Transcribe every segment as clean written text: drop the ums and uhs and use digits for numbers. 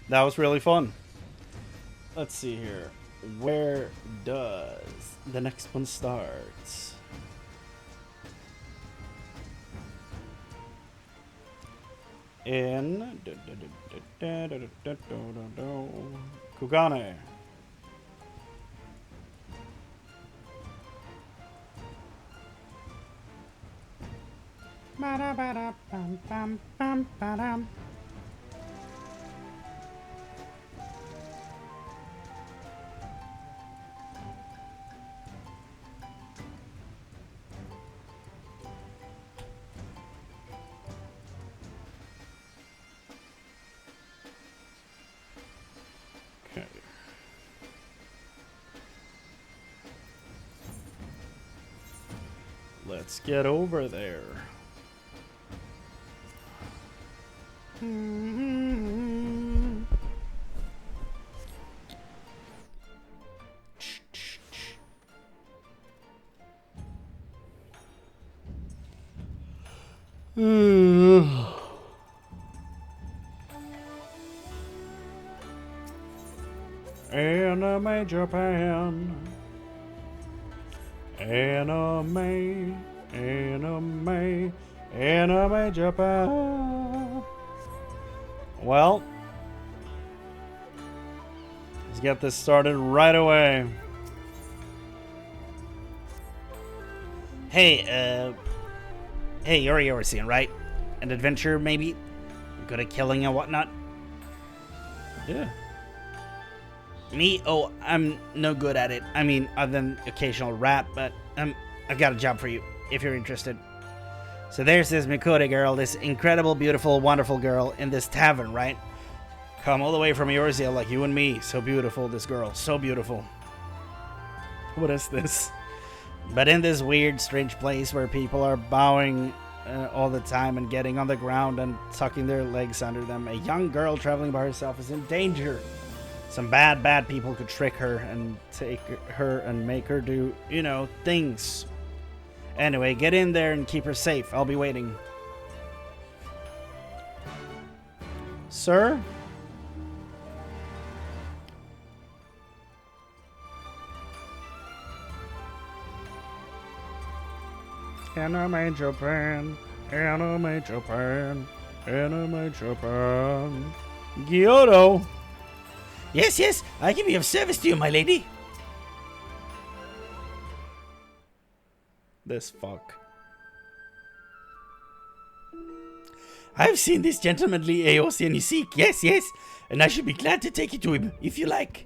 That was really fun. Let's see here. Where does the next one start? In Kugane. Okay. Let's get over there. Anime Japan. Anime Japan. Well, let's get this started right away. Hey, you're Eurasian, right? An adventure, maybe? You're good at killing and whatnot? Yeah. Me? Oh, I'm no good at it. I mean, other than occasional rap, but I've got a job for you, if you're interested. So there's this Mikore girl, this incredible, beautiful, wonderful girl in this tavern, right? Come all the way from Eurasia like you and me. So beautiful, this girl. So beautiful. What is this? But in this weird, strange place where people are bowing all the time and getting on the ground and tucking their legs under them, a young girl traveling by herself is in danger. Some bad people could trick her and take her and make her do, things. Anyway, get in there and keep her safe. I'll be waiting. Sir? Anime Japan. Anime Japan. Anime Japan. Kyoto. Yes, I can be of service to you, my lady. This fuck. I've seen this gentlemanly Aeosian you seek, yes, and I should be glad to take you to him, if you like.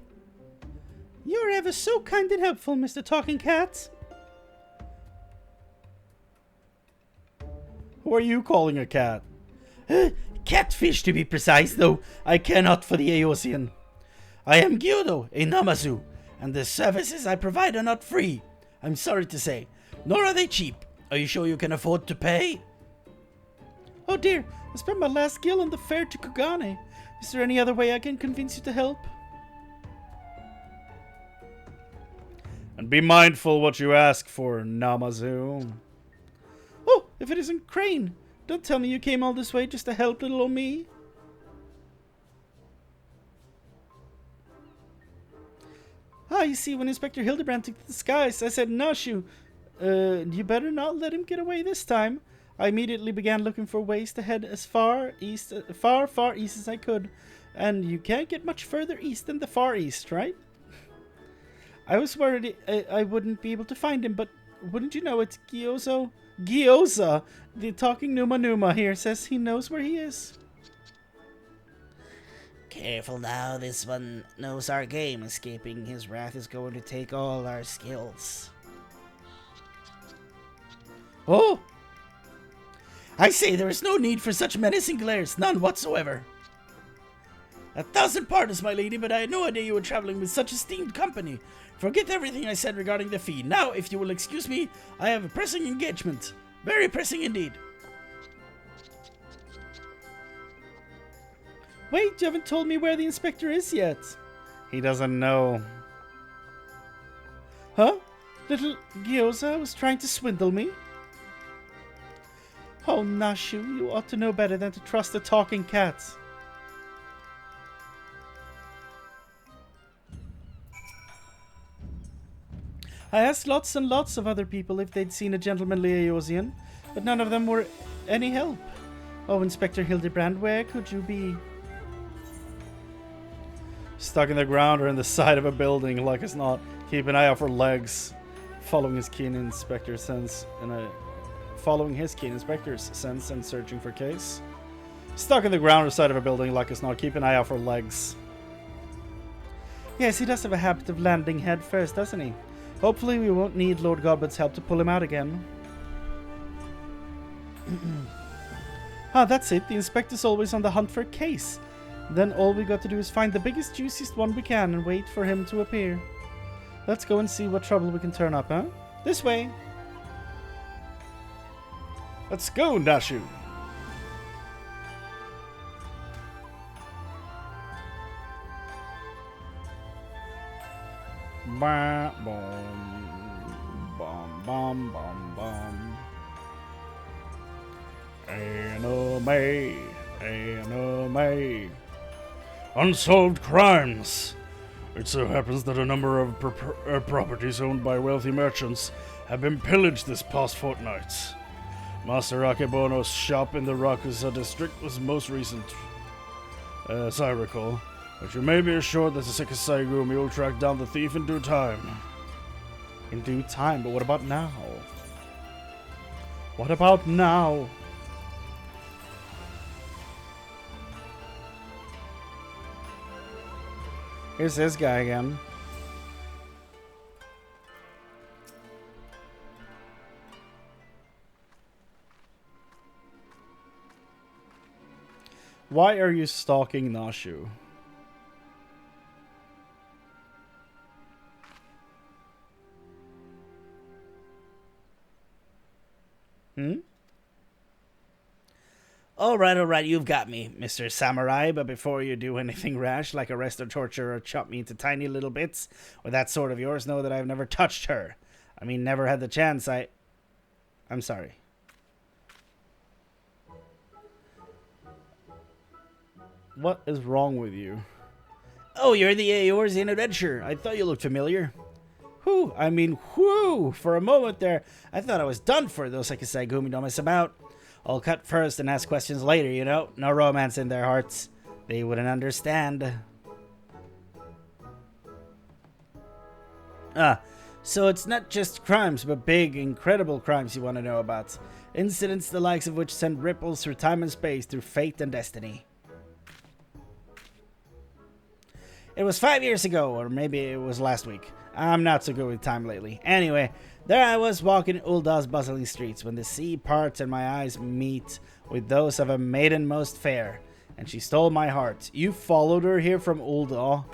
You're ever so kind and helpful, Mr. Talking Cat. Who are you calling a cat? Catfish, to be precise, though I care not for the Aeosian. I am Gyodo, a Namazu, and the services I provide are not free, I'm sorry to say, nor are they cheap. Are you sure you can afford to pay? Oh dear, I spent my last gil on the fare to Kugane. Is there any other way I can convince you to help? And be mindful what you ask for, Namazu. Oh, if it isn't Chrane, don't tell me you came all this way just to help little old me. Ah, you see, when Inspector Hildibrand took to the skies, I said, Nashu, you better not let him get away this time. I immediately began looking for ways to head as far east as I could. And you can't get much further east than the Far East, right? I was worried I wouldn't be able to find him, but wouldn't you know it's Gyoza, the talking Numa here, says he knows where he is. Careful now, this one knows our game. Escaping his wrath is going to take all our skills. Oh! I say there is no need for such menacing glares, none whatsoever. 1,000 pardons, my lady, but I had no idea you were traveling with such esteemed company. Forget everything I said regarding the fee. Now, if you will excuse me, I have a pressing engagement. Very pressing indeed. Wait, you haven't told me where the inspector is yet. He doesn't know. Huh? Little Gyoza was trying to swindle me? Oh, Nashu, you ought to know better than to trust the talking cats. I asked lots and lots of other people if they'd seen a gentlemanly Eosian, but none of them were any help. Oh, Inspector Hildibrand, where could you be? Stuck in the ground or in the side of a building, like it's not. Keep an eye out for legs. Following his keen inspector's sense and searching for case. Stuck in the ground or side of a building, like it's not. Keep an eye out for legs. Yes, he does have a habit of landing head first, doesn't he? Hopefully we won't need Lord Godbud's help to pull him out again. Ah, that's it. The inspector's always on the hunt for a case. Then all we got to do is find the biggest, juiciest one we can and wait for him to appear. Let's go and see what trouble we can turn up, huh? This way. Let's go, Nashu. Bam, bum, bum, bum, bum. Anime. Unsolved crimes. It so happens that a number of properties owned by wealthy merchants have been pillaged this past fortnight. Master Akebono's shop in the Rakusa district was most recent, as I recall. But you may be assured that the Sekisaigumi will track down the thief in due time. In due time? But what about now? What about now? Here's this guy again. Why are you stalking Nashu? All right, you've got me, Mr. Samurai, but before you do anything rash, like arrest or torture or chop me into tiny little bits, with that sword of yours, know that I've never touched her. I mean, never had the chance. I'm sorry. What is wrong with you? Oh, you're the Eorzean adventurer. I thought you looked familiar. Whew, for a moment there, I thought I was done for, those Sekisaigumi don't mess about. I'll cut first and ask questions later, you know? No romance in their hearts. They wouldn't understand. So it's not just crimes, but big, incredible crimes you want to know about. Incidents the likes of which send ripples through time and space, through fate and destiny. It was 5 years ago, or maybe it was last week. I'm not so good with time lately. Anyway, there I was walking Ulda's bustling streets when the sea parts and my eyes meet with those of a maiden most fair, and she stole my heart. You followed her here from Ulda?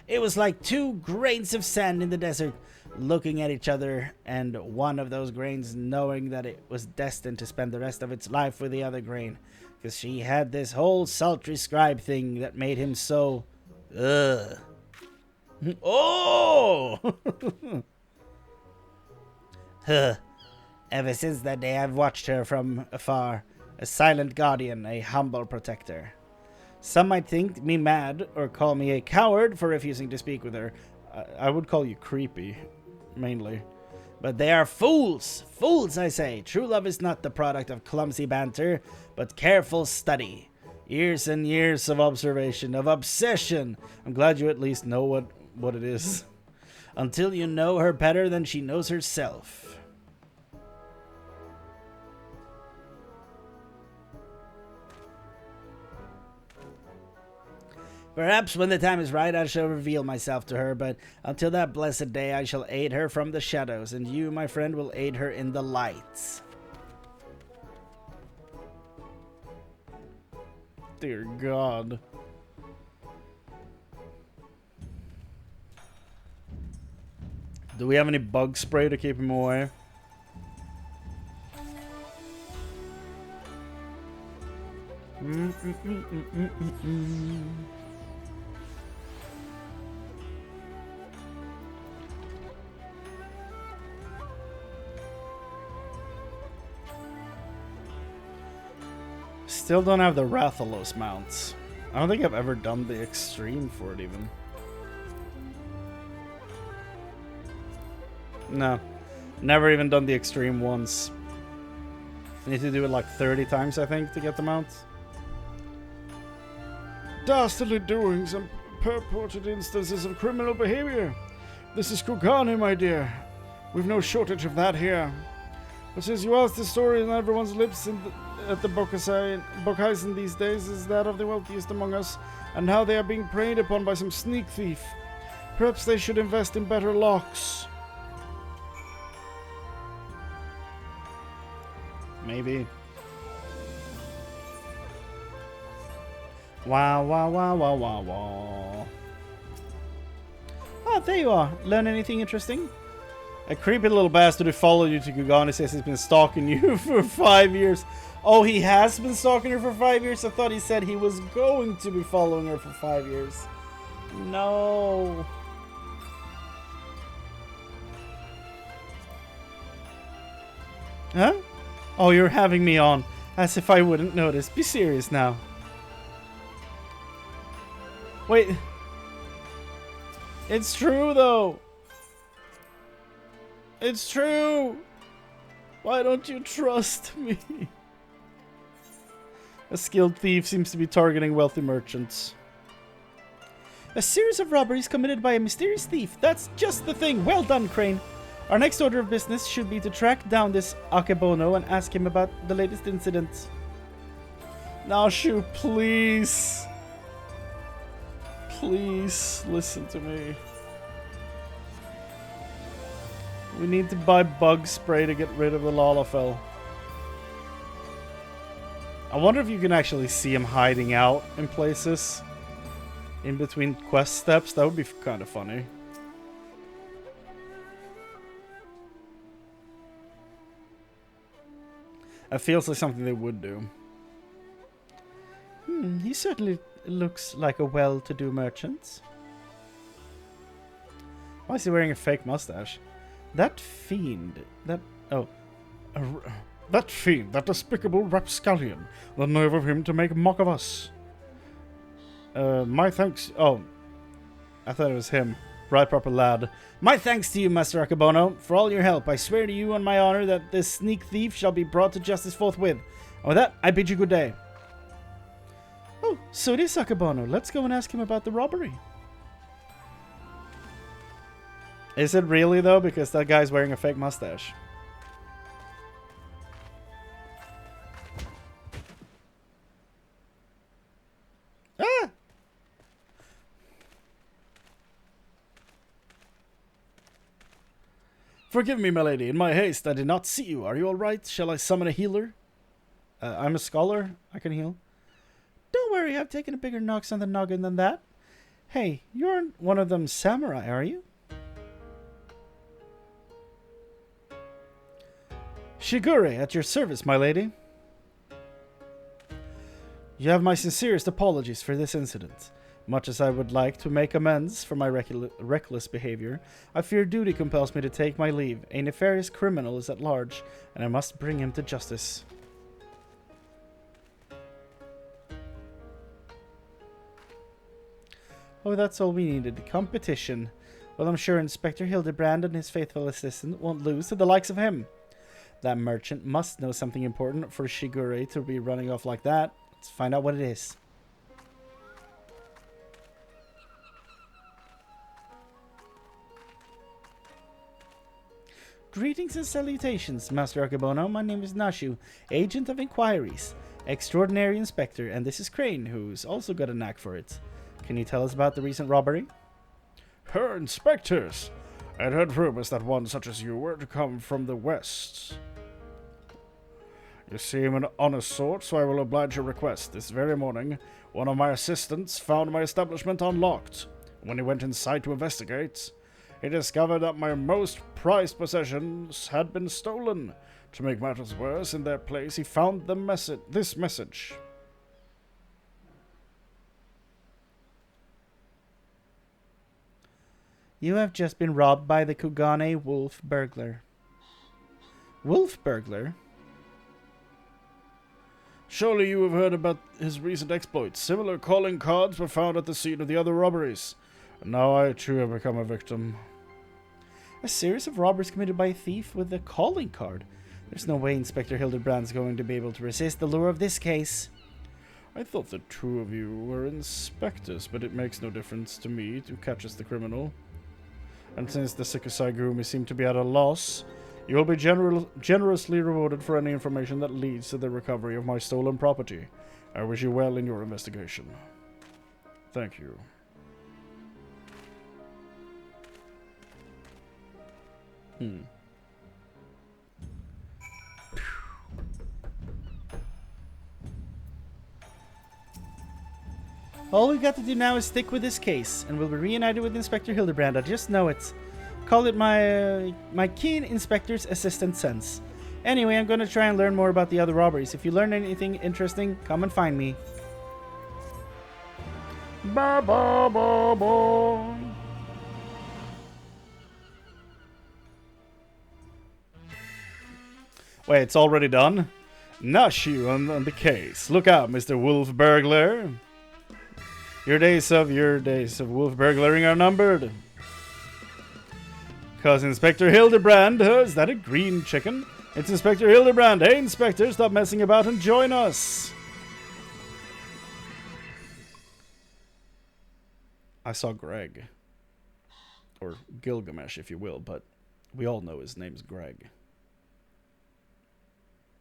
It was like two grains of sand in the desert, looking at each other, and one of those grains knowing that it was destined to spend the rest of its life with the other grain, because she had this whole sultry scribe thing that made him so... Ugh. Oh! Huh. Ever since that day, I've watched her from afar. A silent guardian, a humble protector. Some might think me mad or call me a coward for refusing to speak with her. I would call you creepy, mainly. But they are fools! Fools, I say! True love is not the product of clumsy banter, but careful study. Years and years of observation, of obsession. I'm glad you at least know what it is. Until you know her better than she knows herself. Perhaps when the time is right, I shall reveal myself to her, but until that blessed day, I shall aid her from the shadows, and you, my friend, will aid her in the lights. Dear God. Do we have any bug spray to keep him away? Still don't have the Rathalos mounts. I don't think I've ever done the extreme for it even. No. Never even done the extreme once. Need to do it like 30 times, I think, to get the mount. Dastardly doings and purported instances of criminal behavior. This is Kugane, my dear. We've no shortage of that here. But since you asked, the story on everyone's lips at the Bokhaisen these days is that of the wealthiest among us, and how they are being preyed upon by some sneak thief. Perhaps they should invest in better locks. Maybe. Wow, wow, wow, wow, wow, wow. Oh, there you are. Learn anything interesting? A creepy little bastard who followed you to Kugane says he's been stalking you for 5 years. Oh, he has been stalking her for 5 years? I thought he said he was going to be following her for 5 years. No. Huh? Oh, you're having me on. As if I wouldn't notice. Be serious now. Wait. It's true, though. It's true. Why don't you trust me? A skilled thief seems to be targeting wealthy merchants. A series of robberies committed by a mysterious thief. That's just the thing. Well done, Chrane. Our next order of business should be to track down this Akebono and ask him about the latest incident. Nashu, please. Please listen to me. We need to buy bug spray to get rid of the Lalafell. I wonder if you can actually see him hiding out in places in between quest steps. That would be kind of funny. It feels like something they would do. He certainly looks like a well-to-do merchant. Why is he wearing a fake mustache? That fiend. That fiend, that despicable rapscallion. The nerve of him to make mock of us. My thanks. Oh, I thought it was him. Right, proper lad. My thanks to you, Master Akebono, for all your help. I swear to you on my honor that this sneak thief shall be brought to justice forthwith. And with that, I bid you good day. Oh, so it is Akebono. Let's go and ask him about the robbery. Is it really, though? Because that guy's wearing a fake mustache. Ah! Forgive me, my lady. In my haste, I did not see you. Are you all right? Shall I summon a healer? I'm a scholar. I can heal. Don't worry, I've taken a bigger knocks on the noggin than that. Hey, you're one of them samurai, are you? Shigure, at your service, my lady. You have my sincerest apologies for this incident. Much as I would like to make amends for my reckless behavior, I fear duty compels me to take my leave. A nefarious criminal is at large, and I must bring him to justice. Oh, that's all we needed. Competition. Well, I'm sure Inspector Hildibrand and his faithful assistant won't lose to the likes of him. That merchant must know something important for Shigure to be running off like that. Let's find out what it is. Greetings and salutations, Master Akebono. My name is Nashu, Agent of Inquiries, Extraordinary Inspector, and this is Chrane, who's also got a knack for it. Can you tell us about the recent robbery? Her inspectors! I had heard rumors that one such as you were to come from the west. You seem an honest sort, so I will oblige your request. This very morning, one of my assistants found my establishment unlocked. When he went inside to investigate, he discovered that my most prized possessions had been stolen. To make matters worse, in their place he found this message. You have just been robbed by the Kugane Wolf Burglar. Wolf Burglar? Surely you have heard about his recent exploits. Similar calling cards were found at the scene of the other robberies. And now I too have become a victim. A series of robberies committed by a thief with a calling card. There's no way Inspector Hildibrand's going to be able to resist the lure of this case. I thought the two of you were inspectors, but it makes no difference to me to catch us the criminal. And since the Sikasai seem to be at a loss, you will be generously rewarded for any information that leads to the recovery of my stolen property. I wish you well in your investigation. Thank you. All we've got to do now is stick with this case, and we'll be reunited with Inspector Hildibrand. I just know it. Call it my keen inspector's assistant sense. Anyway, I'm going to try and learn more about the other robberies. If you learn anything interesting, come and find me. Ba ba ba ba. Wait, it's already done? Nashu on the case. Look out, Mr. Wolf Burglar. Your days of wolf burglaring are numbered. Cause Inspector Hildibrand, is that a green chicken? It's Inspector Hildibrand. Hey, Inspector, stop messing about and join us. I saw Greg. Or Gilgamesh, if you will, but we all know his name's Greg.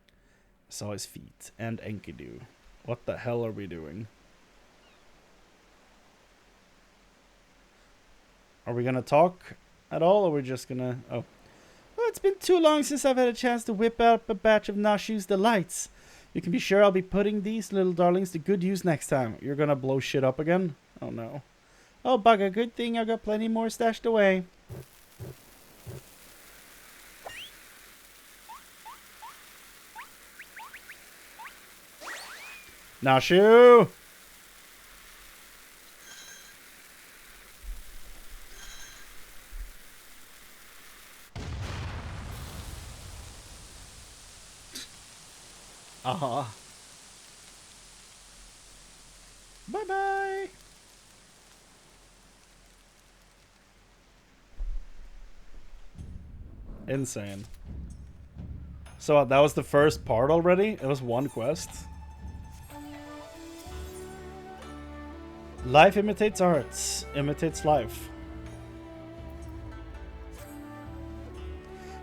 I saw his feet and Enkidu. What the hell are we doing? Are we gonna talk at all, or are we just gonna... Oh. Well, it's been too long since I've had a chance to whip out a batch of Nashu's delights. You can be sure I'll be putting these little darlings to good use next time. You're gonna blow shit up again? Oh no. Oh bugger, good thing I've got plenty more stashed away. Nashu! Bye-bye. Insane. So that was the first part already? It was one quest? Life imitates art. Imitates life.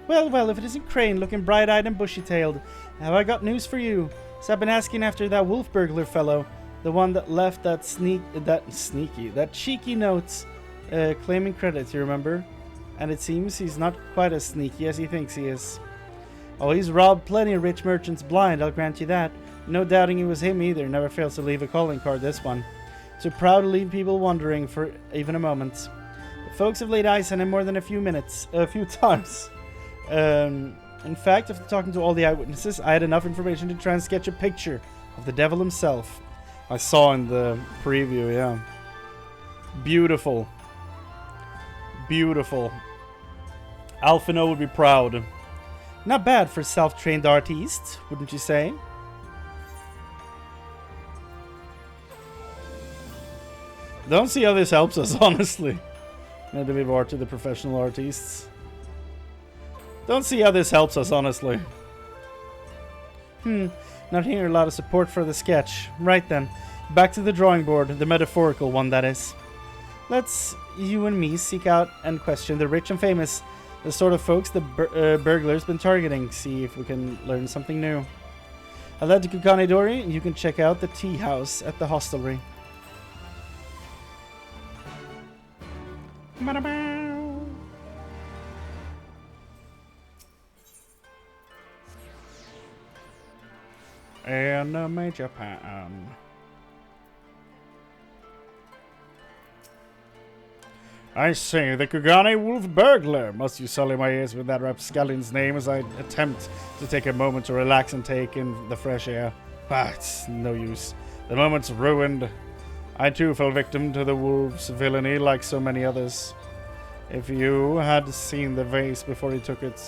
Well, if it isn't Chrane looking bright-eyed and bushy-tailed, have I got news for you. So I've been asking after that wolf burglar fellow, the one that left that cheeky notes claiming credit, you remember? And it seems he's not quite as sneaky as he thinks he is. Oh, he's robbed plenty of rich merchants blind, I'll grant you that. No doubting it was him either, never fails to leave a calling card, this one. So proud to leave people wondering for even a moment. The folks have laid eyes on him more than a few times. In fact, after talking to all the eyewitnesses, I had enough information to try and sketch a picture of the devil himself. I saw in the preview, yeah. Beautiful. Beautiful. Alphino would be proud. Not bad for a self-trained artiste, wouldn't you say? Don't see how this helps us, honestly. Maybe leave art to the professional artists. Don't see how this helps us, honestly. Not hearing a lot of support for the sketch. Right then, back to the drawing board, the metaphorical one, that is. Let's, you and me, seek out and question the rich and famous, the sort of folks the burglar's been targeting, see if we can learn something new. I'll head to Kukanidori, and you can check out the tea house at the hostelry. Anime Japan. I say, the Kugane Wolf Burglar. Must you sully my ears with that rapscallion's name as I attempt to take a moment to relax and take in the fresh air? Ah, it's no use. The moment's ruined. I too fell victim to the wolf's villainy like so many others. If you had seen the vase before he took it,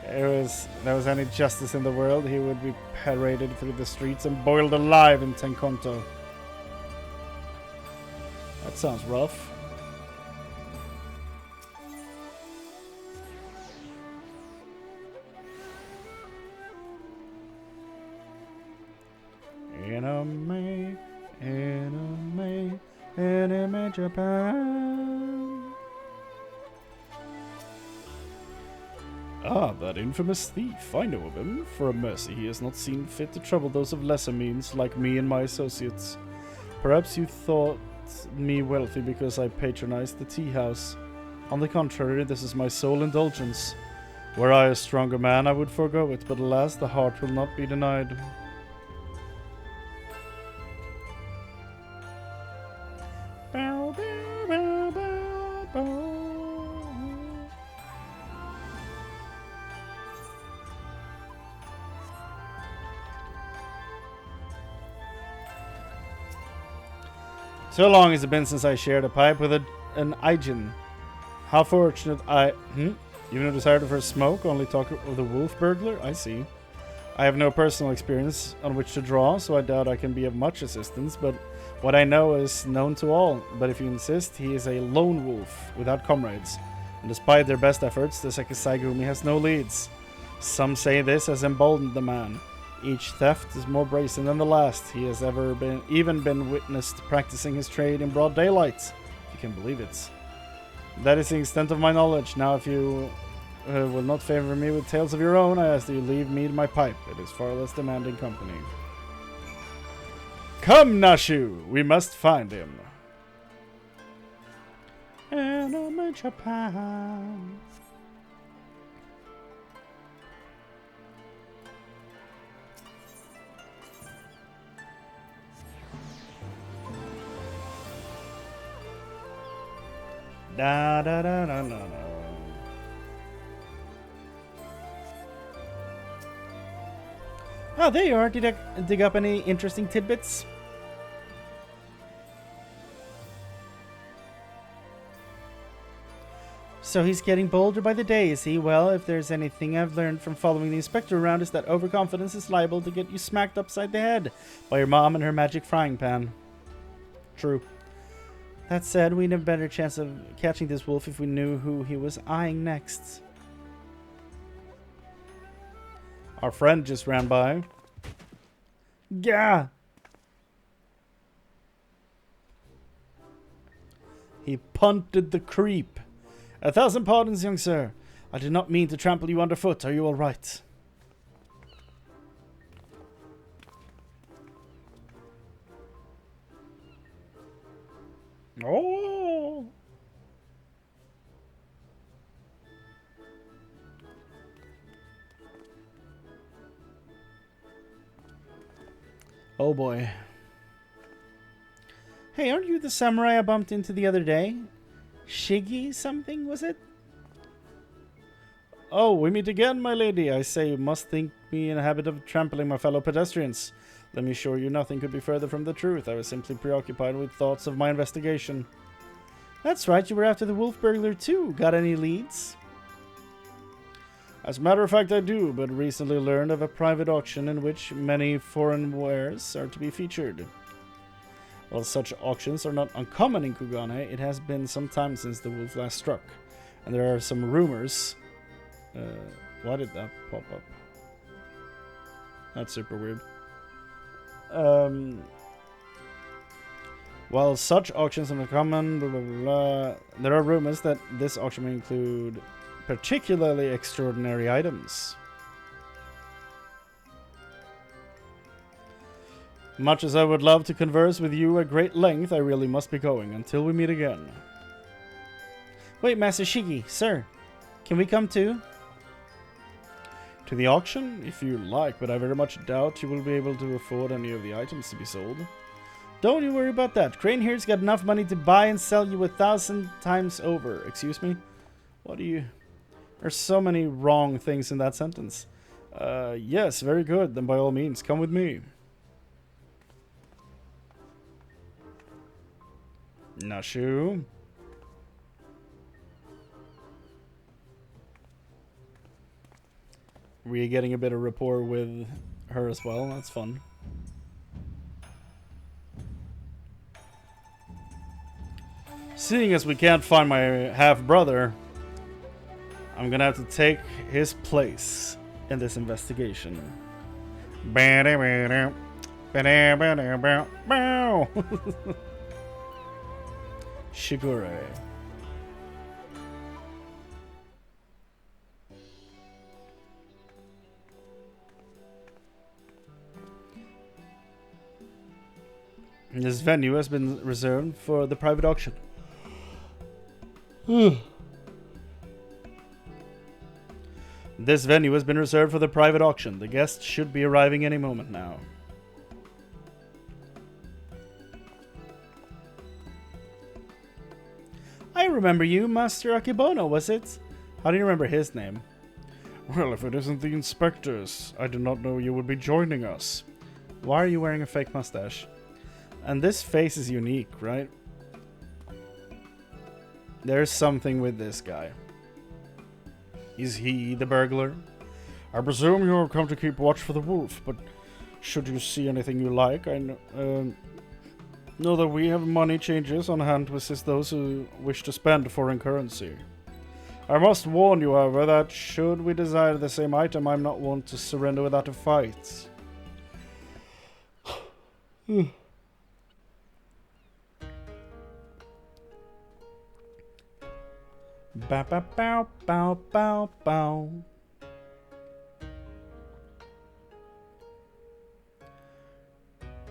there was any justice in the world, he would be paraded through the streets and boiled alive in Tenkonto. That sounds rough. Japan. Ah, that infamous thief. I know of him. For a mercy, he has not seen fit to trouble those of lesser means, like me and my associates. Perhaps you thought me wealthy because I patronized the tea house. On the contrary, this is my sole indulgence. Were I a stronger man, I would forego it, but alas, the heart will not be denied. Bow, bow, bow, bow, bow. So long has it been since I shared a pipe with an Aijin. How fortunate You've no desire for a smoke, only talk of the wolf burglar? I see. I have no personal experience on which to draw, so I doubt I can be of much assistance, but what I know is known to all. But if you insist, he is a lone wolf, without comrades. And despite their best efforts, the Sekisaigumi has no leads. Some say this has emboldened the man. Each theft is more brazen than the last. He has even been witnessed practicing his trade in broad daylight, if you can believe it. That is the extent of my knowledge. Now, if you will not favor me with tales of your own, I ask that you leave me to my pipe. It is far less demanding company. Come, Nashu! We must find him. Anime Japan. Da da da da da da. Oh, there you are. Did I dig up any interesting tidbits? So he's getting bolder by the day, is he? Well, if there's anything I've learned from following the inspector around, is that overconfidence is liable to get you smacked upside the head by your mom and her magic frying pan. True. That said, we'd have a better chance of catching this wolf if we knew who he was eyeing next. Our friend just ran by. Gah! He punted the creep. 1,000 pardons, young sir. I did not mean to trample you underfoot. Are you all right? Oh! Oh boy. Hey, aren't you the samurai I bumped into the other day? Shiggy something, was it? Oh, we meet again, my lady. I say you must think me in a habit of trampling my fellow pedestrians. Let me assure you nothing could be further from the truth. I was simply preoccupied with thoughts of my investigation. That's right, you were after the wolf burglar too. Got any leads? As a matter of fact, I do, but recently learned of a private auction in which many foreign wares are to be featured. While such auctions are not uncommon in Kugane, it has been some time since the wolf last struck, and there are some rumors. Why did that pop up? That's super weird. While such auctions are common, blah, blah, blah, there are rumors that this auction may include particularly extraordinary items. Much as I would love to converse with you at great length, I really must be going until we meet again. Wait, Master Shiggy, sir, can we come too? To the auction, if you like, but I very much doubt you will be able to afford any of the items to be sold. Don't you worry about that. Chrane here's got enough money to buy and sell you 1,000 times over. Excuse me? What do you... There's so many wrong things in that sentence. Yes, very good. Then by all means, come with me. Nashu. We're getting a bit of rapport with her as well. That's fun. Seeing as we can't find my half-brother, I'm gonna have to take his place in this investigation. Shigure. This venue has been reserved for the private auction. This venue has been reserved for the private auction. The guests should be arriving any moment now. I remember you, Master Akibono, was it? How do you remember his name? Well, if it isn't the inspectors, I did not know you would be joining us. Why are you wearing a fake mustache? And this face is unique, right? There's something with this guy. Is he the burglar? I presume you have come to keep watch for the wolf, but should you see anything you like, I know that we have money changes on hand to assist those who wish to spend foreign currency. I must warn you, however, that should we desire the same item, I'm not one to surrender without a fight. Bow, bow, bow, bow, bow, bow.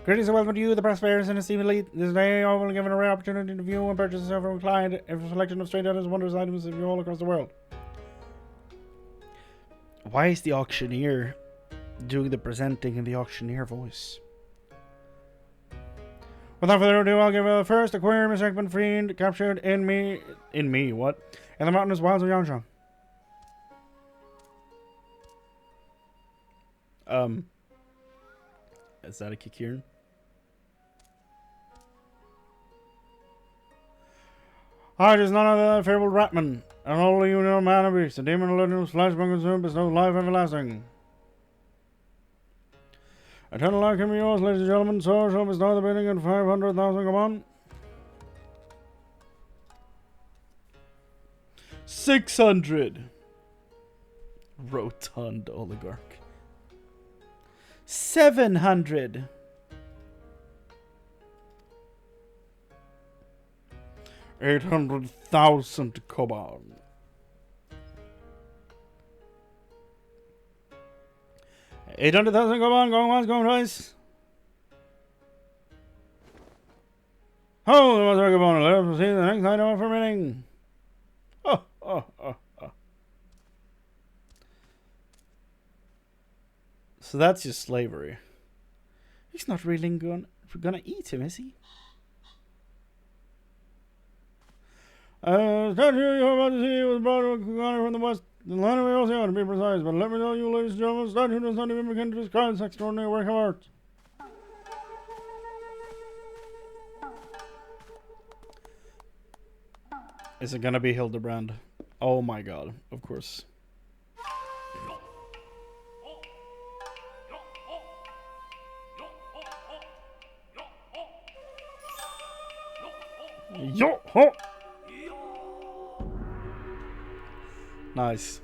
Greetings and welcome to you, the prosperous and esteemed elite. This day, I will be given a rare opportunity to view and purchase from a client a selection of strange items, wondrous items of you all across the world. Why is the auctioneer doing the presenting in the auctioneer voice? Without further ado, I'll give a first aquarium a segment fiend captured in what? In the mountainous wilds of Yangshan. Is that a Kikirin? I is none other than fabled Ratman, an only you know man of beast, a demon of legend whose flesh bone consumed bestows life everlasting. Eternal life can be yours, ladies and gentlemen, so shall bestow the bidding at 500,000, come on. 600. Rotund oligarch. 700. 800,000, come on. 800,000, come on, going once, going twice. Oh, the mother of let us see the next item for bidding. So that's just slavery. He's not really gonna eat him, is he? Statue you're about to see was brought from the west, the land of the ocean to be precise, but let me tell you, ladies and gentlemen, the statue does not even begin to describe this extraordinary work of art. Is it gonna be Hildibrand? Oh my god, of course. Yo ho! Nice.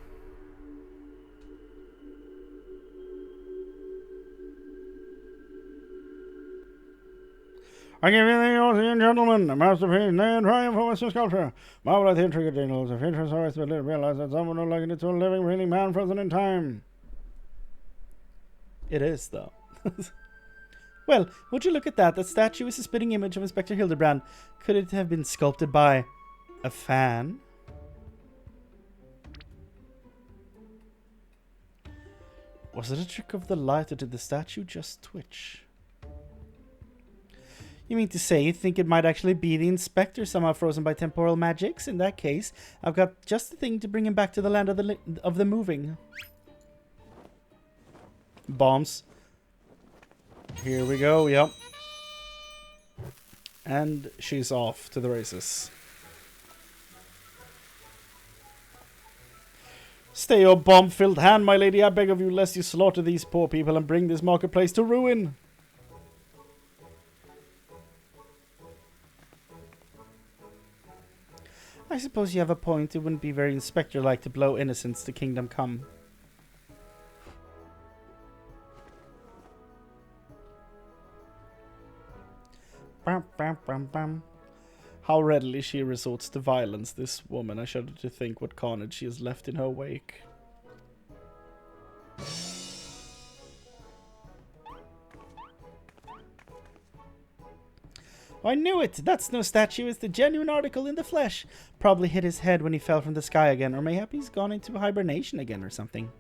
I give you the Ocean Gentleman, a masterpiece, nay, and triumph of Western sculpture. Marvel at the intricate details of features always but little realize that someone would like it to a living, breathing man frozen in time. It is, though. Well, would you look at that? That statue is a spitting image of Inspector Hildibrand. Could it have been sculpted by a fan? Was it a trick of the light, or did the statue just twitch? You mean to say you think it might actually be the Inspector somehow frozen by temporal magics? In that case, I've got just the thing to bring him back to the land of the moving. Bombs. Here we go, yep. And she's off to the races. Stay your bomb-filled hand, my lady, I beg of you, lest you slaughter these poor people and bring this marketplace to ruin. I suppose you have a point. It wouldn't be very Inspector-like to blow innocents to kingdom come. Bam, bam, bam, bam. How readily she resorts to violence, this woman. I shudder to think what carnage she has left in her wake. I knew it! That's no statue, it's the genuine article in the flesh. Probably hit his head when he fell from the sky again, or mayhap he's gone into hibernation again or something.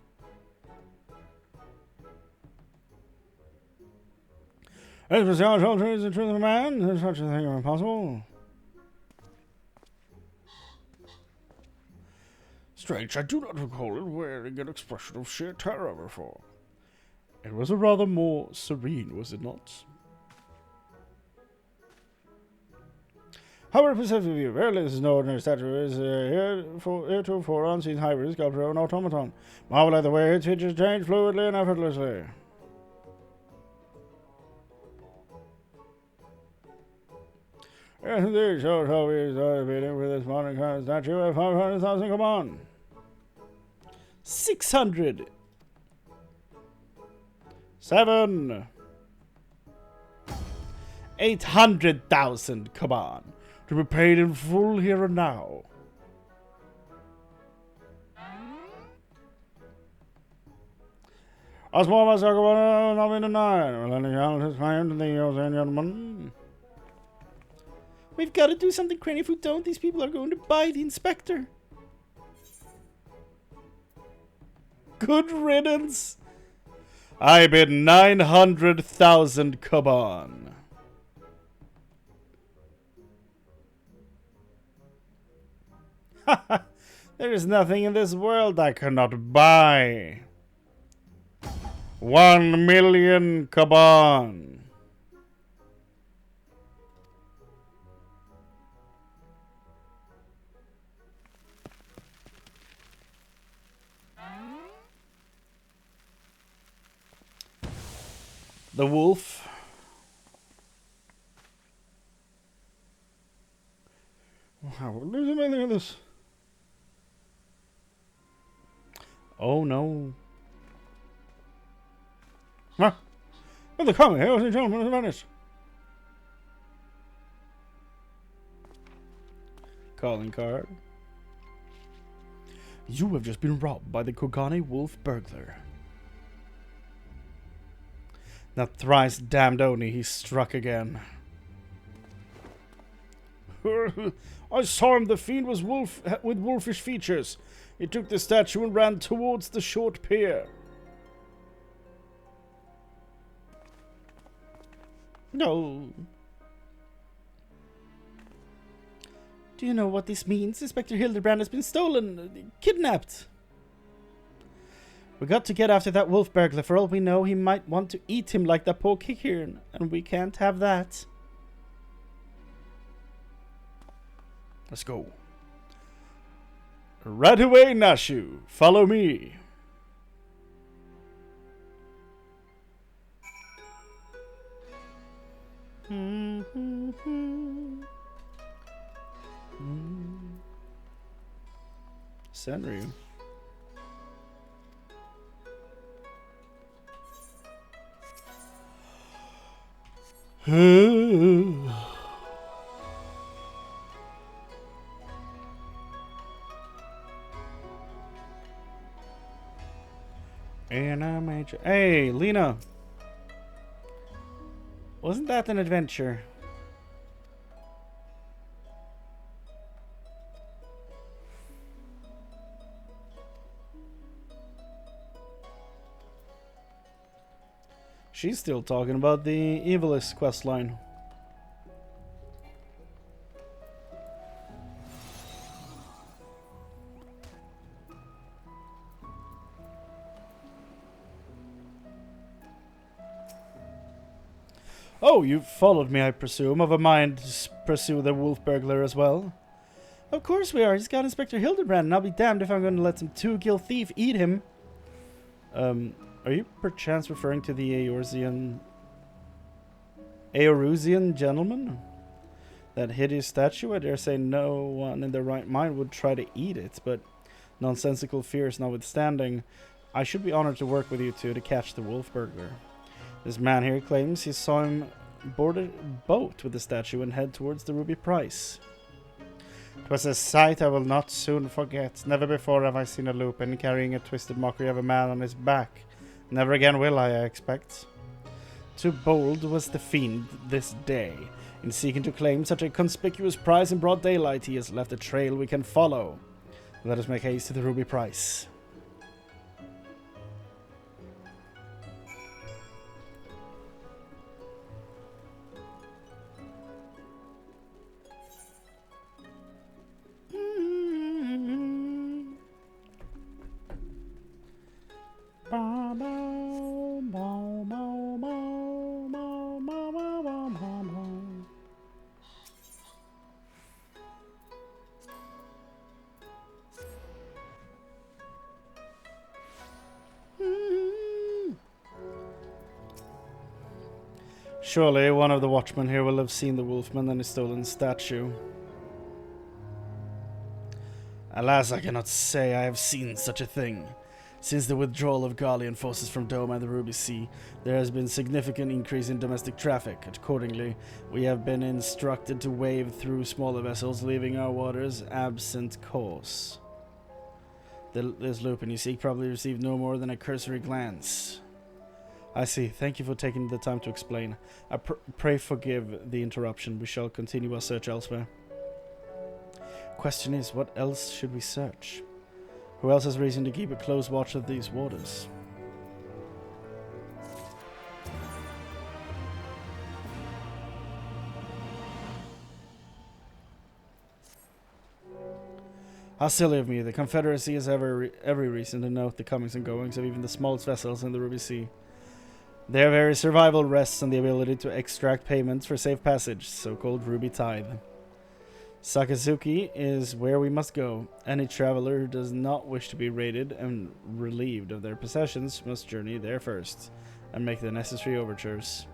Is the truth of a man? Is such a thing impossible? Strange, I do not recall it wearing an expression of sheer terror before. It was a rather more serene, was it not? How representative of you? Verily, this is no ordinary statue. It is heretofore unseen hybrid sculpture of an automaton. Marvel at the way its features change fluidly and effortlessly. Yes, indeed, so shall we start beating with this modern kind of statue at 500,000, come on. 600! 7! 800,000, come on. To be paid in full here and now. A small as I not in the 9. Will any count his claim to the European gentleman? We've got to do something, Chrane. If we don't, these people are going to buy the inspector. Good riddance. I bid 900,000, come on. There is nothing in this world I cannot buy. 1 million, come on. The wolf. Wow, there's anything in this. Oh no. Huh? Where the coming? Ladies and gentlemen, of Venice. Calling card. You have just been robbed by the Kogane wolf burglar. That thrice damned Oni, he struck again. I saw him. The fiend was with wolfish features. He took the statue and ran towards the short pier. No. Do you know what this means? Inspector Hildibrand has been stolen, kidnapped. We got to get after that wolf burglar. For all we know, he might want to eat him like that poor Kikirin, and we can't have that. Let's go. Right away, Nashu. Follow me. Senryu. And a major. Hey, Lena. Wasn't that an adventure? She's still talking about the Evilist questline. Oh, you've followed me, I presume. Of a mind to pursue the wolf burglar as well. Of course we are. He's got Inspector Hildibrand, and I'll be damned if I'm going to let some two-kill thief eat him. Are you perchance referring to the Eorusian gentleman? That hideous statue? I dare say no one in their right mind would try to eat it, but nonsensical fears notwithstanding, I should be honored to work with you two to catch the wolf burglar. This man here claims he saw him board a boat with the statue and head towards the ruby price. It was a sight I will not soon forget. Never before have I seen a lupin carrying a twisted mockery of a man on his back. Never again will I expect. Too bold was the fiend this day. In seeking to claim such a conspicuous prize in broad daylight, he has left a trail we can follow. Let us make haste to the ruby price. Surely one of the watchmen here will have seen the wolfman and his stolen statue. Alas, I cannot say I have seen such a thing. Since the withdrawal of Gallian forces from Doma and the Ruby Sea, there has been significant increase in domestic traffic. Accordingly, we have been instructed to wave through smaller vessels, leaving our waters absent course. This lupin you seek probably received no more than a cursory glance. I see. Thank you for taking the time to explain. I pray forgive the interruption. We shall continue our search elsewhere. Question is, what else should we search? Who else has reason to keep a close watch of these waters? How silly of me. The Confederacy has every reason to note the comings and goings of even the smallest vessels in the Ruby Sea. Their very survival rests on the ability to extract payments for safe passage, so-called Ruby Tithe. Sakazuki is where we must go. Any traveler who does not wish to be raided and relieved of their possessions must journey there first, and make the necessary overtures.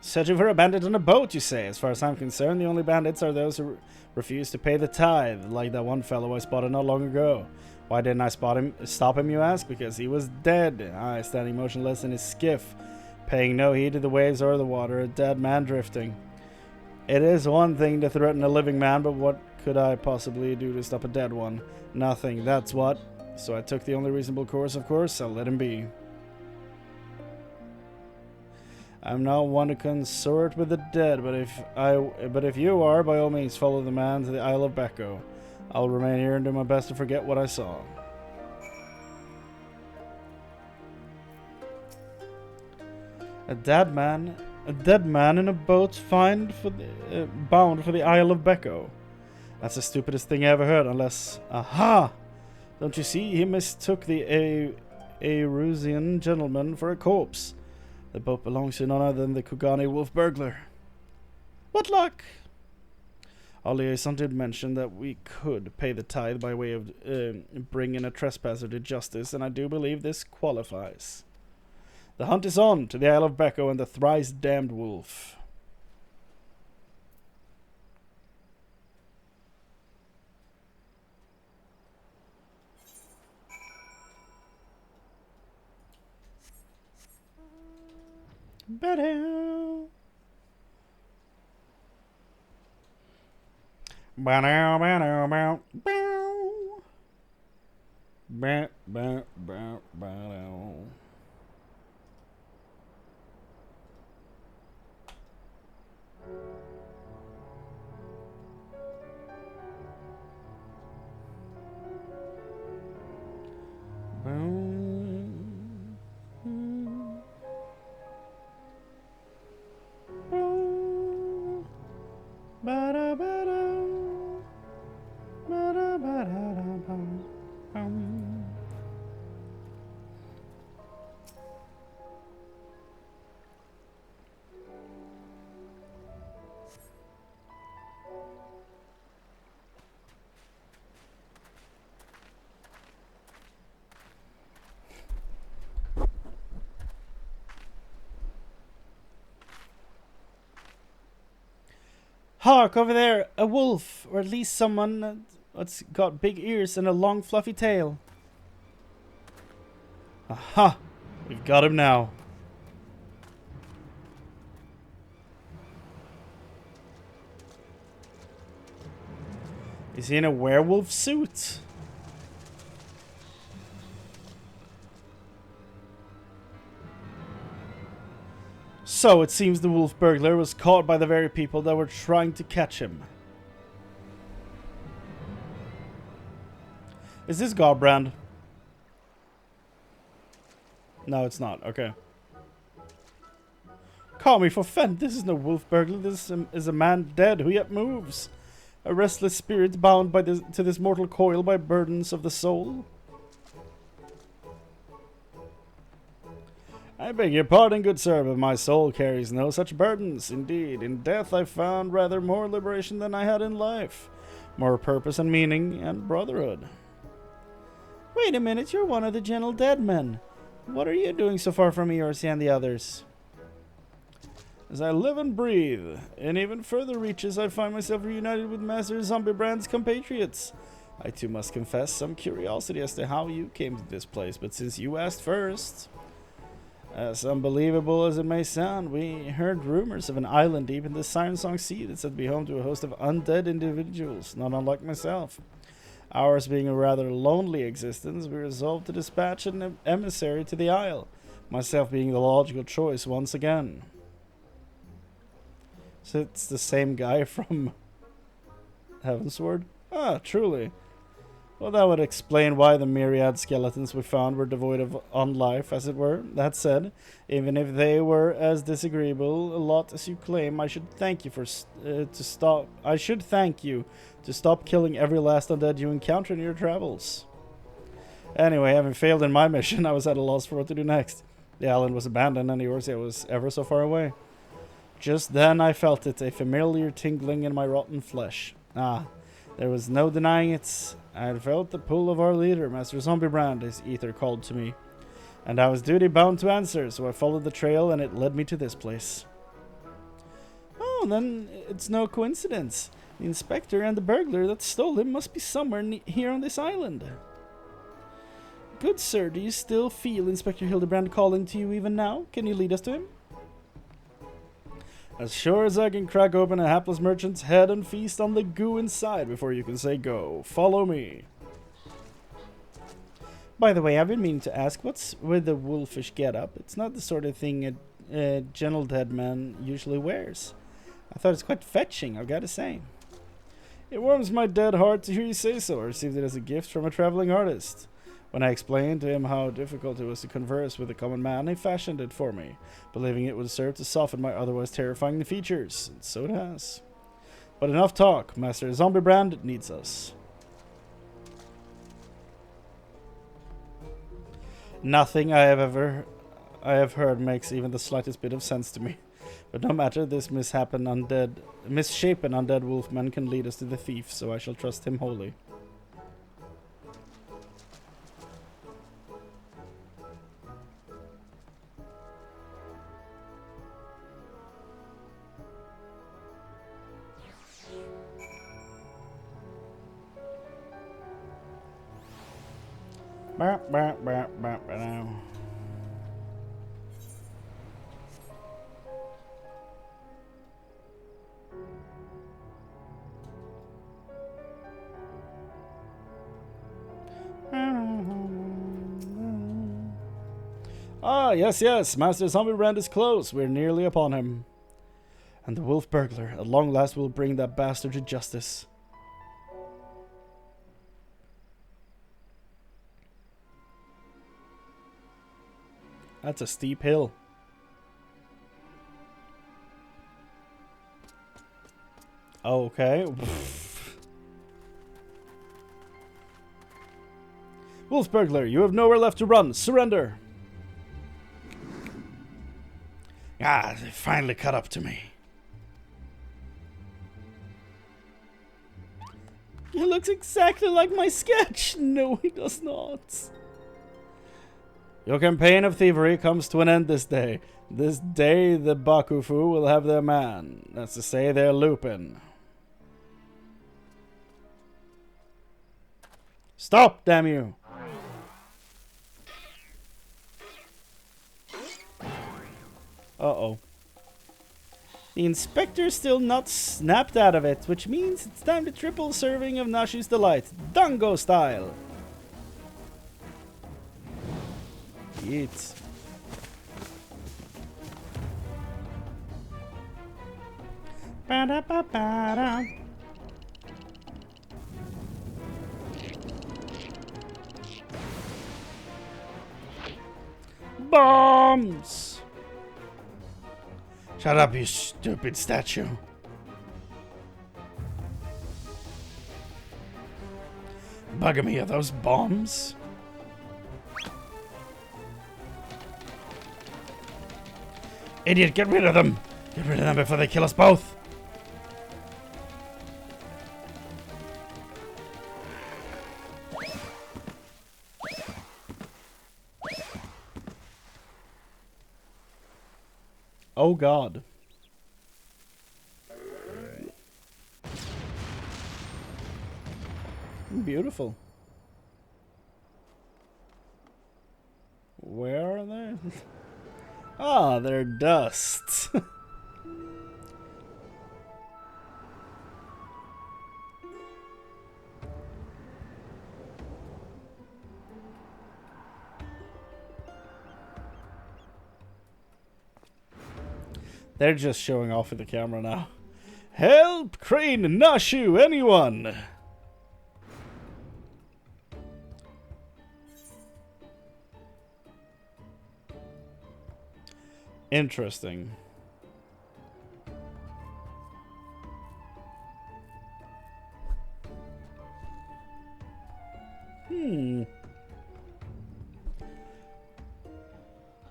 Searching for a bandit on a boat, you say? As far as I'm concerned, the only bandits are those who refuse to pay the tithe, like that one fellow I spotted not long ago. Why didn't I stop him, you ask? Because he was dead. I, standing motionless in his skiff, paying no heed to the waves or the water, a dead man drifting. It is one thing to threaten a living man, but what could I possibly do to stop a dead one? Nothing, that's what. So I took the only reasonable course, of course. I'll let him be. I'm not one to consort with the dead, but if you are, by all means follow the man to the Isle of Becco. I'll remain here and do my best to forget what I saw. A dead man in a boat bound for the Isle of Becco. That's the stupidest thing I ever heard, unless... Aha! Don't you see? He mistook the Arusian gentleman for a corpse. The boat belongs to none other than the Kugani wolf burglar. What luck! Our liaison did mention that we could pay the tithe by way of bringing a trespasser to justice, and I do believe this qualifies. The hunt is on to the Isle of Becco and the thrice-damned wolf. Ba-dow. Ba-dow, ba-dow, bow, bow. Ba, ba, ba, ba-dow. Hark, over there! A wolf! Or at least someone that's got big ears and a long fluffy tail. Aha! We've got him now. Is he in a werewolf suit? So it seems the wolf burglar was caught by the very people that were trying to catch him. Is this Hildibrand? No, it's not. Okay. Call me for Fent. This is no wolf burglar. This is a man dead who yet moves. A restless spirit bound by to this mortal coil by burdens of the soul. I beg your pardon, good sir, but my soul carries no such burdens. Indeed, in death I found rather more liberation than I had in life. More purpose and meaning and brotherhood. Wait a minute, you're one of the gentle dead men. What are you doing so far from me, Orsi and the others? As I live and breathe, in even further reaches I find myself reunited with Master Hildibrand's compatriots. I too must confess some curiosity as to how you came to this place, but since you asked first... As unbelievable as it may sound, we heard rumors of an island deep in the Siren Song Sea that's said to be home to a host of undead individuals, not unlike myself. Ours being a rather lonely existence, we resolved to dispatch an emissary to the isle, myself being the logical choice once again. So it's the same guy from Heavensward? Ah, truly. Well, that would explain why the myriad skeletons we found were devoid of on-life, as it were. That said, even if they were as disagreeable a lot as you claim, I should thank you to stop killing every last undead you encounter in your travels. Anyway, having failed in my mission, I was at a loss for what to do next. The island was abandoned and Eorzea was ever so far away. Just then I felt it, a familiar tingling in my rotten flesh. Ah, there was no denying it. I had felt the pull of our leader, Master Hildibrand, his ether called to me. And I was duty bound to answer, so I followed the trail and it led me to this place. Oh, then it's no coincidence. The inspector and the burglar that stole him must be somewhere here on this island. Good sir, do you still feel Inspector Hildibrand calling to you even now? Can you lead us to him? As sure as I can crack open a hapless merchant's head and feast on the goo inside before you can say go. Follow me. By the way, I've been meaning to ask, what's with the wolfish getup? It's not the sort of thing a gentle dead man usually wears. I thought it's quite fetching, I've got to say. It warms my dead heart to hear you say so. I received it as a gift from a traveling artist. When I explained to him how difficult it was to converse with a common man, he fashioned it for me, believing it would serve to soften my otherwise terrifying features. And so it has. But enough talk. Master Hildibrand needs us. Nothing I have heard makes even the slightest bit of sense to me. But no matter, this misshapen undead wolfman can lead us to the thief, so I shall trust him wholly. Ah, yes, Master Hildibrand is close. We're nearly upon him. And the wolf burglar, at long last, will bring that bastard to justice. That's a steep hill. Okay. Wolf burglar, you have nowhere left to run. Surrender. Ah, they finally caught up to me. He looks exactly like my sketch. No, he does not. Your campaign of thievery comes to an end this day. This day the Bakufu will have their man. That's to say, their Lupin. Stop, damn you! Uh-oh. The inspector's still not snapped out of it, which means it's time to triple serving of Nashu's Delight, Dango style. Eat. Ba-da-ba-ba-da. Bombs! Shut up, you stupid statue. Bugging me, are those bombs? Idiot, get rid of them! Get rid of them before they kill us both! Oh God. Beautiful. Where are they? Ah, they're dust. They're just showing off with the camera now. Help! Chrane! Nashu! Anyone! Interesting.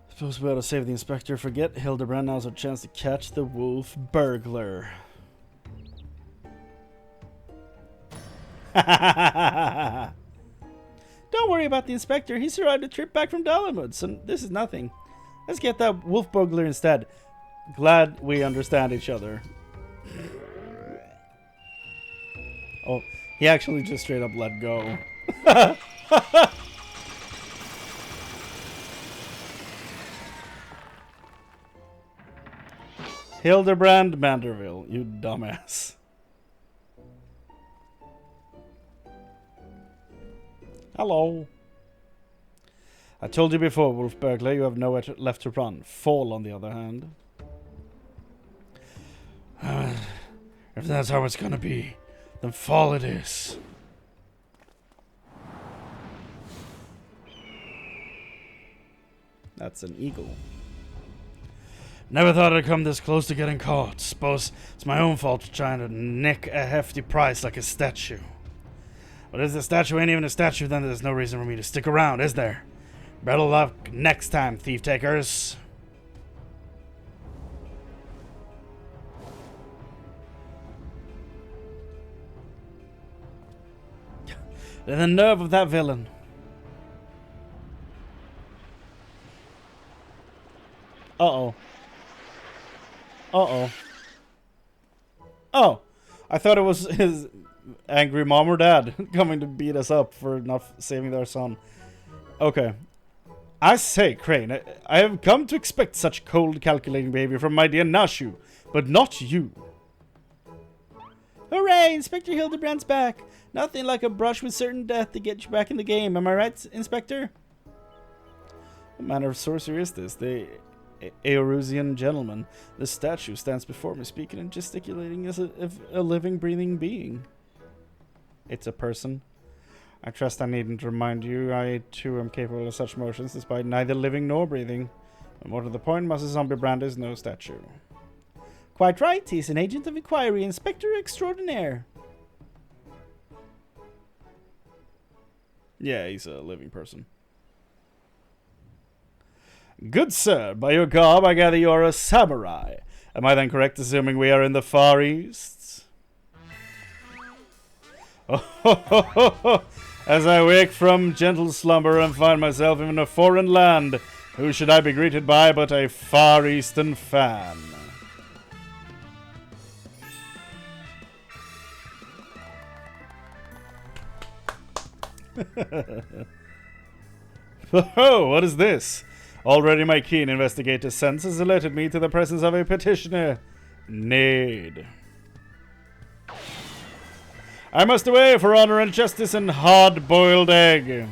Suppose we ought to save the inspector. Forget Hildibrand. Now's our chance to catch the wolf burglar. Don't worry about the inspector. He survived a trip back from Dalamud, so this is nothing. Let's get that wolf burglar instead. Glad we understand each other. Oh, he actually just straight up let go. Hildibrand Manderville, you dumbass. Hello. I told you before, Wolf Burglar, you have nowhere left to run. Fall, on the other hand. If that's how it's gonna be, then fall it is. That's an eagle. Never thought I'd come this close to getting caught. Suppose it's my own fault for trying to nick a hefty price like a statue. But if the statue ain't even a statue, then there's no reason for me to stick around, is there? Better luck next time, thief takers. The nerve of that villain. Uh-oh. Uh-oh. Oh. I thought it was his angry mom or dad coming to beat us up for not saving their son. Okay. I say, Chrane, I have come to expect such cold, calculating behavior from my dear Nashu, but not you. Hooray! Inspector Hildibrand's back. Nothing like a brush with certain death to get you back in the game. Am I right, Inspector? What manner of sorcery is this? The Eorusian gentleman. The statue stands before me, speaking and gesticulating as a living, breathing being. It's a person. I trust I needn't remind you, I too am capable of such motions, despite neither living nor breathing. And more to the point, Master Zombiebrand is no statue. Quite right, he's an agent of inquiry, Inspector Extraordinaire. Yeah, he's a living person. Good sir, by your garb I gather you are a samurai. Am I then correct assuming we are in the Far East? Oh, as I wake from gentle slumber and find myself in a foreign land, who should I be greeted by but a Far Eastern fan? Oh, what is this? Already my keen investigative sense has alerted me to the presence of a petitioner. Need. I must away for honor and justice and hard-boiled egg.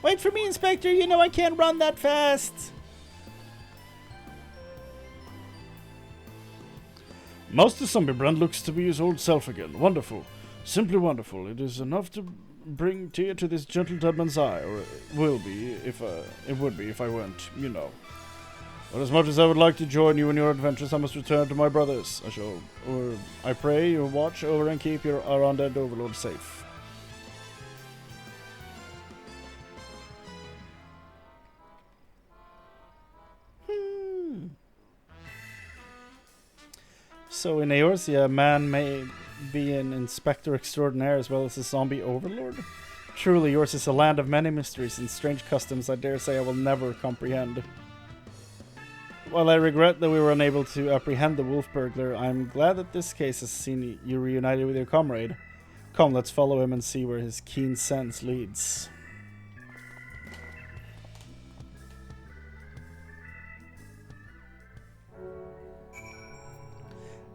Wait for me, Inspector. You know I can't run that fast. Master Hildibrand looks to be his old self again. Wonderful. Simply wonderful. It is enough to bring tear to this gentle dead eye, or it would be if I went, you know. But as much as I would like to join you in your adventures, I must return to my brothers. I pray you watch over and keep our undead overlord safe. So in Eorzea, a man may be an inspector extraordinaire as well as a zombie overlord? Truly, yours is a land of many mysteries and strange customs I dare say I will never comprehend. While I regret that we were unable to apprehend the wolf burglar, I am glad that this case has seen you reunited with your comrade. Come, let's follow him and see where his keen sense leads.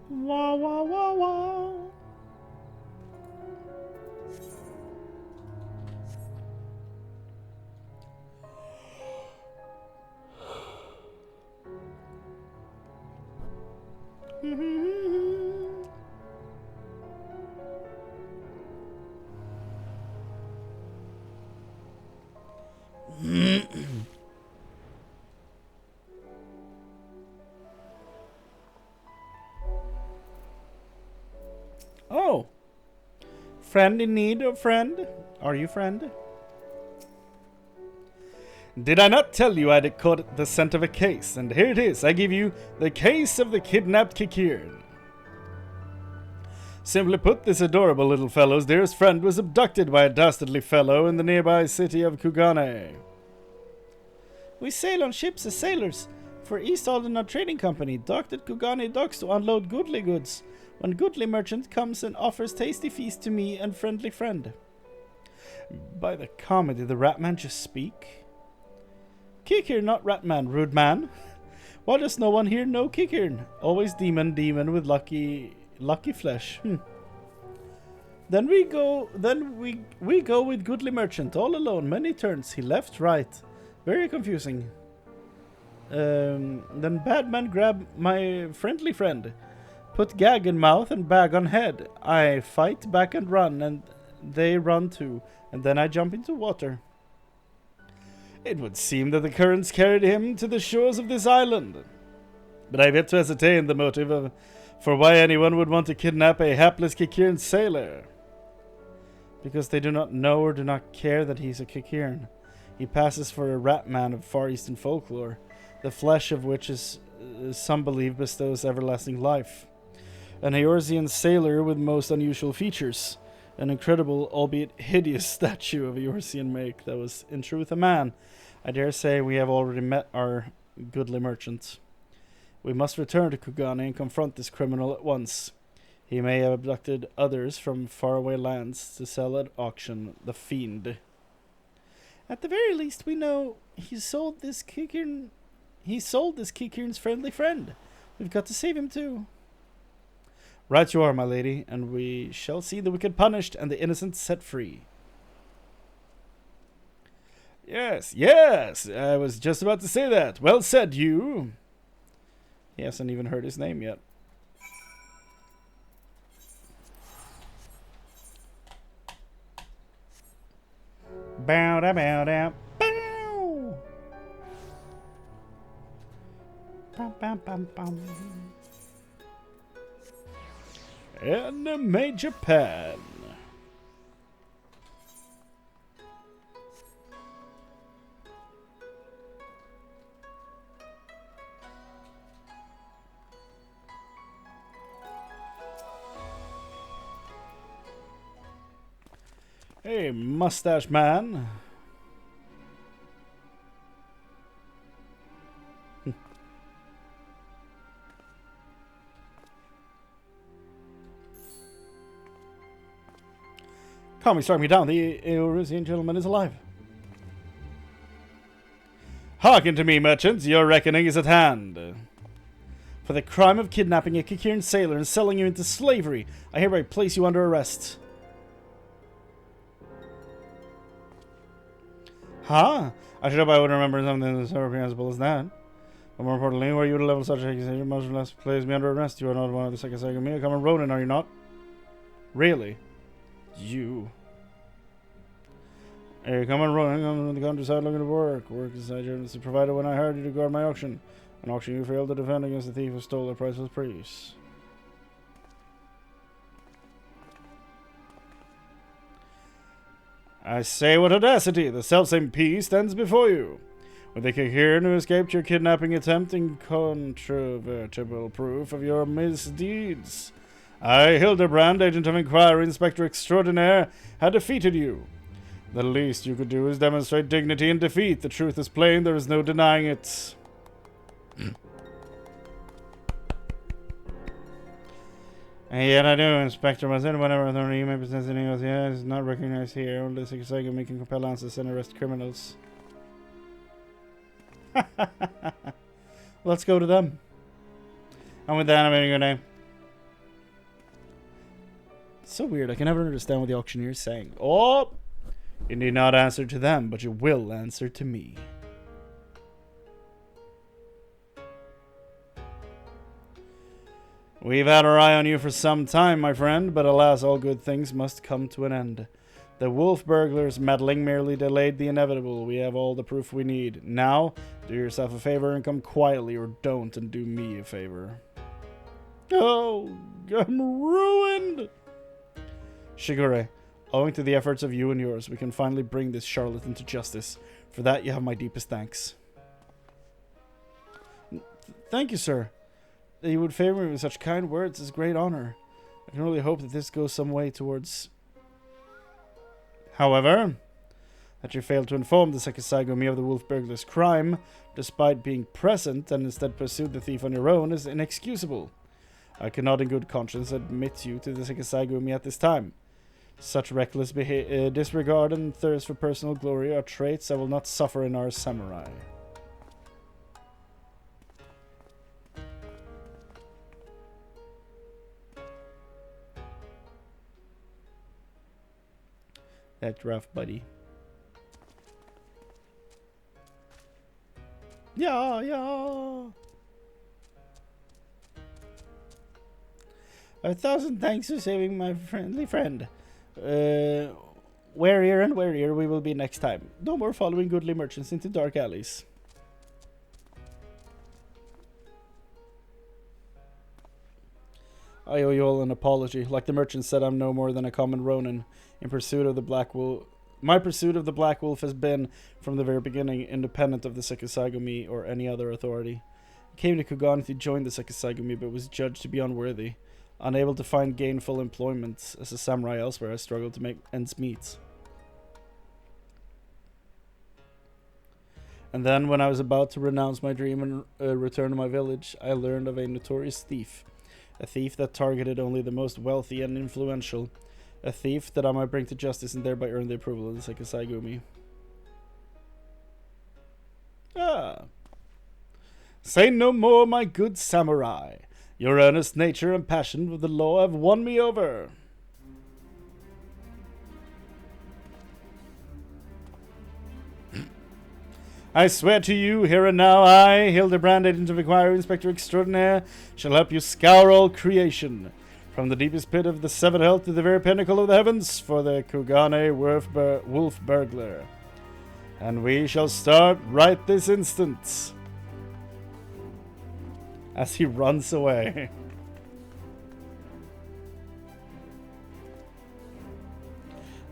Wah wah wah wah. Oh, friend in need of friend? Are you friend? Did I not tell you I'd caught the scent of a case? And here it is. I give you the case of the kidnapped Kikirn. Simply put, this adorable little fellow's dearest friend was abducted by a dastardly fellow in the nearby city of Kugane. We sail on ships as sailors for East Aldenard Trading Company, docked at Kugane docks to unload goodly goods. When goodly merchant comes and offers tasty feast to me and friendly friend. By the comedy, did the Ratman just speak? Kikirn, not Ratman, rude man. Why does no one here know Kikirn? Always demon with lucky flesh. Then we go with goodly merchant all alone. Many turns. He left, right. Very confusing. Then bad man grab my friendly friend. Put gag in mouth and bag on head. I fight back and run, and they run too, and then I jump into water. It would seem that the currents carried him to the shores of this island. But I have yet to ascertain the motive for why anyone would want to kidnap a hapless Kikirn sailor. Because they do not know or do not care that he's a Kikirn. He passes for a rat man of Far Eastern folklore, the flesh of which is, some believe, bestows everlasting life. An Eorzean sailor with most unusual features. An incredible, albeit hideous, statue of Eorzean make that was in truth a man. I dare say we have already met our goodly merchant. We must return to Kugane and confront this criminal at once. He may have abducted others from faraway lands to sell at auction, the fiend. At the very least, we know he sold this Kikirn's friendly friend. We've got to save him too. Right you are, my lady, and we shall see the wicked punished and the innocent set free. Yes, I was just about to say that. Well said, you. He hasn't even heard his name yet. Bow da bow da bow. Bum bum bum bum. Anime Japan. Hey, mustache man. Calmly strike me down. The Erusian gentleman is alive. Hearken to me, merchants. Your reckoning is at hand. For the crime of kidnapping a Kikiran sailor and selling him into slavery, I hereby place you under arrest. Huh? I should hope I would remember something so reprehensible as that. But more importantly, were you to level such accusation, much less place me under arrest? You are not one of the Sekisagami, a common Ronin, are you not? Really? You. A common Ronin, I'm in the countryside looking to work. Work is I journalistic provided when I hired you to guard my auction. An auction you failed to defend against the thief who stole the priceless priest. I say, what audacity! The selfsame piece stands before you. With the Kikiran who escaped your kidnapping attempt, incontrovertible proof of your misdeeds. I, Hildibrand, Agent of Inquiry, Inspector Extraordinaire, had defeated you. The least you could do is demonstrate dignity in defeat. The truth is plain, there is no denying it. And yet I do, Inspector. Was it whatever authority you may possess any of the is not recognized here. Only the Sekisagami can compel answers and arrest criminals. Let's go to them. And with that, I'm having a good day. So weird. I can never understand what the auctioneer is saying. Oh! You need not answer to them, but you will answer to me. We've had our eye on you for some time, my friend, but alas, all good things must come to an end. The wolf burglars' meddling merely delayed the inevitable. We have all the proof we need. Now, do yourself a favor and come quietly, or don't, and do me a favor. Oh, I'm ruined! Shigure, owing to the efforts of you and yours, we can finally bring this charlatan to justice. For that, you have my deepest thanks. Thank you, sir. That you would favor me with such kind words is great honor. I can only hope that this goes some way towards... However, that you failed to inform the Sekisagami of the wolf burglar's crime, despite being present, and instead pursued the thief on your own, is inexcusable. I cannot in good conscience admit you to the Sekisagami at this time. Such reckless disregard and thirst for personal glory are traits I will not suffer in our samurai. That's rough, buddy. Yeah, yeah. 1,000 thanks for saving my friendly friend. Warier and warier we will be next time. No more following goodly merchants into dark alleys. I owe you all an apology. Like the merchant said, I'm no more than a common Ronin. In pursuit of the Black Wolf, my pursuit of the Black Wolf has been, from the very beginning, independent of the Sekisagami or any other authority. I came to Kugane to join the Sekisagami, but was judged to be unworthy. Unable to find gainful employment as a samurai elsewhere, I struggled to make ends meet. And then, when I was about to renounce my dream and return to my village, I learned of a notorious thief. A thief that targeted only the most wealthy and influential. A thief that I might bring to justice and thereby earn the approval of the Sekisagami. Ah. Say no more, my good samurai. Your earnest nature and passion for the law have won me over. I swear to you, here and now, I, Hildibrand, Agent of Inquiry, Inspector Extraordinaire, shall help you scour all creation, from the deepest pit of the severed health to the very pinnacle of the heavens, for the Kugane wolf burglar. And we shall start right this instant. As he runs away.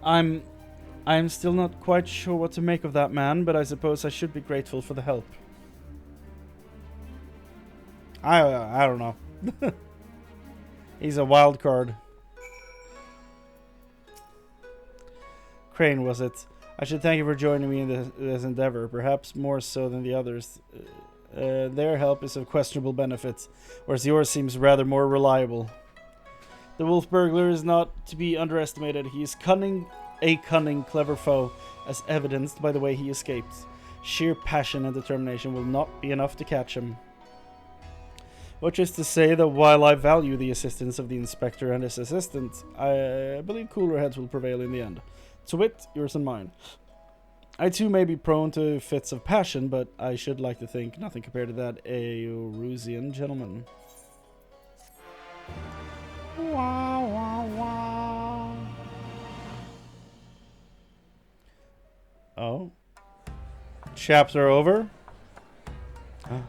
I'm still not quite sure what to make of that man, but I suppose I should be grateful for the help. I don't know. He's a wild card. Chrane, was it? I should thank you for joining me in this endeavor, perhaps more so than the others. Their help is of questionable benefit, whereas yours seems rather more reliable. The wolf burglar is not to be underestimated. He is cunning a cunning, clever foe, as evidenced by the way he escaped. Sheer passion and determination will not be enough to catch him. Which is to say that while I value the assistance of the inspector and his assistant, I believe cooler heads will prevail in the end. To wit, yours and mine. I too may be prone to fits of passion, but I should like to think nothing compared to that Eorusian gentleman. Wow, wow, wow. Oh. Chapter over? Huh.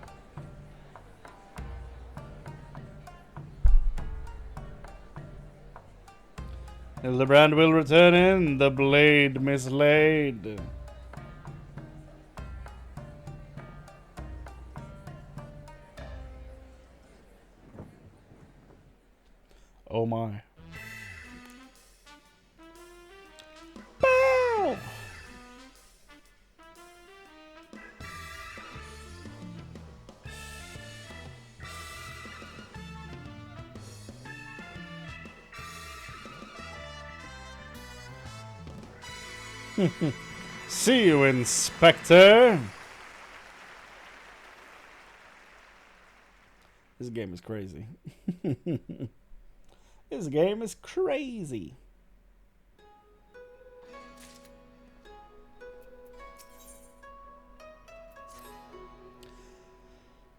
Hildibrand will return in the blade mislaid. Oh my. Bow! See you, Inspector. This game is crazy. This game is crazy.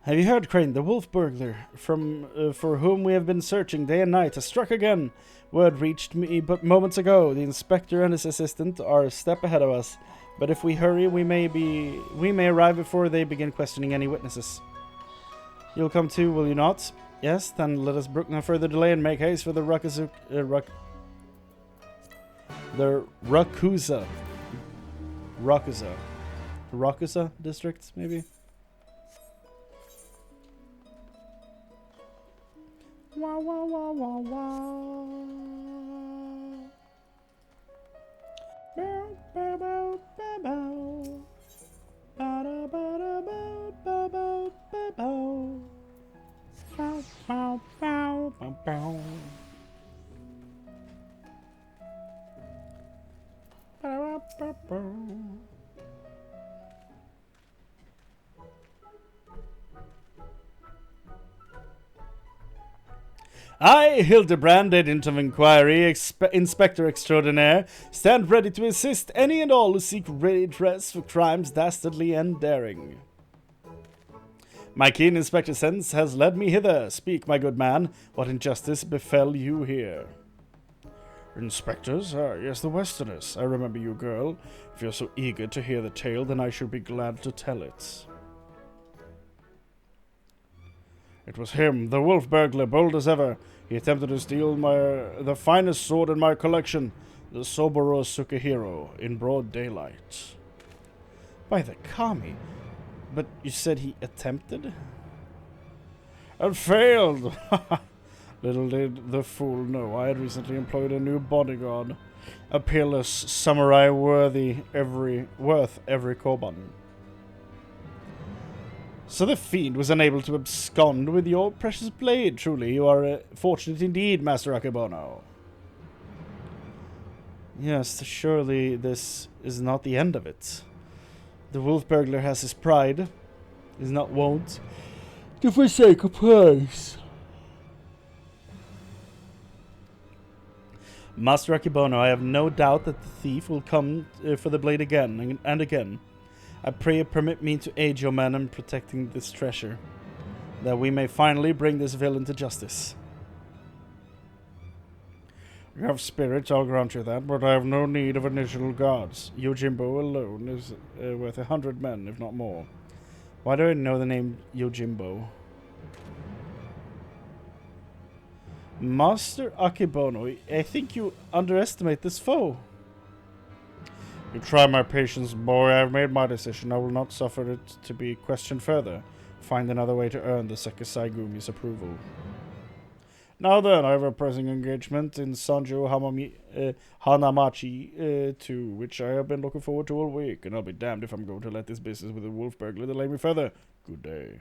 Have you heard, Chrane? The wolf burglar, for whom we have been searching day and night, has struck again. Word reached me but moments ago. The inspector and his assistant are a step ahead of us, but if we hurry, we may arrive before they begin questioning any witnesses. You'll come too, will you not? Yes, then let us brook no further delay and make haste for the Rakusa district, maybe. Wow, wow, wow, wow, wow. Bow, bow, bow, bow, bow. Ba-da, ba-da, bow, bow, bow, bow, bow. Bow, bow, bow, bow, bow. Ba-da, ba, bow. I, Hildibrand, agent of inquiry, inspector extraordinaire, stand ready to assist any and all who seek redress for crimes dastardly and daring. My keen inspector sense has led me hither. Speak, my good man, what injustice befell you here? Inspectors? Ah, yes, the Westerners. I remember you, girl. If you're so eager to hear the tale, then I should be glad to tell it. It was him, the wolf burglar, bold as ever. He attempted to steal the finest sword in my collection, the Soboro Sukehiro, in broad daylight. By the kami. But you said he attempted? And failed! Little did the fool know I had recently employed a new bodyguard, a peerless samurai worth every koban. So the fiend was unable to abscond with your precious blade. Truly, you are fortunate indeed, Master Akebono. Yes, surely this is not the end of it. The wolf burglar has his pride, is not wont to forsake a prize. Master Akebono, I have no doubt that the thief will come for the blade again and again. I pray you permit me to aid your men in protecting this treasure, that we may finally bring this villain to justice. You have spirit, I'll grant you that, but I have no need of additional guards. Yojimbo alone is worth 100 men, if not more. Why do I know the name Yojimbo? Master Akebono, I think you underestimate this foe. You try my patience, boy. I have made my decision. I will not suffer it to be questioned further. Find another way to earn the Sekisai-gumi's approval. Now then, I have a pressing engagement in Sanjo Hanamachi, to which I have been looking forward to all week, and I'll be damned if I'm going to let this business with the wolf burglar delay me further. Good day.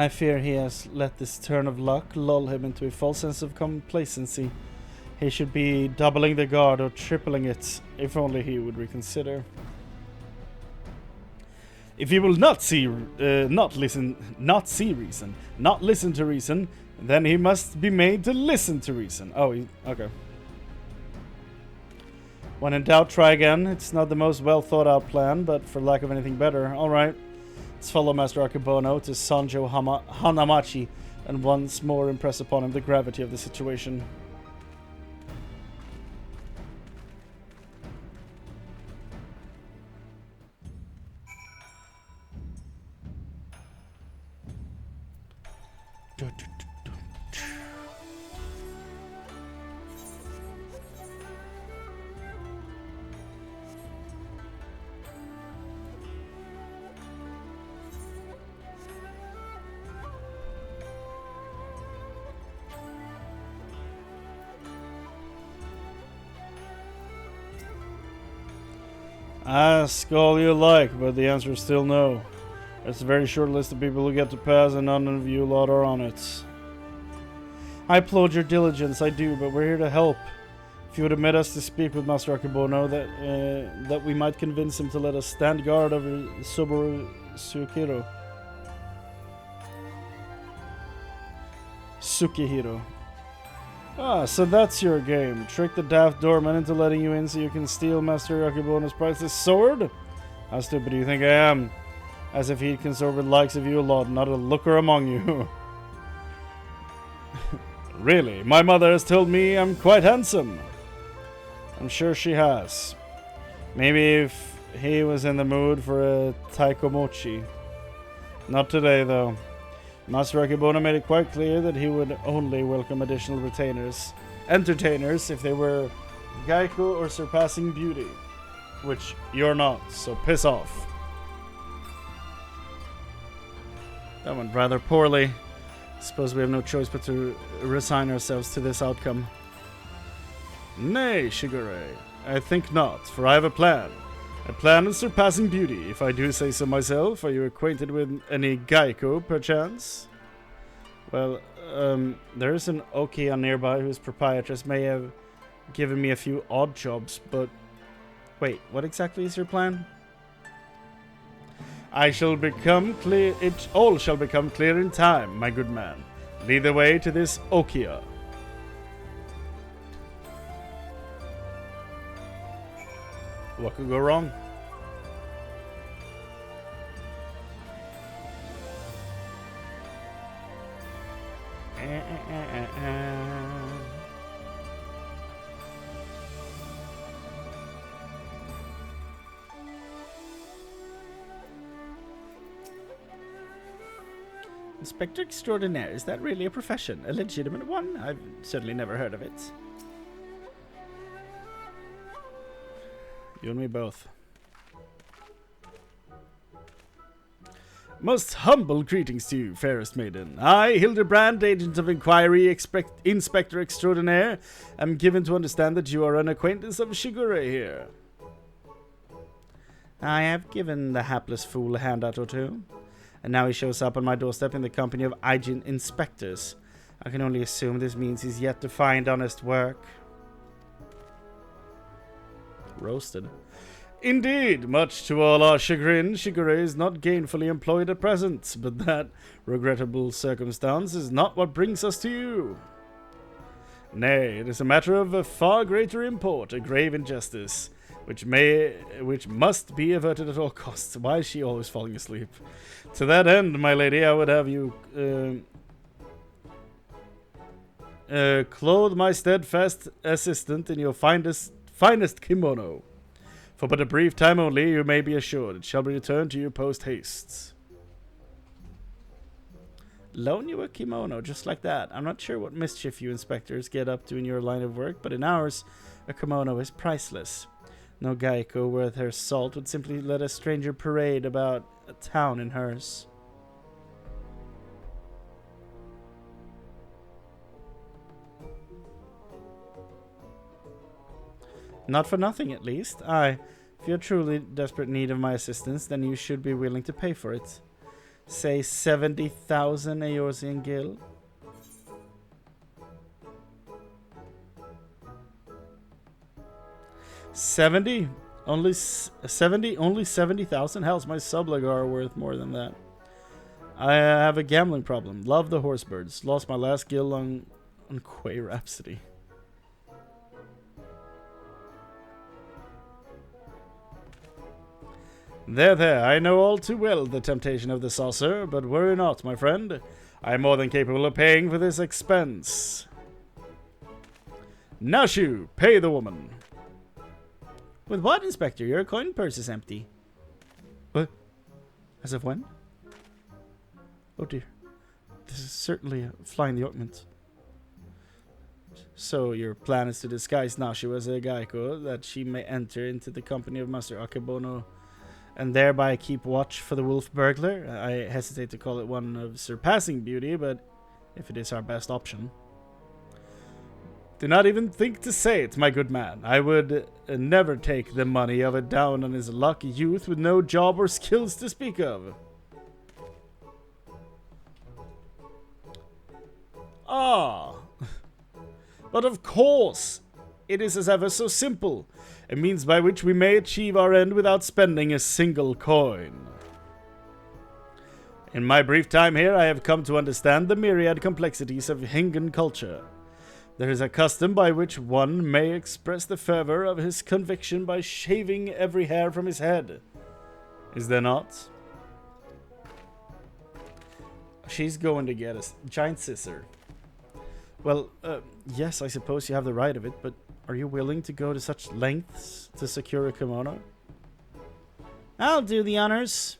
I fear he has let this turn of luck lull him into a false sense of complacency. He should be doubling the guard or tripling it, if only he would reconsider. If he will not listen to reason, then he must be made to listen to reason. Oh, okay. When in doubt, try again. It's not the most well thought out plan, but for lack of anything better. Alright. Let's follow Master Akebono to Sanjo Hanamachi and once more impress upon him the gravity of the situation. Ask all you like, but the answer is still no. It's a very short list of people who get to pass, and none of you lot are on it. I applaud your diligence, I do, but we're here to help. If you would admit us to speak with Master Akebono, that we might convince him to let us stand guard over Subaru Tsukihiro. Ah, so that's your game. Trick the daft doorman into letting you in so you can steal Master Akebono's priceless sword? How stupid do you think I am? As if he'd consort with likes of you lot, not a looker among you. Really, my mother has told me I'm quite handsome. I'm sure she has. Maybe if he was in the mood for a taikomochi. Not today, though. Master Akebono made it quite clear that he would only welcome additional entertainers, if they were Geico or surpassing beauty. Which you're not, so piss off. That went rather poorly. Suppose we have no choice but to resign ourselves to this outcome. Nay, Shigure, I think not, for I have a plan. A plan of surpassing beauty, if I do say so myself. Are you acquainted with any Geico, perchance? Well, there is an Okia nearby whose proprietress may have given me a few odd jobs, but... Wait, what exactly is your plan? I shall become clear... It all shall become clear in time, my good man. Lead the way to this Okia. What could go wrong? Inspector Extraordinaire, is that really a profession? A legitimate one? I've certainly never heard of it. You and me both. Most humble greetings to you, fairest maiden. I, Hildibrand, agent of inquiry, Inspector Extraordinaire, am given to understand that you are an acquaintance of Shigure here. I have given the hapless fool a handout or two, and now he shows up on my doorstep in the company of Aijin inspectors. I can only assume this means he's yet to find honest work. Roasted. Indeed, much to all our chagrin, Shigure is not gainfully employed at present, but that regrettable circumstance is not what brings us to you. Nay, it is a matter of a far greater import, a grave injustice, which must be averted at all costs. Why is she always falling asleep? To that end, my lady, I would have you clothe my steadfast assistant in your finest kimono. For but a brief time only, you may be assured it shall be returned to you post-haste. Loan you a kimono, just like that. I'm not sure what mischief you inspectors get up to in your line of work, but in ours, a kimono is priceless. No Geico worth her salt would simply let a stranger parade about a town in hers. Not for nothing, at least. Aye, if you're truly desperate need of my assistance, then you should be willing to pay for it. Say 70,000 Eorzean gil. 70? Only 70? Only 70,000? Hell's my sublegar are worth more than that. I have a gambling problem. Love the horsebirds. Lost my last gil on Quay Rhapsody. There, I know all too well the temptation of the saucer, but worry not, my friend. I am more than capable of paying for this expense. Nashu, pay the woman. With what, Inspector? Your coin purse is empty. What? As of when? Oh dear. This is certainly a fly in the ointment. So your plan is to disguise Nashu as a Geico, that she may enter into the company of Master Akebono and thereby keep watch for the wolf burglar? I hesitate to call it one of surpassing beauty, but if it is our best option. Do not even think to say it, my good man. I would never take the money of a down on his luck youth with no job or skills to speak of. Ah, but of course, it is as ever so simple. A means by which we may achieve our end without spending a single coin. In my brief time here, I have come to understand the myriad complexities of Hingan culture. There is a custom by which one may express the fervor of his conviction by shaving every hair from his head. Is there not? She's going to get a giant scissor. Well, yes, I suppose you have the right of it, but are you willing to go to such lengths to secure a kimono? I'll do the honors.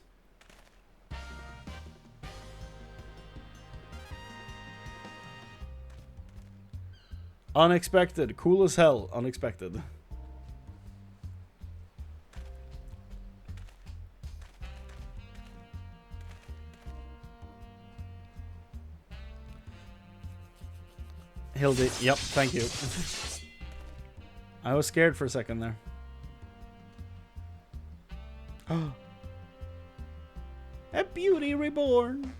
Unexpected. Cool as hell. Unexpected. Hildy. Yep, thank you. I was scared for a second there. A beauty reborn.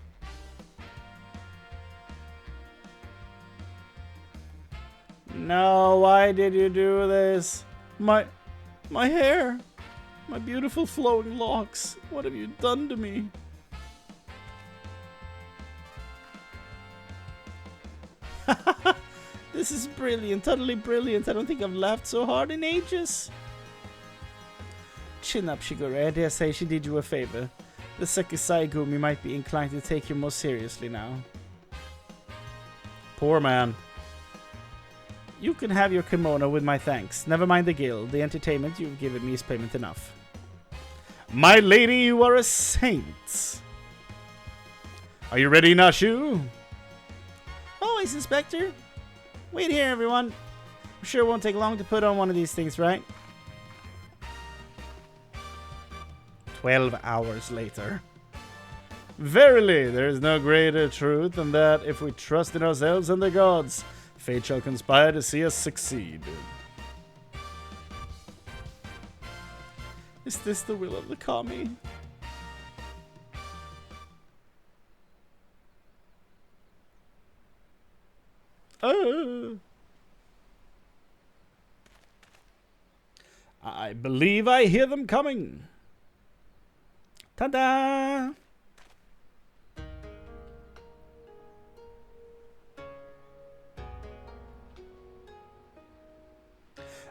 No, why did you do this? My hair. My beautiful flowing locks. What have you done to me? This is brilliant, totally brilliant. I don't think I've laughed so hard in ages. Chin up, Shigure. I dare say she did you a favor. The Sekisaigumi might be inclined to take you more seriously now. Poor man. You can have your kimono with my thanks. Never mind the guild. The entertainment you've given me is payment enough. My lady, you are a saint. Are you ready, Nashu? Always, Inspector. Wait here, everyone. I'm sure it won't take long to put on one of these things, right? 12 hours later. Verily, there is no greater truth than that if we trust in ourselves and the gods, fate shall conspire to see us succeed. Is this the will of the kami? I believe I hear them coming. Ta-da!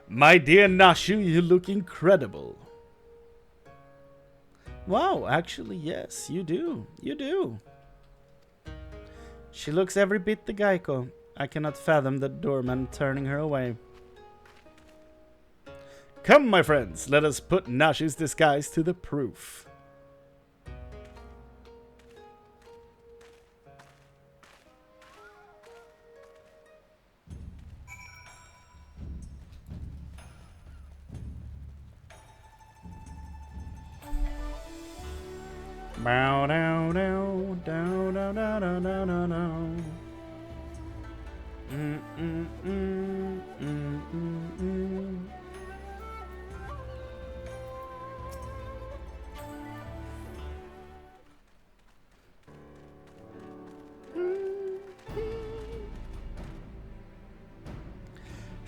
My dear Nashu, you look incredible. Wow, actually, yes, you do. You do. She looks every bit the Geico. I cannot fathom the doorman turning her away. Come, my friends, let us put Nashu's disguise to the proof. Bow down down down down down down down down down.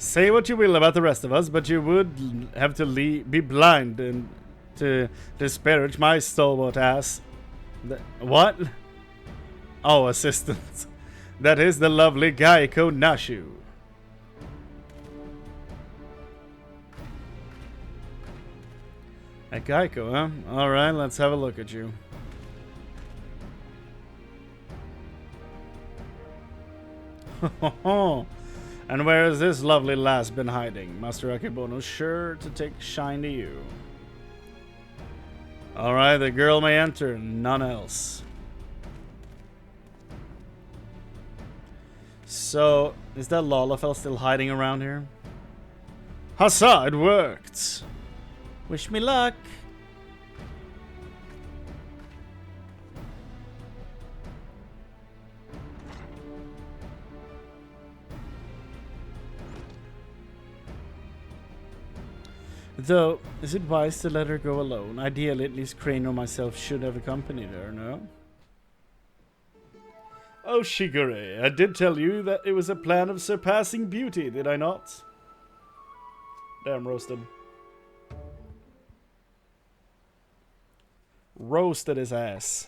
Say what you will about the rest of us, but you would have to be blind and to disparage my stalwart ass. What? Oh, assistant. That is the lovely Geico Nashu. At Geico, huh? Alright, let's have a look at you. And where has this lovely lass been hiding? Master Akebono's sure to take shine to you. Alright, the girl may enter, none else. So, is that Lalafell still hiding around here? Huzzah, it worked! Wish me luck! Though, is it wise to let her go alone? Ideally, at least Chrane or myself should have accompanied her, no? Oh, Shigure, I did tell you that it was a plan of surpassing beauty, did I not? Damn, roasted. Roasted his ass.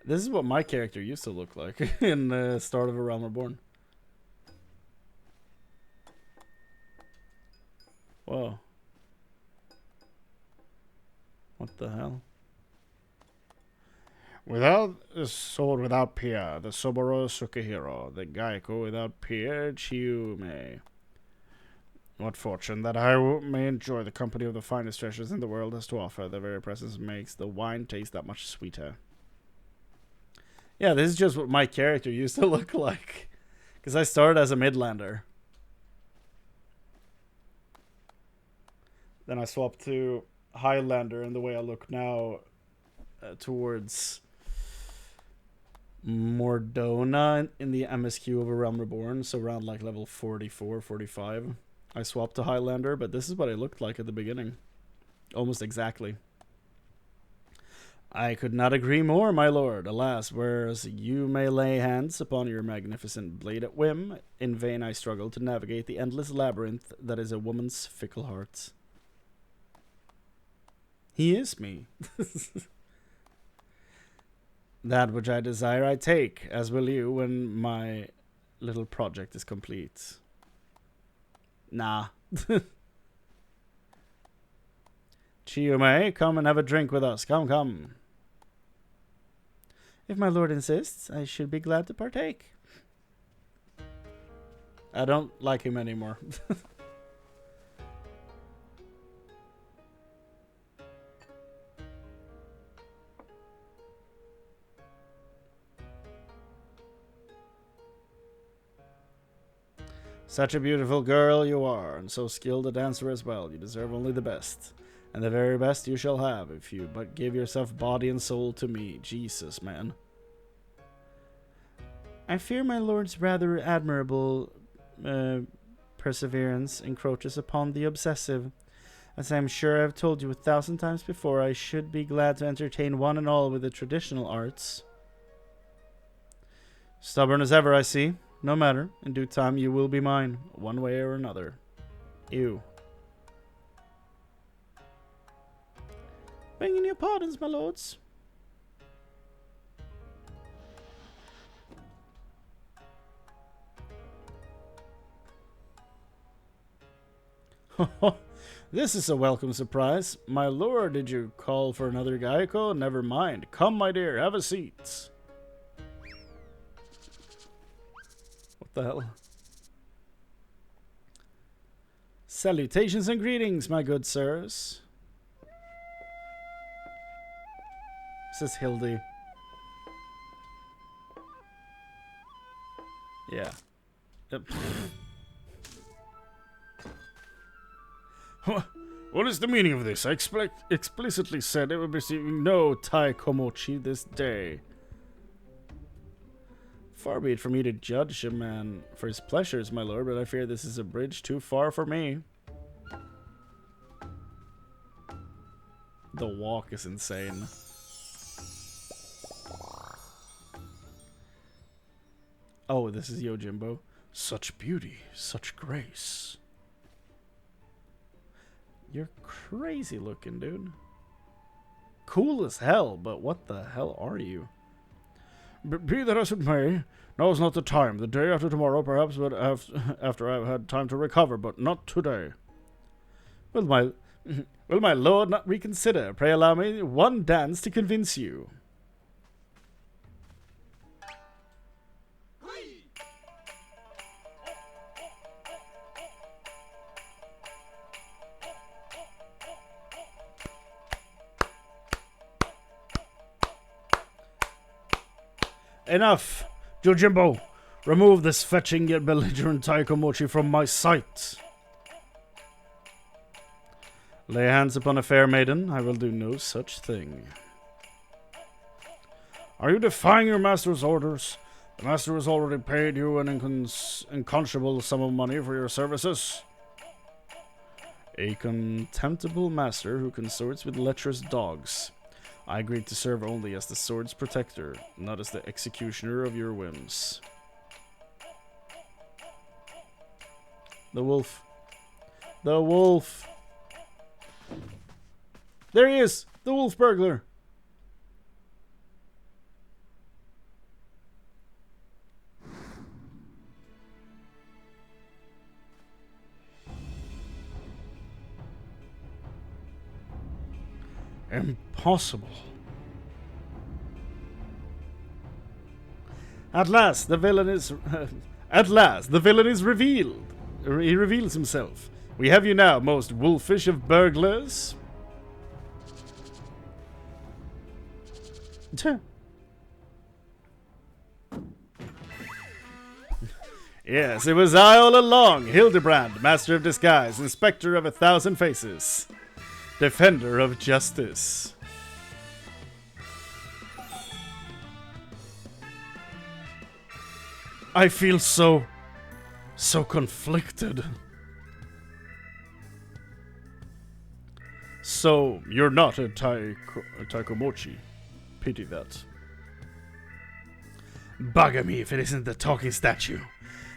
This is what my character used to look like in the start of A Realm Reborn. Whoa. What the hell? Without a sword without peer, the Soboro Sukehiro, the Geico without peer, Chiume. What fortune that I may enjoy the company of the finest treasures in the world has to offer. The very presence makes the wine taste that much sweeter. Yeah, this is just what my character used to look like. Because I started as a Midlander. Then I swapped to Highlander, and the way I look now towards Mordona in the MSQ of A Realm Reborn, so around like level 44, 45. I swapped to Highlander, but this is what I looked like at the beginning. Almost exactly. I could not agree more, my lord. Alas, whereas you may lay hands upon your magnificent blade at whim, in vain I struggle to navigate the endless labyrinth that is a woman's fickle heart. He is me. That which I desire I take, as will you when my little project is complete. Nah. Chiume, come and have a drink with us. Come, come. If my lord insists, I should be glad to partake. I don't like him anymore. Such a beautiful girl you are, and so skilled a dancer as well. You deserve only the best. And the very best you shall have, if you but give yourself body and soul to me. Jesus, man. I fear my lord's rather admirable perseverance encroaches upon the obsessive. As I am sure I have told you 1,000 times before, I should be glad to entertain one and all with the traditional arts. Stubborn as ever, I see. No matter. In due time you will be mine, one way or another. Ew. Begging your pardons, my lords. This is a welcome surprise. My lord, did you call for another Geico? Never mind. Come, my dear, have a seat. What the hell? Salutations and greetings, my good sirs. This is Hildy. Yeah. Yep. What is the meaning of this? I explicitly said I would be receiving no Tai Komochi this day. Far be it from me to judge a man for his pleasures, my lord, but I fear this is a bridge too far for me. The walk is insane. Oh, this is Yojimbo. Such beauty, such grace. You're crazy looking, dude. Cool as hell, but what the hell are you? Be that as it may, now is not the time. The day after tomorrow, perhaps, but after I've had time to recover, but not today. Will my lord not reconsider? Pray allow me one dance to convince you. Enough! Yojimbo, remove this fetching yet belligerent Taikomochi from my sight. Lay hands upon a fair maiden, I will do no such thing. Are you defying your master's orders? The master has already paid you an inconscionable sum of money for your services. A contemptible master who consorts with lecherous dogs. I agreed to serve only as the sword's protector, not as the executioner of your whims. The wolf. The wolf! There he is! The wolf burglar! Impossible. At last, the villain is... At last, the villain is revealed. He reveals himself. We have you now, most wolfish of burglars. Yes, it was I all along, Hildibrand, master of disguise, inspector of 1,000 faces, defender of justice. I feel so conflicted. So, you're not a Taikomochi. Pity that. Bugger me if it isn't the talking statue.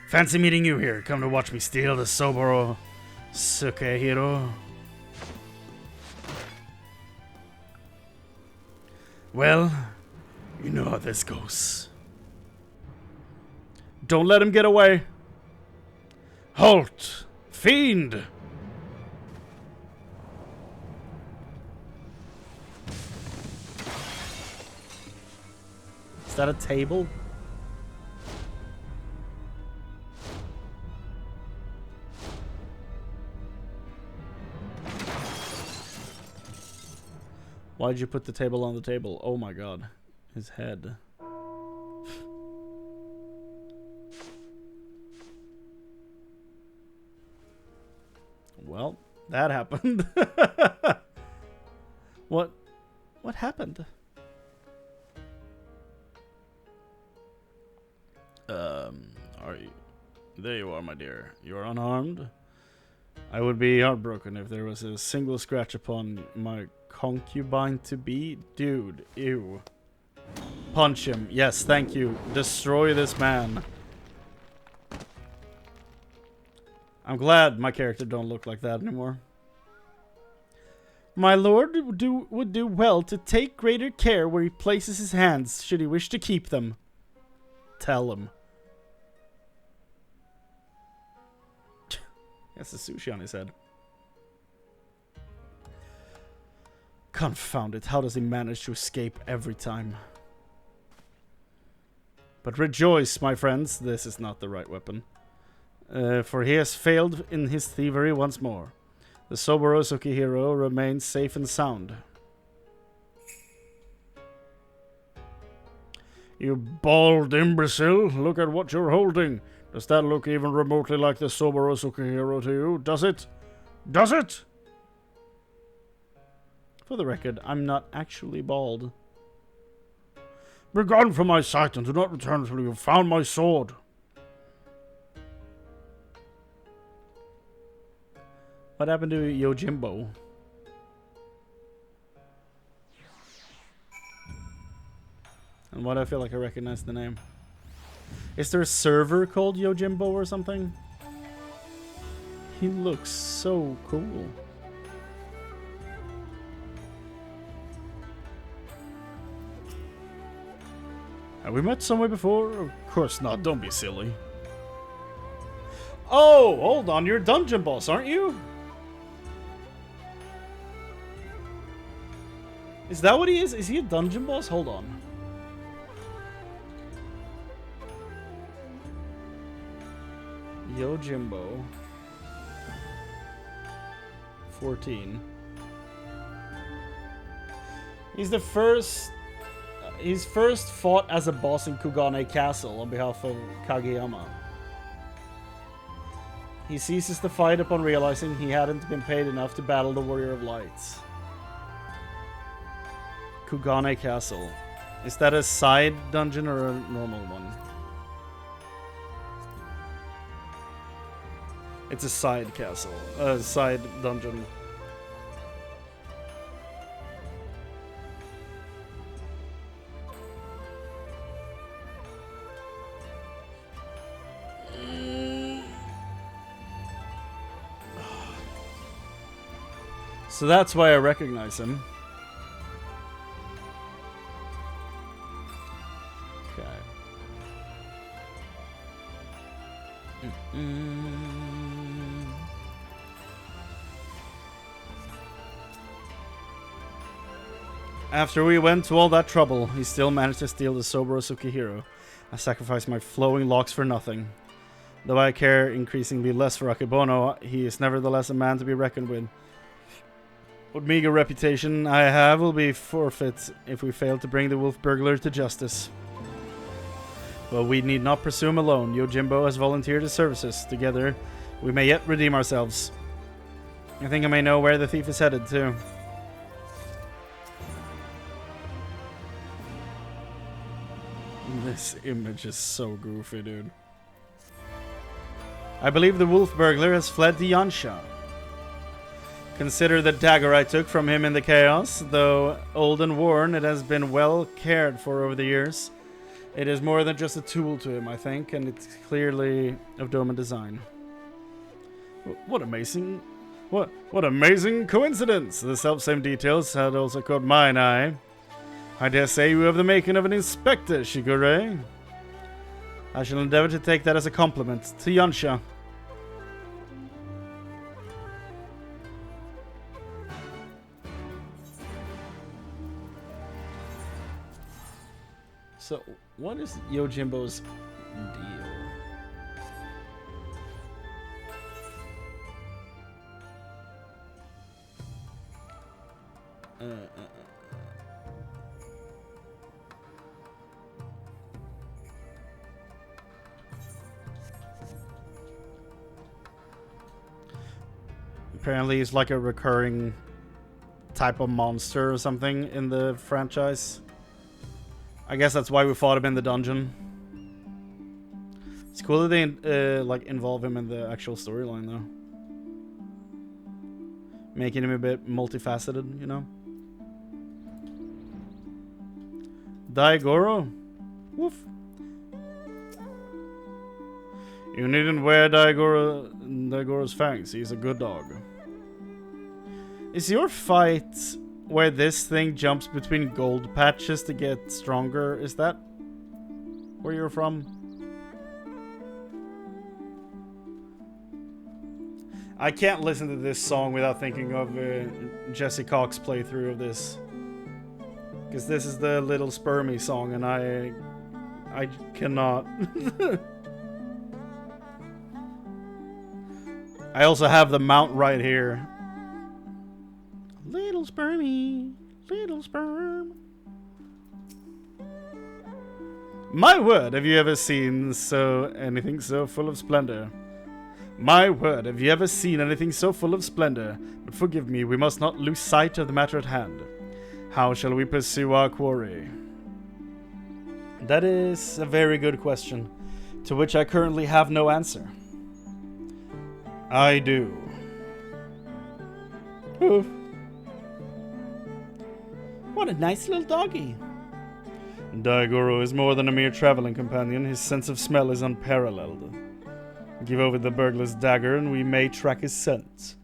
Fancy meeting you here. Come to watch me steal the Soboro Sukehiro. Well, you know how this goes. Don't let him get away. Halt! Fiend! Is that a table? Why'd you put the table on the table? Oh my god. His head. Well, that happened. What happened? Are you... There you are, my dear. You are unharmed? I would be heartbroken if there was a single scratch upon my concubine-to-be. Dude, ew. Punch him. Yes, thank you. Destroy this man. I'm glad my character don't look like that anymore. My lord would do well to take greater care where he places his hands, should he wish to keep them. Tell him. That's the sushi on his head. Confound it, how does he manage to escape every time? But rejoice, my friends, this is not the right weapon. For he has failed in his thievery once more. The Soboro Sukehiro remains safe and sound. You bald imbecile, look at what you're holding. Does that look even remotely like the Soboro Sukehiro to you? Does it? Does it? For the record, I'm not actually bald. Begone from my sight and do not return until you have found my sword. What happened to Yojimbo? And why do I feel like I recognize the name? Is there a server called Yojimbo or something? He looks so cool. Have we met somewhere before? Of course not, don't be silly. Oh, hold on, you're a dungeon boss, aren't you? Is that what he is? Is he a dungeon boss? Hold on. Yojimbo. 14. He's the first... He's first fought as a boss in Kugane Castle on behalf of Kageyama. He ceases the fight upon realizing he hadn't been paid enough to battle the Warrior of Lights. Kugane Castle. Is that a side dungeon or a normal one? It's a side castle. Side dungeon. So that's why I recognize him. Okay. After we went to all that trouble, he still managed to steal the Soboro Sukihiro. I sacrificed my flowing locks for nothing. Though I care increasingly less for Akebono, he is nevertheless a man to be reckoned with. What meager reputation I have will be forfeit if we fail to bring the wolf burglar to justice. But we need not presume alone. Yojimbo has volunteered his services. Together, we may yet redeem ourselves. I think I may know where the thief is headed, too. This image is so goofy, dude. I believe the wolf burglar has fled to Yansha. Consider the dagger I took from him in the chaos. Though old and worn, it has been well cared for over the years. It is more than just a tool to him, I think, and it's clearly of Doman design. What amazing coincidence! The self-same details had also caught mine eye. I dare say you have the making of an inspector, Shigure. I shall endeavor to take that as a compliment to Yansha. So, what is Yojimbo's deal? Apparently he's like a recurring type of monster or something in the franchise. I guess that's why we fought him in the dungeon. It's cool that they like involve him in the actual storyline though. Making him a bit multifaceted, you know? Daigoro? Woof. You needn't wear Daigoro's fangs. He's a good dog. Is your fight where this thing jumps between gold patches to get stronger? Is that where you're from? I can't listen to this song without thinking of Jesse Cox's playthrough of this. Because this is the Little Spermy song and I cannot. I also have the mount right here. Little spermy, little sperm. My word, have you ever seen anything so full of splendor? My word, have you ever seen anything so full of splendor? But forgive me, we must not lose sight of the matter at hand. How shall we pursue our quarry? That is a very good question, to which I currently have no answer. I do. Oof. What a nice little doggy. Daigoro is more than a mere traveling companion. His sense of smell is unparalleled. Give over the burglar's dagger and we may track his scent.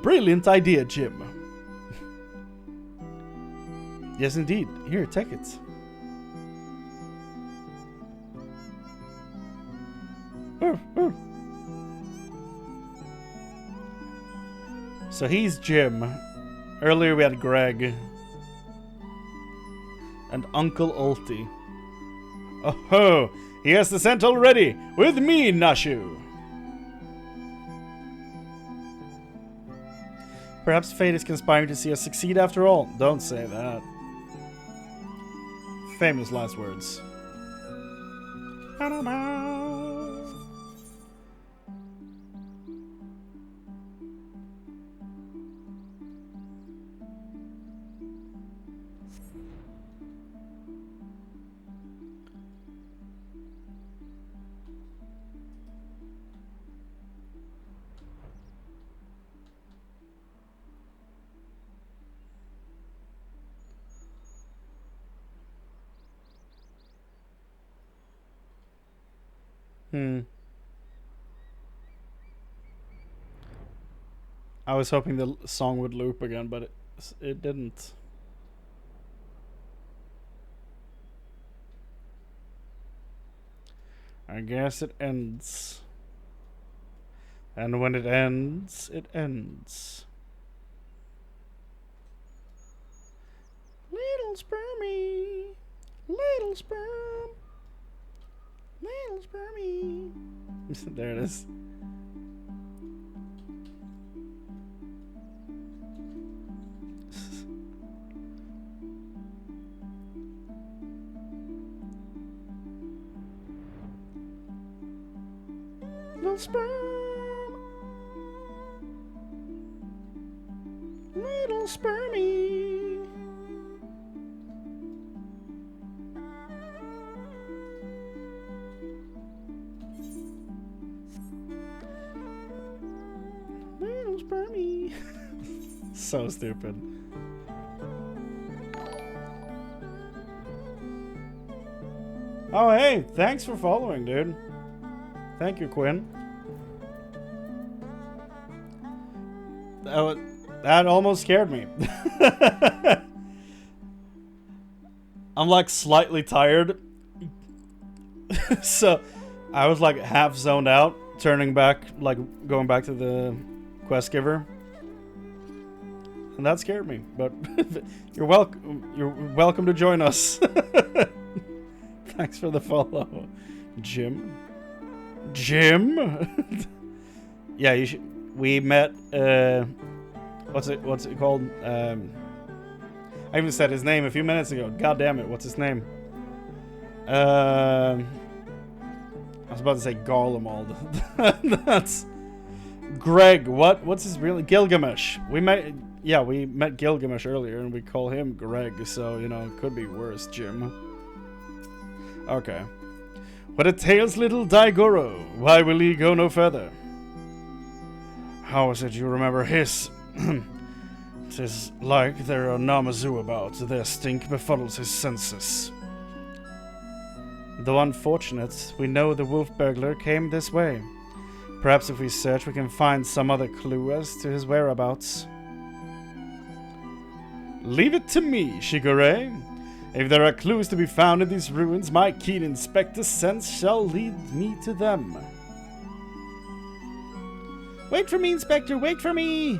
Brilliant idea, Jim. Yes, indeed. Here, take it. So he's Jim. Earlier we had Greg. And Uncle Ulti. Oh ho! He has the scent already! With me, Nashu! Perhaps fate is conspiring to see us succeed after all. Don't say that. Famous last words. I was hoping the song would loop again, but it didn't. I guess it ends. And when it ends, it ends. Little spermy, little sperm, little spermy. There it is. Little sperm, little spermy. Little spermy. So stupid. Oh hey, thanks for following, dude. Thank you, Quinn. That almost scared me. I'm like slightly tired. So I was like half zoned out, turning back, like going back to the quest giver. And that scared me, but you're welcome to join us. Thanks for the follow, Jim. Yeah, you should. We met. What's it called? I even said his name a few minutes ago. God damn it! What's his name? I was about to say Garlemald. That's Greg. What's his real Gilgamesh? We met Gilgamesh earlier, and we call him Greg. So you know, it could be worse, Jim. Okay. What a tale's little Daigoro. Why will he go no further? How is it you remember his? 'Tis like there are Namazu about. Their stink befuddles his senses. Though unfortunate, we know the wolf burglar came this way. Perhaps if we search, we can find some other clue as to his whereabouts. Leave it to me, Shigure. If there are clues to be found in these ruins, my keen inspector sense shall lead me to them. Wait for me, Inspector, wait for me!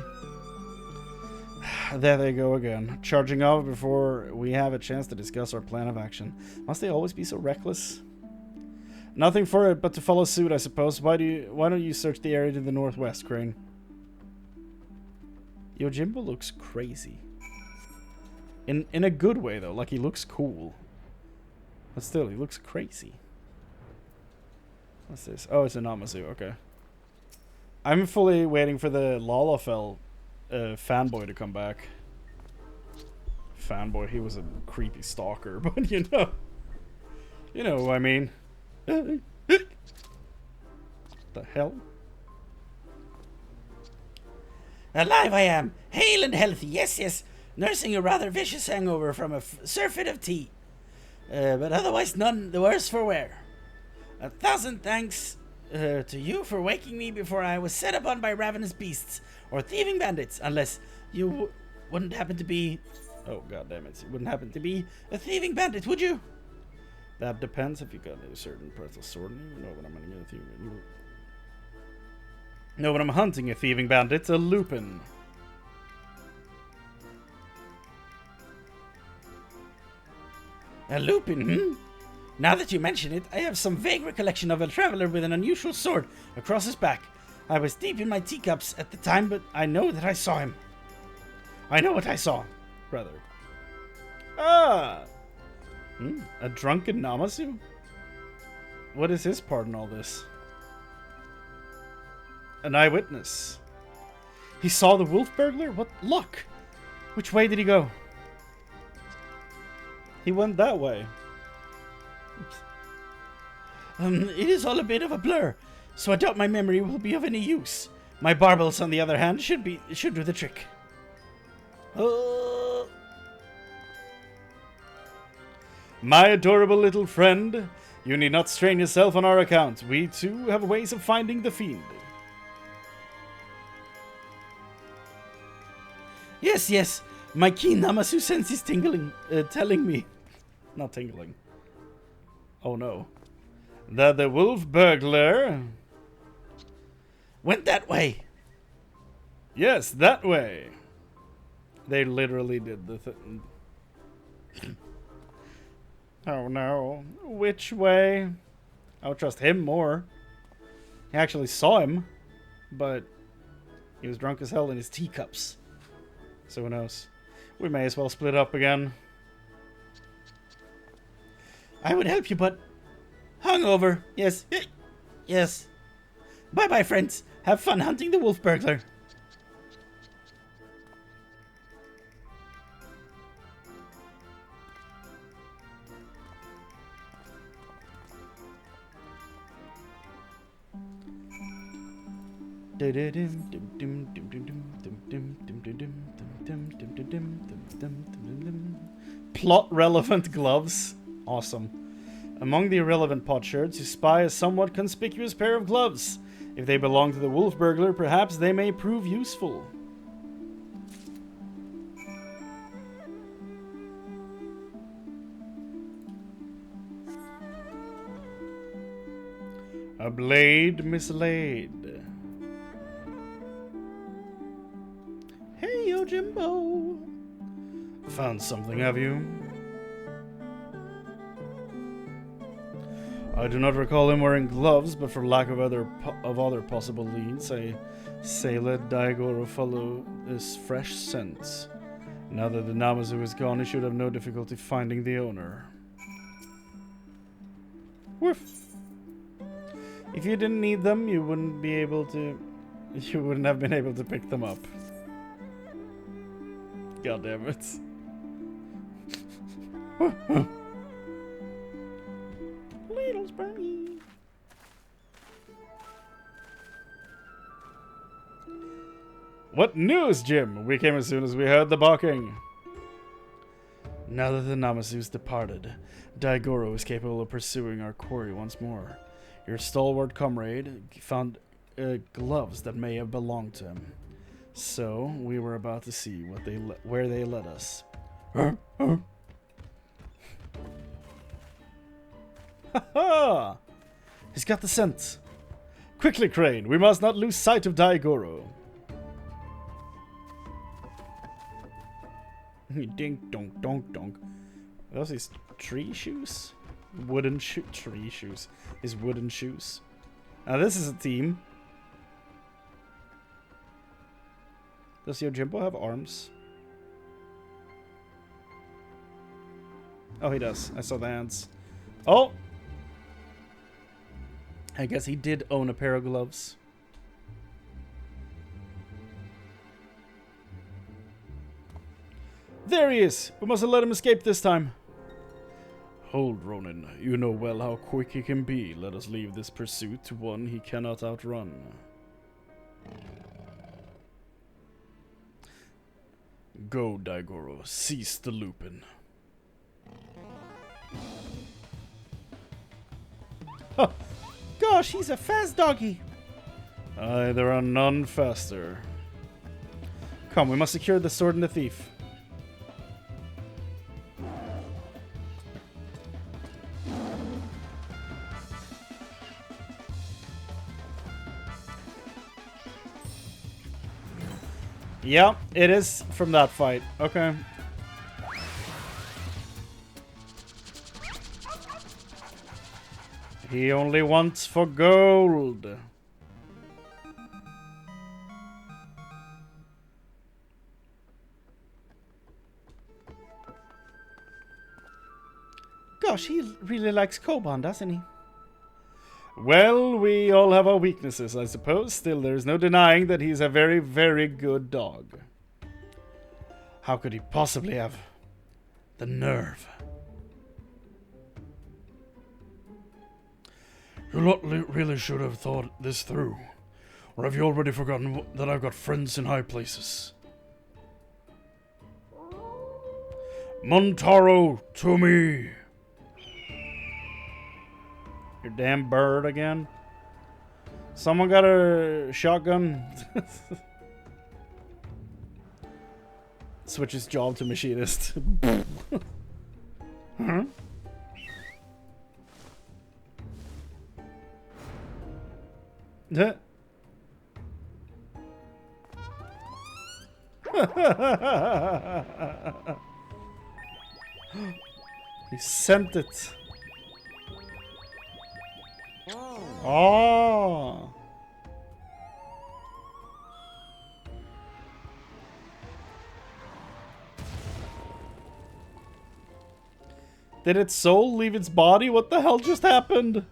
There they go again, charging off before we have a chance to discuss our plan of action. Must they always be so reckless? Nothing for it but to follow suit, I suppose. Why don't you search the area to the northwest, Chrane? Yojimbo looks crazy. In a good way, though. Like, he looks cool. But still, he looks crazy. What's this? Oh, it's a Namazu. Okay. I'm fully waiting for the Lalafell fanboy to come back. Fanboy, he was a creepy stalker, but you know what I mean. The hell? Alive I am, hale and healthy, yes, yes. nursing a rather vicious hangover from a surfeit of tea. But otherwise none the worse for wear. 1,000 thanks to you for waking me before I was set upon by ravenous beasts or thieving bandits, unless you wouldn't happen to be... Oh, goddammit. You wouldn't happen to be a thieving bandit, would you? That depends if you got a certain pretzel sword. You know what I'm going to you know when I'm hunting a thieving bandit, a lupin. A lupin, hmm? Now that you mention it, I have some vague recollection of a traveler with an unusual sword across his back. I was deep in my teacups at the time, but I know that I saw him. I know what I saw, brother. Ah! A drunken Namasu? What is his part in all this? An eyewitness. He saw the wolf burglar? What luck! Which way did he go? He went that way. It is all a bit of a blur, so I doubt my memory will be of any use. My barbels, on the other hand, should do the trick. My adorable little friend, you need not strain yourself on our account. We too have ways of finding the fiend. Yes, yes. My keen Namasu sense is telling me. Not tingling. Oh no. That the wolf burglar went that way. Yes, that way. They literally did the thing. Oh no. Which way? I would trust him more. He actually saw him, but he was drunk as hell in his teacups. So who knows? We may as well split up again. I would help you, but hungover. Yes. Yes. Bye-bye, friends. Have fun hunting the wolf burglar. Plot relevant gloves. Awesome. Among the irrelevant potsherds, you spy a somewhat conspicuous pair of gloves. If they belong to the wolf burglar, perhaps they may prove useful. A blade mislaid. Hey, yo, Jimbo. Found something, have you? I do not recall him wearing gloves, but for lack of other possible leads, I say let Daigoro follow this fresh scent. Now that the Namazu is gone, he should have no difficulty finding the owner. Woof! If you didn't need them, you wouldn't be able to... You wouldn't have been able to pick them up. God damn it. Little Spermy. What news, Jim? We came as soon as we heard the barking. Now that the Namazu's departed, Daigoro is capable of pursuing our quarry once more. Your stalwart comrade found gloves that may have belonged to him. So, we were about to see what where they led us. Ha ha! He's got the scent. Quickly, Chrane, we must not lose sight of Daigoro. Ding donk donk donk. Are those his tree shoes? Wooden tree shoes. His wooden shoes. Now this is a team. Does Yojimbo have arms? Oh, he does. I saw the hands. Oh! I guess he did own a pair of gloves. There he is! We mustn't let him escape this time. Hold, Ronin. You know well how quick he can be. Let us leave this pursuit to one he cannot outrun. Go, Daigoro. Seize the lupin. Oh, gosh, he's a fast doggy. Aye, there are none faster. Come, we must secure the sword and the thief. Yeah, it is from that fight. Okay. He only wants for gold. Gosh, he really likes Koban, doesn't he? Well, we all have our weaknesses, I suppose. Still, there's no denying that he's a very, very good dog. How could he possibly have the nerve? You lot really should have thought this through. Or have you already forgotten that I've got friends in high places? Montaro, to me! Your damn bird again? Someone got a shotgun? Switch his job to machinist. Huh? Huh? He sent it. Oh. Did its soul leave its body? What the hell just happened?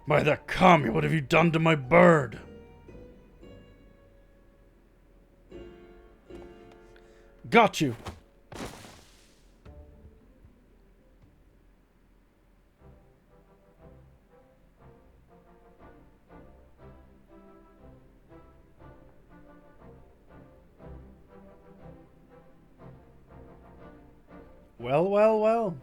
By the kami, what have you done to my bird? Got you. Well, well, well.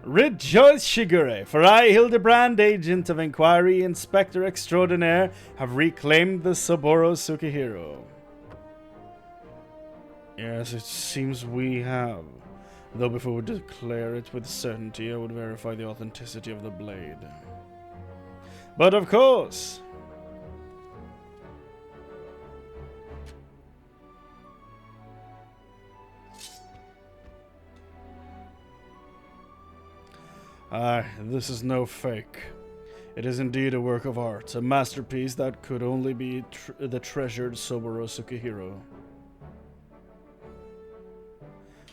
Rejoice, Shigure, for I, Hildibrand, agent of inquiry, inspector extraordinaire, have reclaimed the Saburo Tsukihiro. Yes, it seems we have. Though before we declare it with certainty, I would verify the authenticity of the blade. But of course. Aye, this is no fake. It is indeed a work of art, a masterpiece that could only be the treasured Saburo Tsukihiro.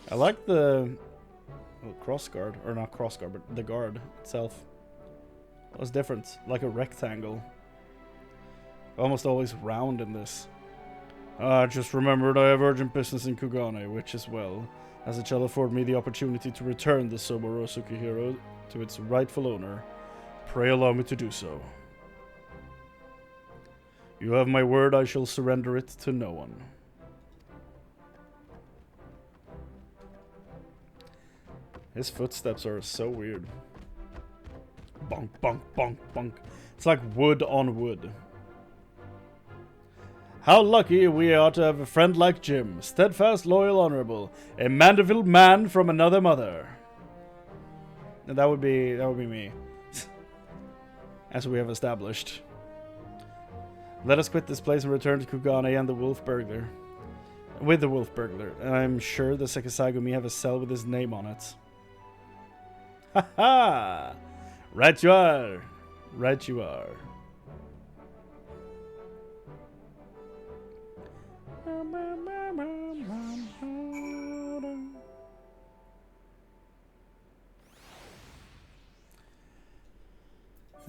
I like the cross guard, or not cross guard, but the guard itself. It was different, like a rectangle. Almost always round in this. I just remembered I have urgent business in Kugane, which as well, as it shall afford me the opportunity to return the Saburo Tsukihiro to its rightful owner. Pray allow me to do so. You have my word I shall surrender it to no one. His footsteps are so weird. Bonk, bonk, bonk, bonk. It's like wood on wood. How lucky we are to have a friend like Jim. Steadfast, loyal, honorable. A Mandeville man from another mother. And that would be me. As we have established. Let us quit this place and return to Kugane and the Wolf Burglar. With the Wolf Burglar. And I'm sure the Sekisagumi have a cell with his name on it. Ha ha! Right you are. Right you are.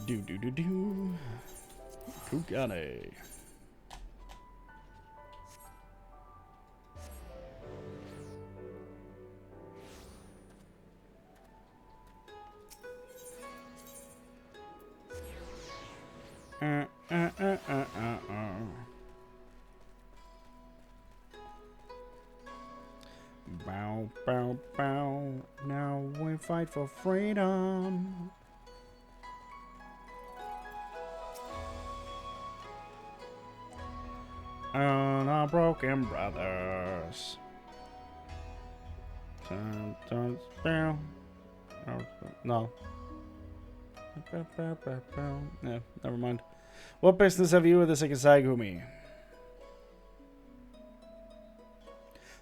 Do do do do. Kugane. Bow, bow, bow. Now we fight for freedom. And our broken brothers. Dun, dun, bow. Oh, no. Yeah, never mind. What business have you with the Sekisaigumi?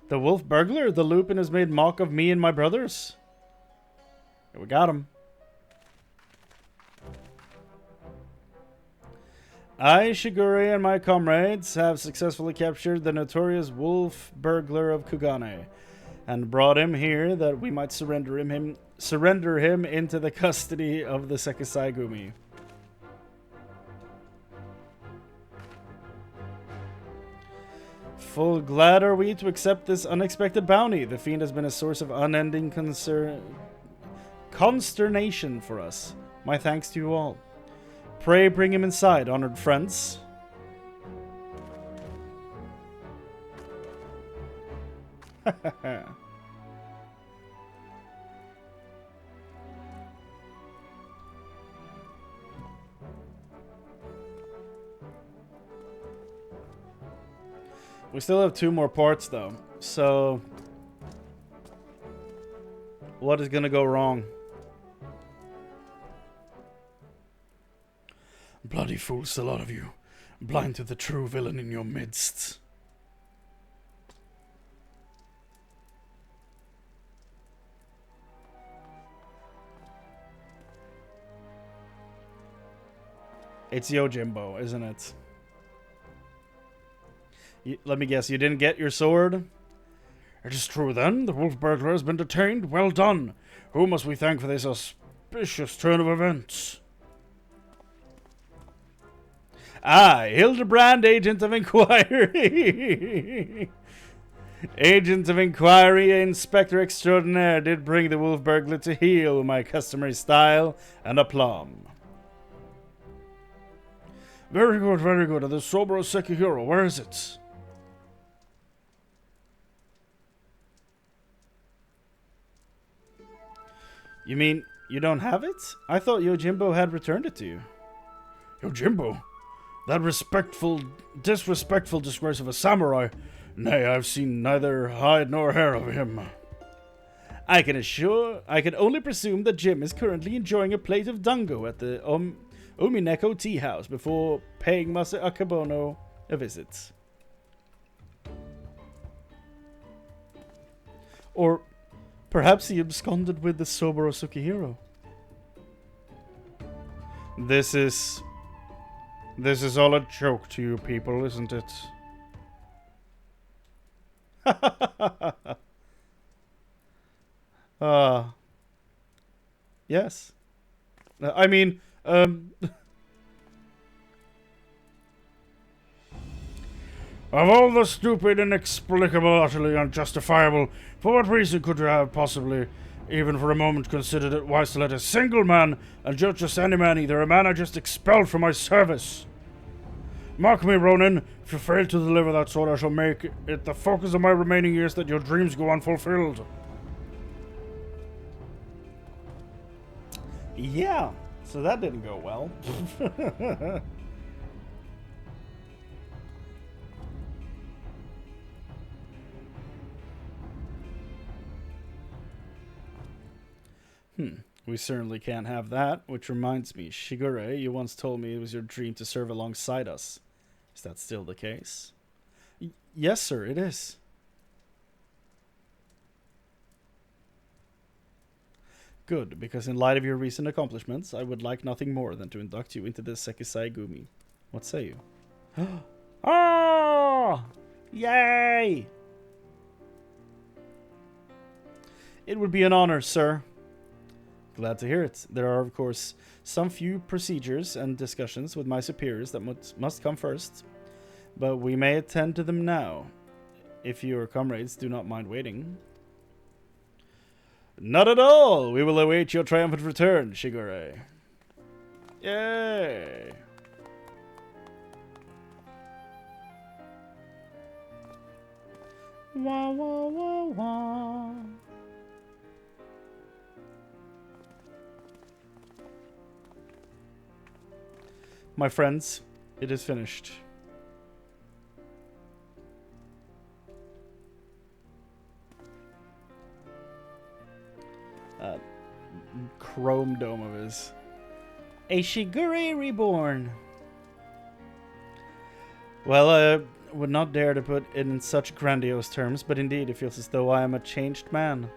The wolf burglar? The Lupin has made mock of me and my brothers? Yeah, we got him. I, Shigure, and my comrades have successfully captured the notorious wolf burglar of Kugane and brought him here that we might surrender him into the custody of the Sekisaigumi. Full glad are we to accept this unexpected bounty. The fiend has been a source of unending consternation for us. My thanks to you all. Pray bring him inside, honored friends. We still have 2 more parts though, so what is gonna go wrong? Bloody fools, the lot of you. Blind to the true villain in your midst. It's Yojimbo, isn't it? Let me guess, you didn't get your sword? It is true then, the wolf burglar has been detained. Well done. Who must we thank for this auspicious turn of events? Ah, Hildibrand, agent of inquiry. Agent of inquiry, Inspector Extraordinaire, did bring the wolf burglar to heel with my customary style and aplomb. Very good, very good. And the Soboro Sekihiro, where is it? You mean you don't have it? I thought Yojimbo had returned it to you. Yojimbo? That disrespectful disgrace of a samurai. Nay, I've seen neither hide nor hair of him. I can only presume that Jim is currently enjoying a plate of dango at the Umineko tea house before paying Masa Akabono a visit. Or perhaps he absconded with the Soboro Sukihiro. This is all a joke to you people, isn't it? Yes. I mean, Of all the stupid, inexplicable, utterly unjustifiable, for what reason could you have possibly, even for a moment, considered it wise to let a single man, and just any man either, a man I just expelled from my service? Mark me, Ronin, if you fail to deliver that sword, I shall make it the focus of my remaining years that your dreams go unfulfilled. Yeah, so that didn't go well. We certainly can't have that, which reminds me, Shigure, you once told me it was your dream to serve alongside us. Is that still the case? Yes, sir, it is. Good, because in light of your recent accomplishments, I would like nothing more than to induct you into the Sekisaigumi. What say you? Oh! Yay! It would be an honor, sir. Glad to hear it. There are, of course, some few procedures and discussions with my superiors that must come first, but we may attend to them now, if your comrades do not mind waiting. Not at all! We will await your triumphant return, Shigure. Yay! Wah, wah, wah, wah. My friends, it is finished. Chrome dome of his. A Shigure reborn. Well, I would not dare to put it in such grandiose terms, but indeed it feels as though I am a changed man.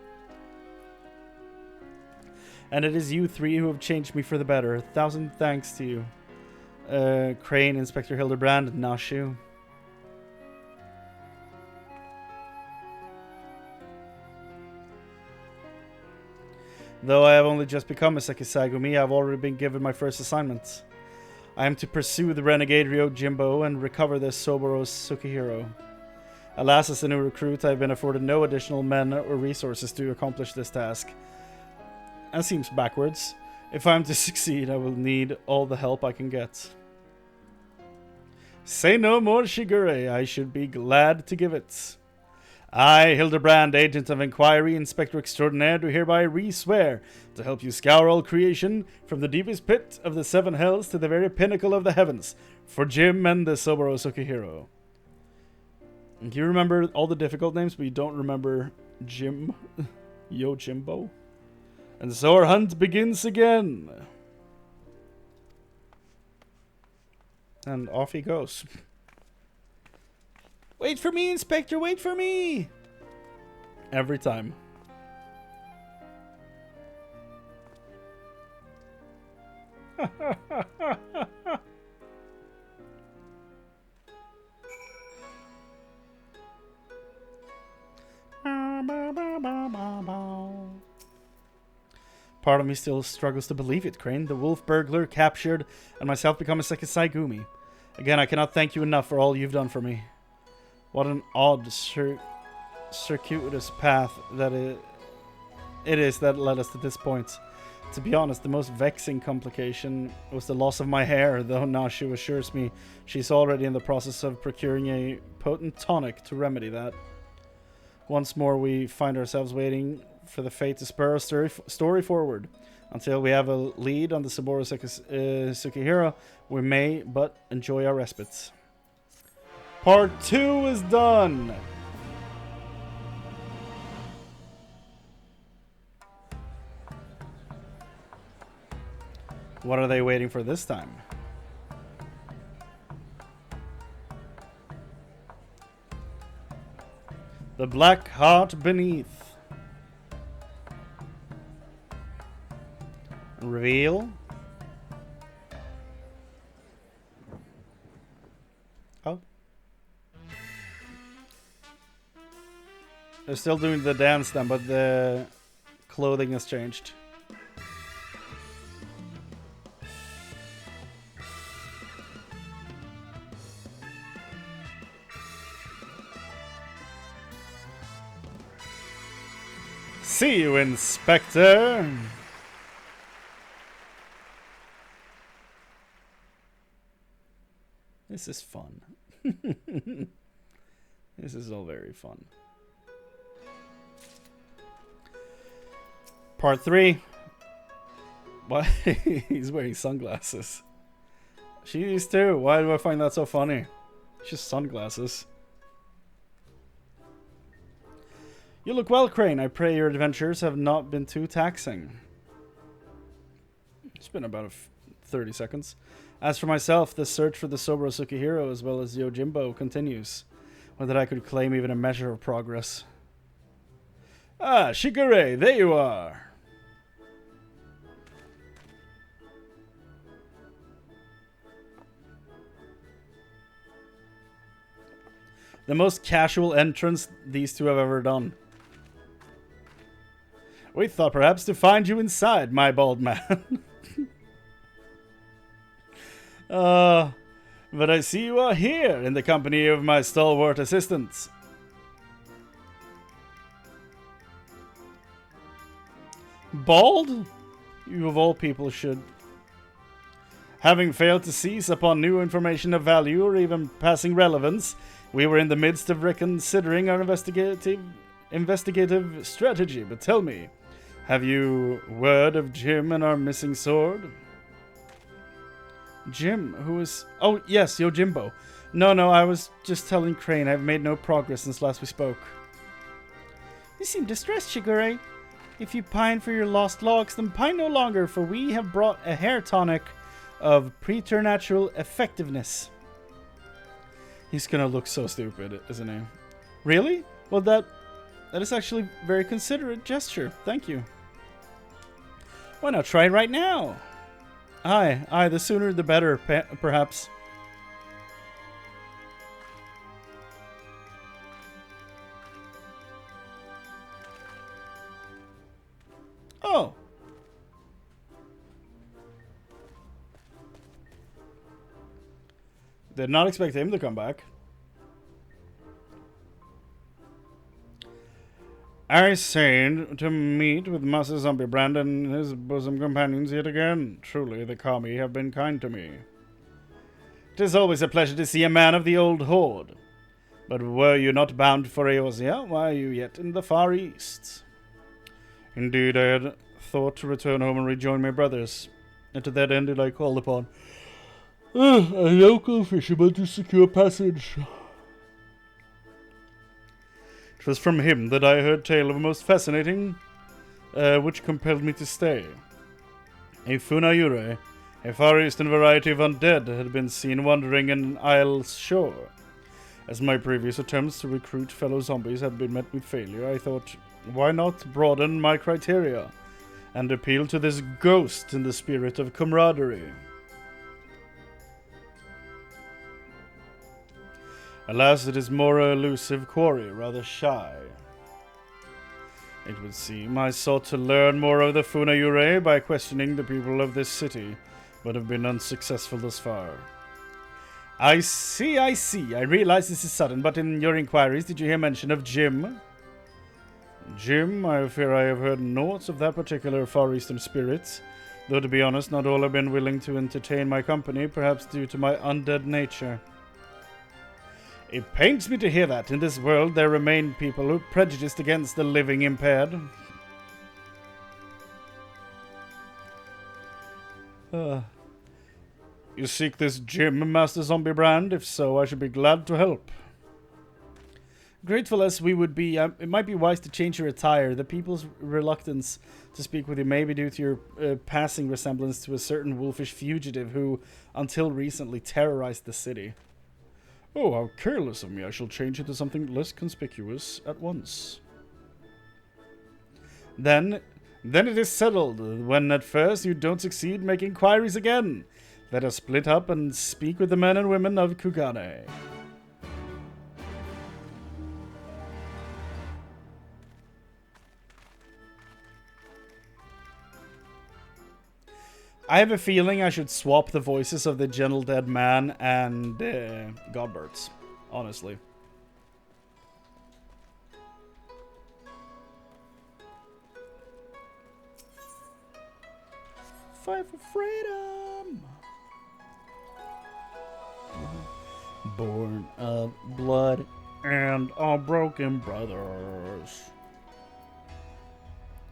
And it is you three who have changed me for the better. 1,000 thanks to you. Chrane, Inspector Hildibrand, and Nashu. Though I have only just become a Sekisagumi, I have already been given my first assignment. I am to pursue the renegade Ryojimbo and recover the Soboro Tsukihiro. Alas, as a new recruit, I have been afforded no additional men or resources to accomplish this task. That seems backwards. If I am to succeed, I will need all the help I can get. Say no more, Shigure. I should be glad to give it. I, Hildibrand, Agent of Inquiry, Inspector Extraordinaire, do hereby re-swear to help you scour all creation from the deepest pit of the seven hells to the very pinnacle of the heavens for Jim and the Soboro Tsukihiro. You remember all the difficult names, but you don't remember Jim Yojimbo? And so our hunt begins again. And off he goes. Wait for me, Inspector, wait for me! Every time. Part of me still struggles to believe it, Chrane. The wolf burglar captured and myself become a Sekisagumi. Again, I cannot thank you enough for all you've done for me. What an odd, circuitous path that it is that led us to this point. To be honest, the most vexing complication was the loss of my hair, though Nashu assures me she's already in the process of procuring a potent tonic to remedy that. Once more, we find ourselves waiting for the fate to spur our story forward. Until we have a lead on the Saburo Tsukihiro, we may but enjoy our respites. Part 2 is done! What are they waiting for this time? The Black Heart Beneath. Reveal. Oh. They're still doing the dance then, but the clothing has changed. See you, Inspector! This is fun. This is all very fun. Part 3. Why? He's wearing sunglasses. She is too. Why do I find that so funny? It's just sunglasses. You look well, Chrane. I pray your adventures have not been too taxing. It's been about 30 seconds. As for myself, the search for the Soboro Tsukihiro as well as Yojimbo continues. Whether I could claim even a measure of progress. Ah, Shigure, there you are. The most casual entrance these two have ever done. We thought perhaps to find you inside, my bald man. But I see you are here in the company of my stalwart assistants. Bald? You of all people should. Having failed to seize upon new information of value or even passing relevance, we were in the midst of reconsidering our investigative strategy. But tell me, have you word of Jim and our missing sword? Jim, who is... Oh, yes, Yojimbo. No, I was just telling Chrane I've made no progress since last we spoke. You seem distressed, Shigure. If you pine for your lost logs, then pine no longer, for we have brought a hair tonic of preternatural effectiveness. He's gonna look so stupid, isn't he? Really? Well, that is actually a very considerate gesture. Thank you. Why not try it right now? Aye, the sooner the better, perhaps. Oh. Did not expect him to come back. I seemed to meet with Master Hildibrand and his bosom companions yet again. Truly, the kami have been kind to me. 'Tis always a pleasure to see a man of the old horde. But were you not bound for Eorzea? Why are you yet in the Far East? Indeed, I had thought to return home and rejoin my brothers, and to that end did I call upon a local fisherman to secure passage. It was from him that I heard tale of a most fascinating, which compelled me to stay. A funayure, a Far Eastern variety of undead, had been seen wandering in an isle's shore. As my previous attempts to recruit fellow zombies had been met with failure, I thought, why not broaden my criteria and appeal to this ghost in the spirit of camaraderie? Alas, it is more a elusive quarry, rather shy. It would seem I sought to learn more of the funayure by questioning the people of this city, but have been unsuccessful thus far. I see. I realize this is sudden, but in your inquiries, did you hear mention of Jim? Jim, I fear I have heard naught of that particular Far Eastern spirit, though to be honest, not all have been willing to entertain my company, perhaps due to my undead nature. It pains me to hear that in this world there remain people who are prejudiced against the living impaired. You seek this Jim, Master Hildibrand? If so, I should be glad to help. Grateful as we would be, it might be wise to change your attire. The people's reluctance to speak with you may be due to your passing resemblance to a certain wolfish fugitive who, until recently, terrorized the city. Oh, how careless of me. I shall change it to something less conspicuous at once. Then it is settled. When at first you don't succeed, make inquiries again. Let us split up and speak with the men and women of Kugane. I have a feeling I should swap the voices of the Gentle Dead Man and Godbirds, honestly. Fight for freedom! Born of blood and our broken brothers.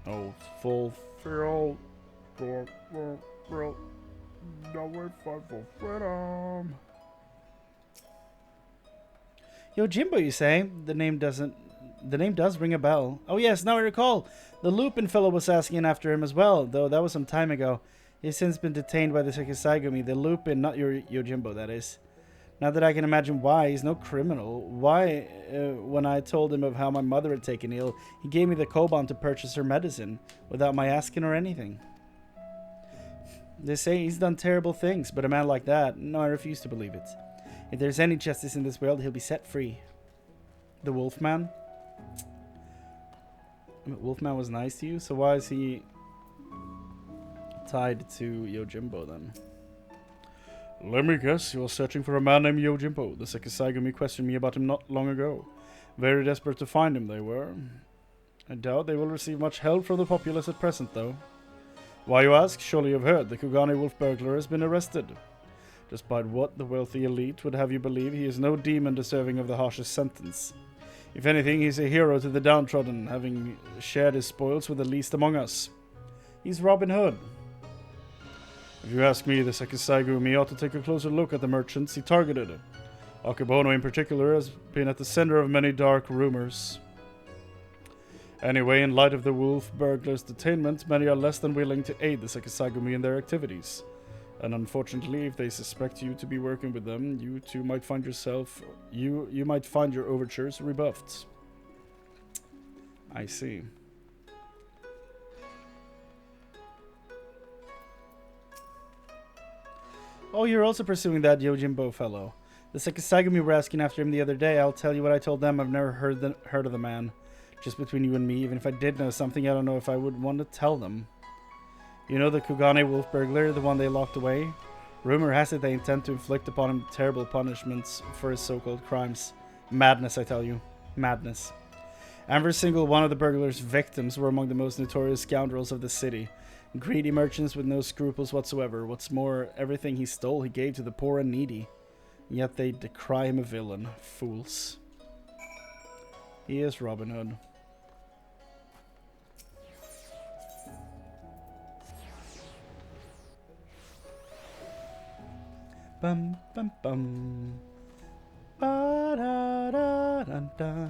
Oh, fulfill. Now we fight for freedom. Yojimbo, you say? The name does ring a bell. Oh yes, now I recall. The Lupin fellow was asking after him as well, though that was some time ago. He's since been detained by the Sekisaigumi. The Lupin, not your Yojimbo, that is. Not that I can imagine why. He's no criminal. Why, when I told him of how my mother had taken ill, he gave me the koban to purchase her medicine, without my asking or anything. They say he's done terrible things, but a man like that, no, I refuse to believe it. If there's any justice in this world, he'll be set free. The Wolfman? Wolfman was nice to you, so why is he tied to Yojimbo then? Let me guess, you're searching for a man named Yojimbo. The Sekisaigumi questioned me about him not long ago. Very desperate to find him, they were. I doubt they will receive much help from the populace at present, though. Why, you ask? Surely you've heard the Kugani wolf burglar has been arrested. Despite what the wealthy elite would have you believe, he is no demon deserving of the harshest sentence. If anything, he's a hero to the downtrodden, having shared his spoils with the least among us. He's Robin Hood. If you ask me, the Sekisagumi ought to take a closer look at the merchants he targeted. Akibono in particular has been at the center of many dark rumors. Anyway, in light of the wolf burglar's detainment, many are less than willing to aid the Sekisagumi in their activities. And unfortunately, if they suspect you to be working with them, you too might find yourself... You might find your overtures rebuffed. I see. Oh, you're also pursuing that Yojimbo fellow. The Sekisagami were asking after him the other day. I'll tell you what I told them. I've never heard of the man. Just between you and me, even if I did know something, I don't know if I would want to tell them. You know the Kugane wolf burglar, the one they locked away? Rumor has it they intend to inflict upon him terrible punishments for his so-called crimes. Madness, I tell you. Madness. Every single one of the burglar's victims were among the most notorious scoundrels of the city. Greedy merchants with no scruples whatsoever. What's more, everything he stole he gave to the poor and needy. Yet they decry him a villain. Fools. He is Robin Hood. Bum bum bum. Ba da da da da.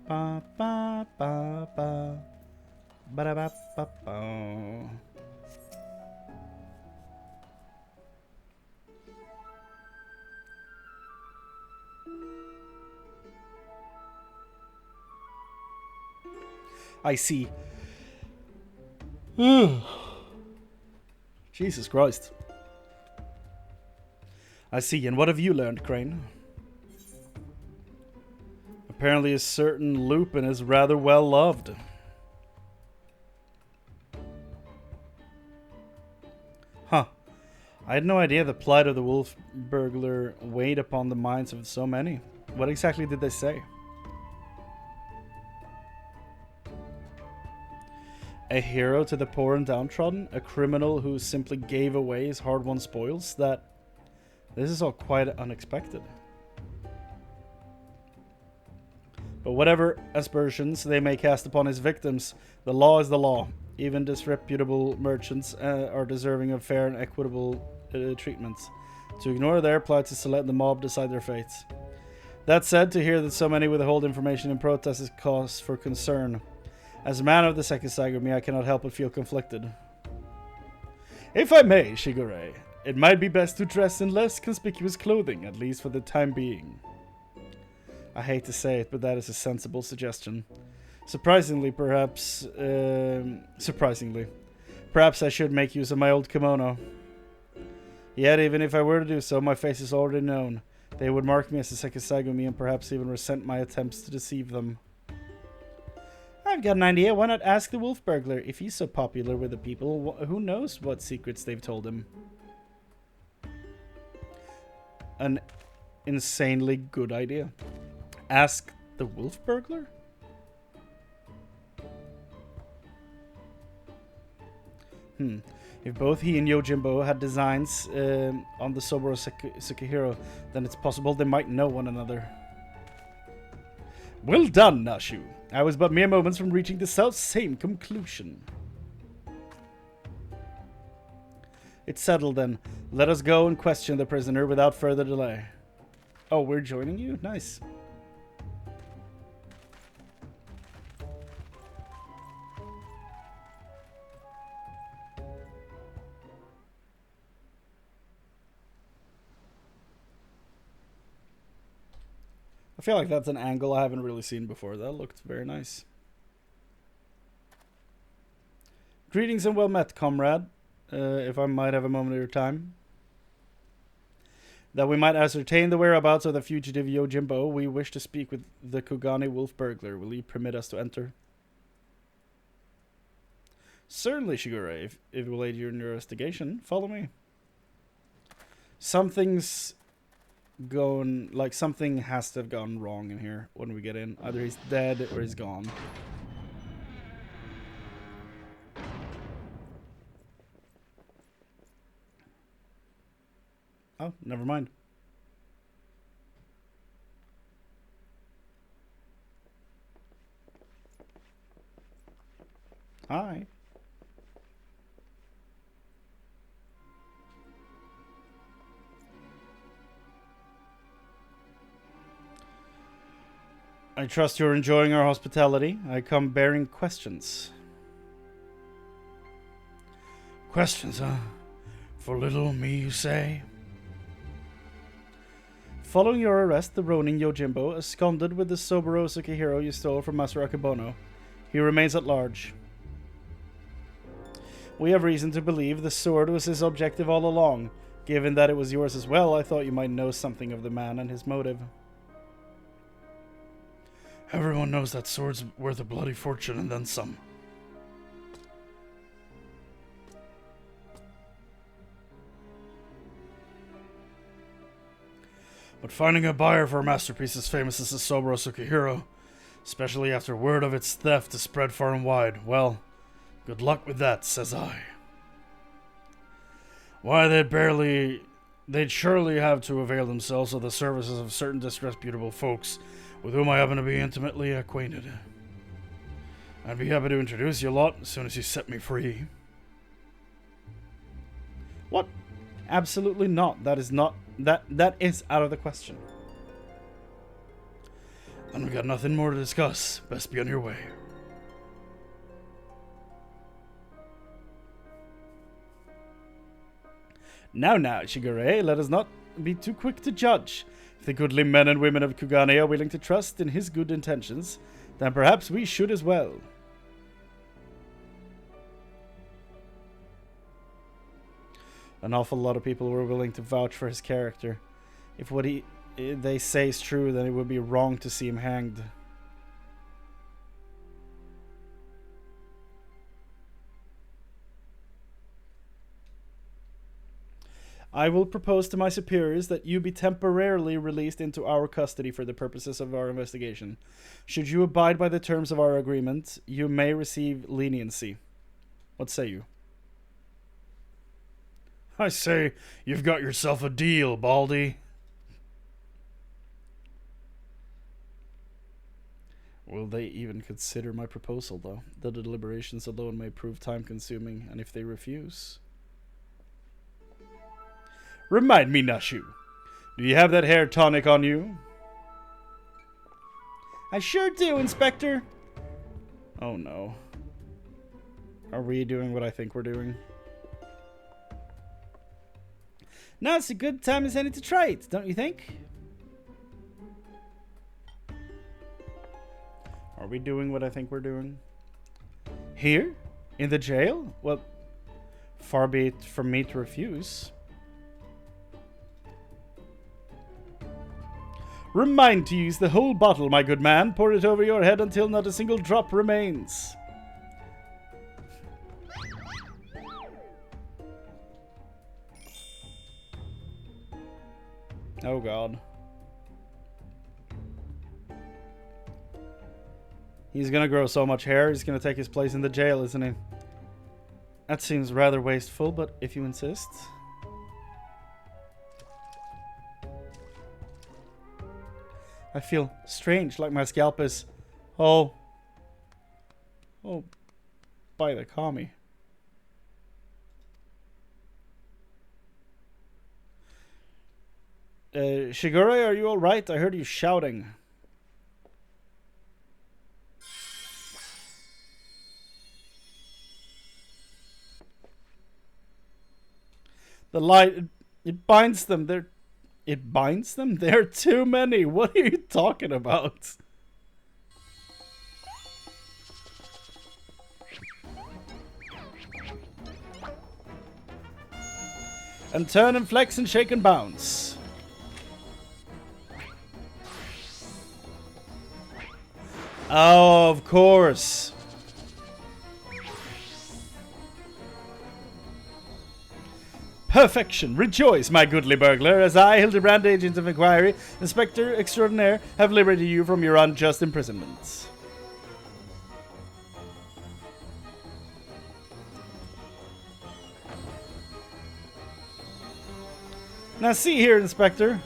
Ba ba ba ba. Ba da ba ba ba. I see. Jesus Christ. I see, and what have you learned, Chrane? Apparently a certain Lupin is rather well loved. Huh. I had no idea the plight of the wolf burglar weighed upon the minds of so many. What exactly did they say? A hero to the poor and downtrodden? A criminal who simply gave away his hard-won spoils? This is all quite unexpected. But whatever aspersions they may cast upon his victims, the law is the law. Even disreputable merchants are deserving of fair and equitable treatment. To ignore their plights is to let the mob decide their fates. That said, to hear that so many withhold information in protest is cause for concern. As a man of the Sekisagami, I cannot help but feel conflicted. If I may, Shigure, it might be best to dress in less conspicuous clothing, at least for the time being. I hate to say it, but that is a sensible suggestion. Surprisingly, perhaps I should make use of my old kimono. Yet, even if I were to do so, my face is already known. They would mark me as a Sekisagami and perhaps even resent my attempts to deceive them. I've got an idea. Why not ask the wolf burglar? If he's so popular with the people, who knows what secrets they've told him? An insanely good idea. Ask the wolf burglar? If both he and Yojimbo had designs on the Soboro Sukihiro, then it's possible they might know one another. Well done, Nashu. I was but mere moments from reaching the self-same conclusion. It's settled then. Let us go and question the prisoner without further delay. Oh, we're joining you? Nice. I feel like that's an angle I haven't really seen before. That looked very nice. Greetings and well met, comrade. If I might have a moment of your time. That we might ascertain the whereabouts of the fugitive Yojimbo, we wish to speak with the Kugane wolf burglar. Will you permit us to enter? Certainly, Shigure. If it will aid you in your investigation, follow me. Something's going, like, something has to have gone wrong in here when we get in. Either he's dead or he's gone. Oh, never mind. Hi. I trust you're enjoying our hospitality. I come bearing questions. Questions, huh? For little me, you say? Following your arrest, the Ronin Yojimbo absconded with the Soboro Sukihiro you stole from Masaru Akibono. He remains at large. We have reason to believe the sword was his objective all along. Given that it was yours as well, I thought you might know something of the man and his motive. Everyone knows that sword's worth a bloody fortune and then some. But finding a buyer for a masterpiece as famous as the Soboro Sukihiro, especially after word of its theft is spread far and wide, well, good luck with that, says I. Why, they'd surely have to avail themselves of the services of certain disreputable folks with whom I happen to be intimately acquainted. I'd be happy to introduce you lot as soon as you set me free. What? Absolutely not. That is out of the question. Then we got nothing more to discuss. Best be on your way. Now, Shigure, let us not be too quick to judge. If the goodly men and women of Kugane are willing to trust in his good intentions, then perhaps we should as well. An awful lot of people were willing to vouch for his character. If what they say is true, then it would be wrong to see him hanged. I will propose to my superiors that you be temporarily released into our custody for the purposes of our investigation. Should you abide by the terms of our agreement, you may receive leniency. What say you? I say, you've got yourself a deal, Baldy. Will they even consider my proposal, though? The deliberations alone may prove time-consuming, and if they refuse... Remind me, Nashu. Do you have that hair tonic on you? I sure do, Inspector. Oh no. Are we doing what I think we're doing? Now it's a good time as any to try it, don't you think? Are we doing what I think we're doing? Here? In the jail? Well, far be it from me to refuse. Remind to use the whole bottle, my good man. Pour it over your head until not a single drop remains. Oh god. He's gonna grow so much hair, he's gonna take his place in the jail, isn't he? That seems rather wasteful, but if you insist... I feel strange, like my scalp is... Oh, by the kami. Shigure, are you alright? I heard you shouting. The light, it binds them. It binds them? There are too many. What are you talking about? And turn and flex and shake and bounce. Oh, of course. Perfection! Rejoice, my goodly burglar, as I, Hildibrand, agent of inquiry, inspector extraordinaire, have liberated you from your unjust imprisonment. Now see here, Inspector.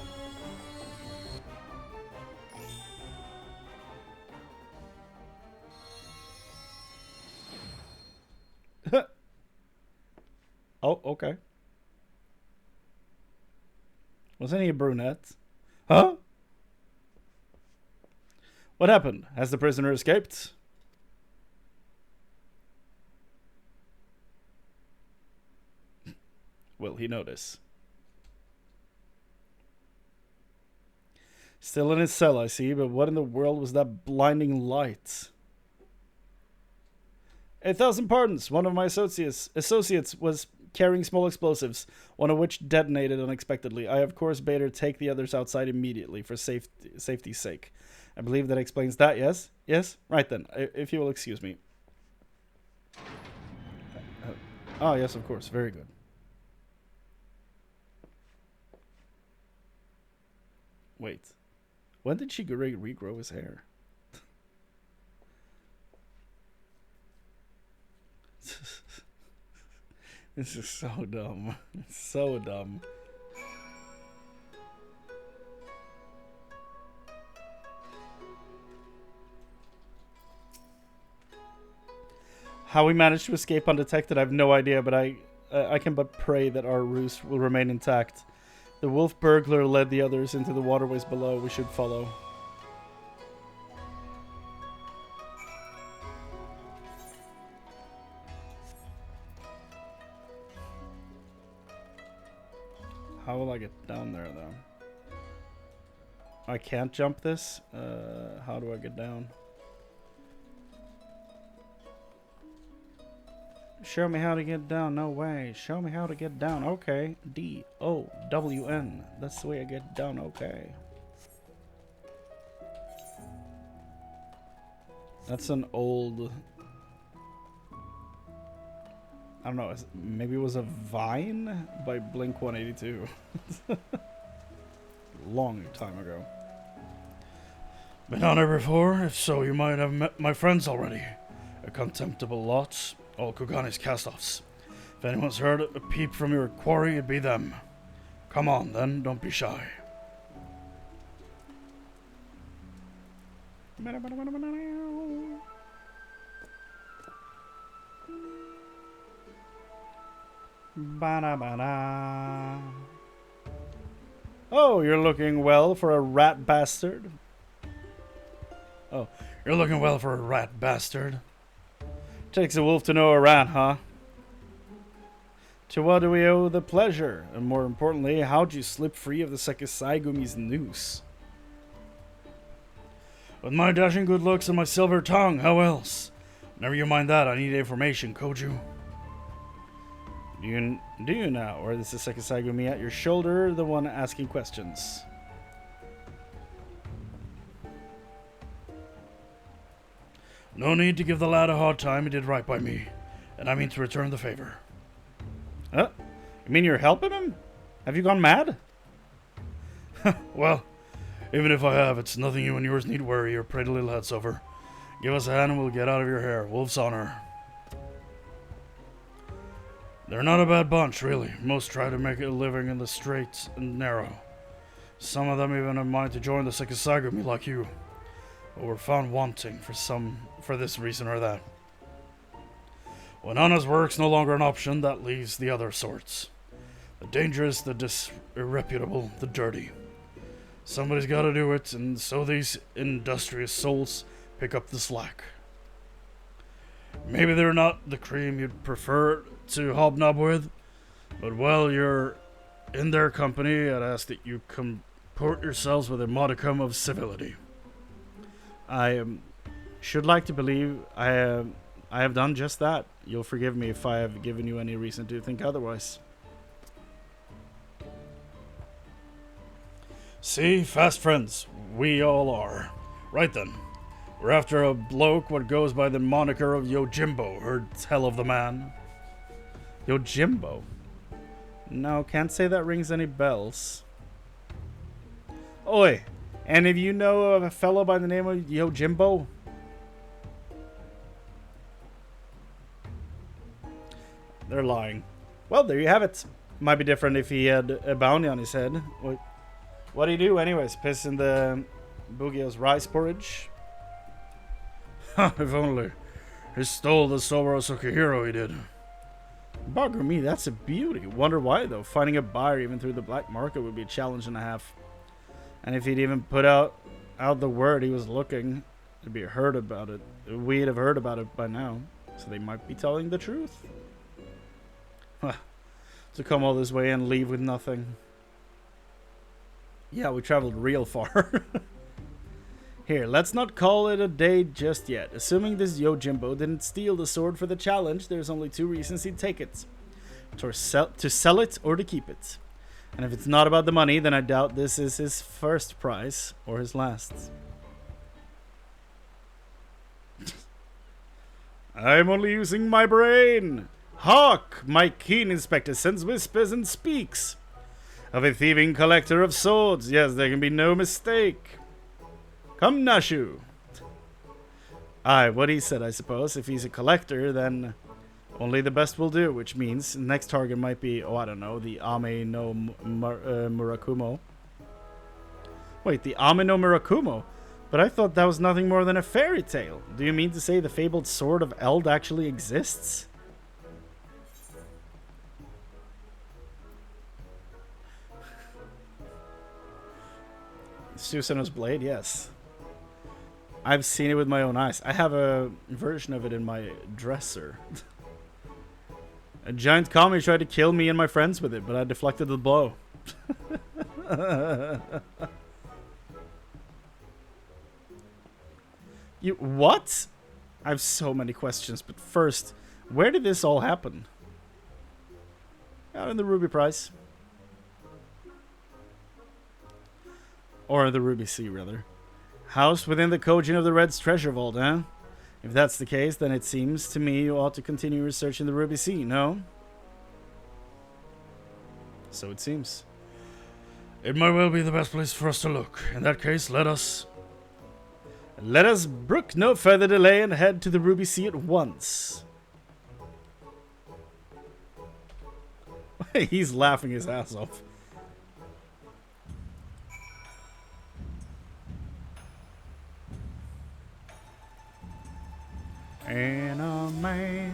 Oh, okay. Wasn't he a brunette? Huh? What happened? Has the prisoner escaped? Will he notice? Still in his cell, I see, but what in the world was that blinding light? 1,000 pardons. One of my associates was carrying small explosives, one of which detonated unexpectedly. I, of course, bade her take the others outside immediately for safety's sake. I believe that explains that, yes? Yes? Right then, if you will excuse me. Oh, yes, of course. Very good. Wait. When did she regrow his hair? This is so dumb. It's so dumb. How we managed to escape undetected, I have no idea, but I can but pray that our ruse will remain intact. The wolf burglar led the others into the waterways below. We should follow. How will I get down there, though? I can't jump this? How do I get down? Show me how to get down. No way. Show me how to get down. Okay. D-O-W-N. That's the way I get down. Okay. That's an old... I don't know. Maybe it was a Vine by Blink-182. Long time ago. Been on here before? If so, you might have met my friends already. A contemptible lot. All Kugani's cast-offs. If anyone's heard a peep from your quarry, it'd be them. Come on, then. Don't be shy. Oh, you're looking well for a rat bastard. Oh, you're looking well for a rat bastard. Takes a wolf to know a rat, huh? To what do we owe the pleasure? And more importantly, how'd you slip free of the Sekisaigomi's noose? With my dashing good looks and my silver tongue, how else? Never you mind that, I need information, Koju. Do you now? Or is the Sekisaigomi at your shoulder, the one asking questions? No need to give the lad a hard time, he did right by me. And I mean to return the favor. Huh? You mean you're helping him? Have you gone mad? Well, even if I have, it's nothing you and yours need worry your pretty little heads over. Give us a hand and we'll get out of your hair. Wolf's honor. They're not a bad bunch, really. Most try to make a living in the straight and narrow. Some of them even have mind to join the Sekisaigomi like you. But were found wanting for this reason or that. When honest work's no longer an option, that leaves the other sorts. The dangerous, the disreputable, the dirty. Somebody's got to do it, and so these industrious souls pick up the slack. Maybe they're not the cream you'd prefer to hobnob with, but while you're in their company, I'd ask that you comport yourselves with a modicum of civility. I should like to believe I have done just that. You'll forgive me if I have given you any reason to think otherwise. See, fast friends, we all are. Right then, we're after a bloke what goes by the moniker of Yojimbo. Heard tell of the man? Yojimbo? No, can't say that rings any bells. Oi, any of you know of a fellow by the name of Yojimbo? They're lying. Well, there you have it. Might be different if he had a bounty on his head. What do you do anyways? Piss in the Bugio's rice porridge? If only. He stole the Soboro Sukihiro, he did. Bugger me, that's a beauty. Wonder why though. Finding a buyer even through the black market would be a challenge and a half. And if he'd even put out the word he was looking, it'd be heard about it. We'd have heard about it by now. So they might be telling the truth. To come all this way and leave with nothing. Yeah, we traveled real far. Here, let's not call it a day just yet. Assuming this Yojimbo didn't steal the sword for the challenge, there's only two reasons he'd take it. To sell it or to keep it. And if it's not about the money, then I doubt this is his first prize or his last. I'm only using my brain. Hark! My keen inspector sends whispers and speaks. Of a thieving collector of swords. Yes, there can be no mistake. Come, Nashu. Aye, what he said, I suppose. If he's a collector, then only the best will do, which means the next target might be, oh, I don't know, the Ame no Murakumo. Wait, the Ame no Murakumo? But I thought that was nothing more than a fairy tale. Do you mean to say the fabled sword of Eld actually exists? Susanoo's blade, yes. I've seen it with my own eyes. I have a version of it in my dresser. A giant kami tried to kill me and my friends with it, but I deflected the blow. You what? I have so many questions, but first, where did this all happen? Out in the Ruby Prize. Or the Ruby Sea, rather. Housed within the Kojin of the Red's treasure vault, eh? If that's the case, then it seems to me you ought to continue researching the Ruby Sea, no? So it seems. It might well be the best place for us to look. In that case, let us brook no further delay and head to the Ruby Sea at once. He's laughing his ass off. Anime.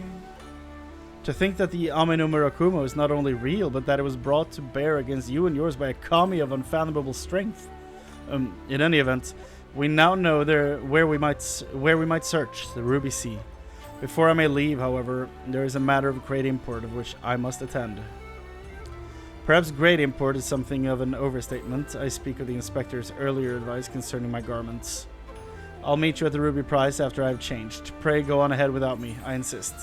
To think that the Ame no Murakumo is not only real, but that it was brought to bear against you and yours by a kami of unfathomable strength. In any event, we now know where we might search the Ruby Sea. Before I may leave, however, there is a matter of great import of which I must attend. Perhaps great import is something of an overstatement. I speak of the inspector's earlier advice concerning my garments. I'll meet you at the Ruby Prize after I have changed. Pray go on ahead without me. I insist.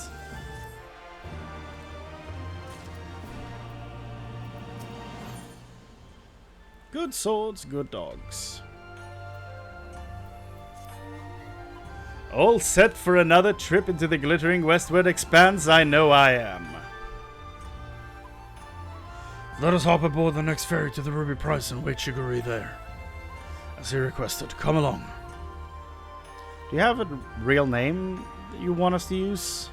Good swords, good dogs. All set for another trip into the glittering westward expanse? I know I am. Let us hop aboard the next ferry to the Ruby Prize and wait Shiguri there. As he requested. Come along. Do you have a real name that you want us to use?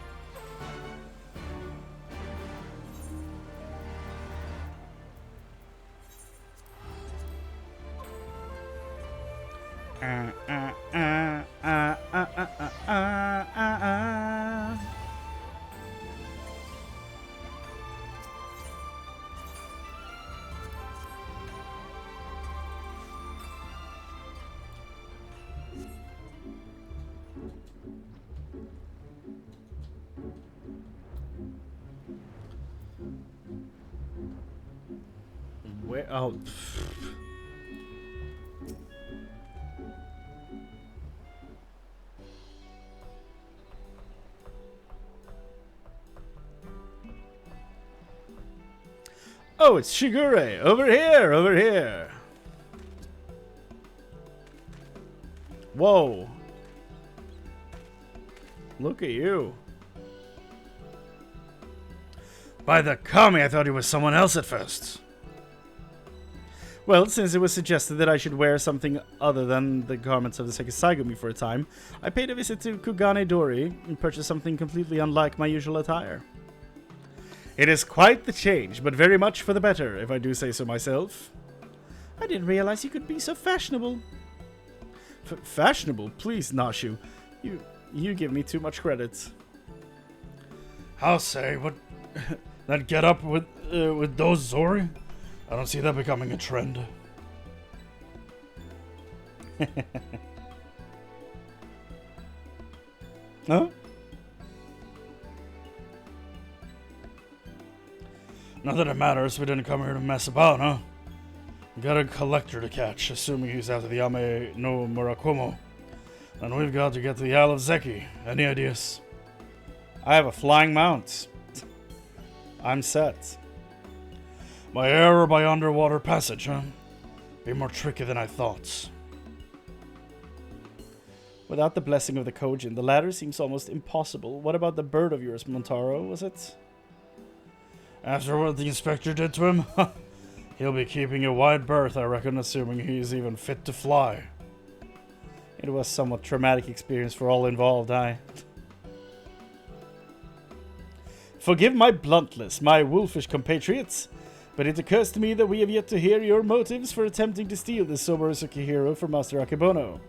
Where? Oh. Oh, it's Shigure! Over here! Over here! Whoa! Look at you. By the kami, I thought he was someone else at first. Well, since it was suggested that I should wear something other than the garments of the Sekisaigumi for a time, I paid a visit to Kugane Dori and purchased something completely unlike my usual attire. It is quite the change, but very much for the better, if I do say so myself. I didn't realize you could be so fashionable. Fashionable? Please, Nashu. You give me too much credit. I'll say, what... that get up with those Zori? I don't see that becoming a trend. Huh? Not that it matters, we didn't come here to mess about, huh? We got a collector to catch, assuming he's after the Ame no Murakumo. And we've got to get to the Isle of Zeki. Any ideas? I have a flying mount. I'm set. By air or by underwater passage, huh? Be more tricky than I thought. Without the blessing of the Kojin, the latter seems almost impossible. What about the bird of yours, Montaro, was it? After what the inspector did to him, he'll be keeping a wide berth, I reckon, assuming he's even fit to fly. It was a somewhat traumatic experience for all involved, Forgive my bluntness, my wolfish compatriots, but it occurs to me that we have yet to hear your motives for attempting to steal the Soborosuke hero from Master Akebono.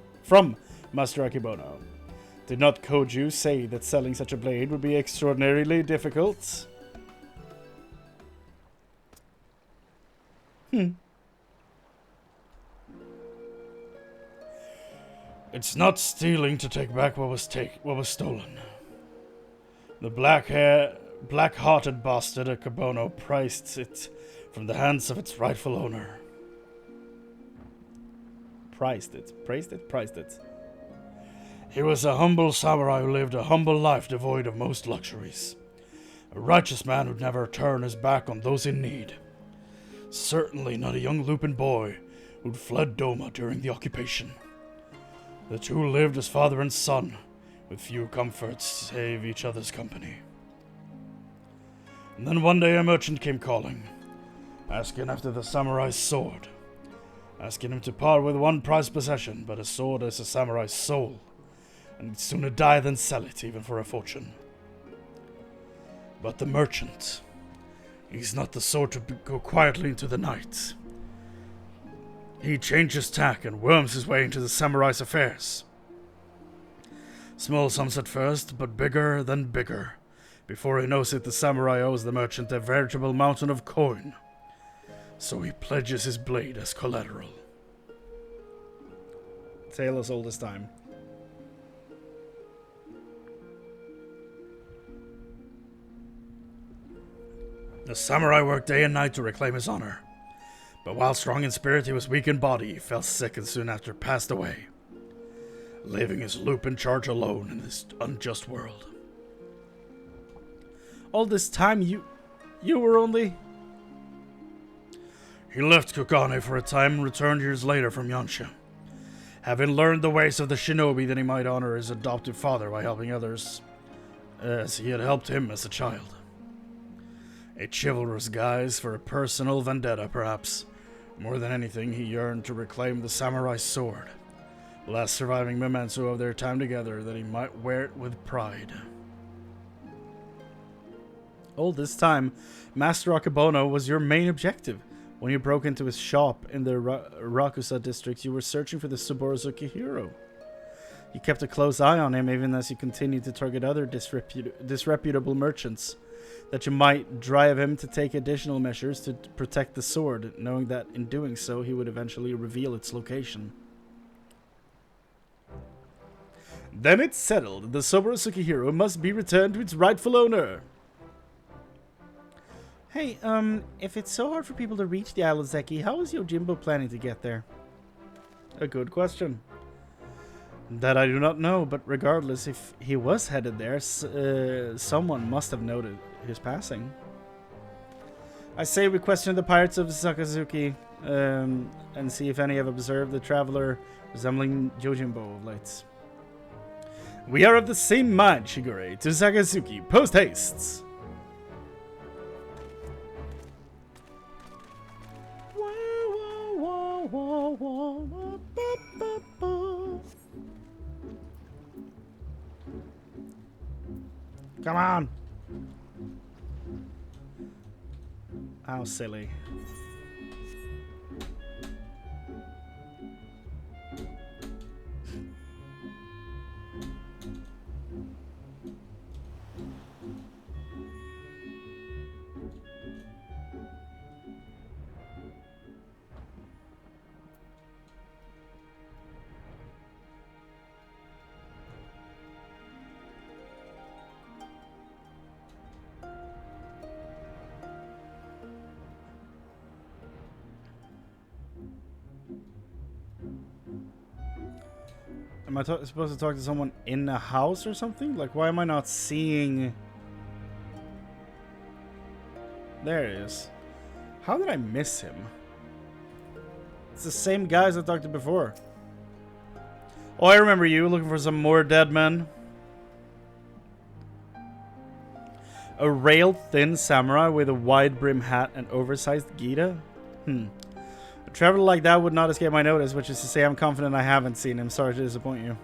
Did not Koju say that selling such a blade would be extraordinarily difficult? It's not stealing to take back what was stolen. The black-hearted bastard Akebono priced it from the hands of its rightful owner. Priced it. He was a humble samurai who lived a humble life devoid of most luxuries. A righteous man who'd never turn his back on those in need. Certainly not a young Lupin boy who'd fled Doma during the occupation. The two lived as father and son, with few comforts save each other's company. And then one day a merchant came calling, asking after the samurai's sword, asking him to part with one prized possession, but a sword is a samurai's soul, and he'd sooner die than sell it, even for a fortune. But the merchant, he's not the sort to go quietly into the night. He changes tack and worms his way into the samurai's affairs. Small sums at first, but bigger than bigger. Before he knows it, the samurai owes the merchant a veritable mountain of coin. So he pledges his blade as collateral. Tale as old as time. The samurai worked day and night to reclaim his honor. But while strong in spirit, he was weak in body. He fell sick and soon after passed away, leaving his Lupin charge alone in this unjust world. All this time you were only... He left Kokane for a time and returned years later from Yansha, having learned the ways of the shinobi that he might honor his adoptive father by helping others, as he had helped him as a child. A chivalrous guise for a personal vendetta, perhaps. More than anything, he yearned to reclaim the samurai's sword, last surviving memento of their time together, that he might wear it with pride. All this time, Master Akebono was your main objective. When you broke into his shop in the Rakusa district, you were searching for the Soborosuke hero. You kept a close eye on him even as you continued to target other disreputable merchants, that you might drive him to take additional measures to protect the sword, knowing that in doing so he would eventually reveal its location. Then it's settled. The Soborosuke hero must be returned to its rightful owner. Hey, if it's so hard for people to reach the Isle of Zeki, how is Yojimbo planning to get there? A good question. That I do not know, but regardless, if he was headed there, someone must have noted his passing. I say we question the pirates of Sakazuki, and see if any have observed the traveler resembling Yojimbo of late. We are of the same mind, Shigure. To Sakazuki, post haste! Come on! How silly. Am I supposed to talk to someone in a house or something? Like, why am I not seeing... There it is. How did I miss him? It's the same guys I talked to before. Oh, I remember you, looking for some more dead men. A rail-thin samurai with a wide-brim hat and oversized gita? A traveler like that would not escape my notice, which is to say I'm confident I haven't seen him. Sorry to disappoint you.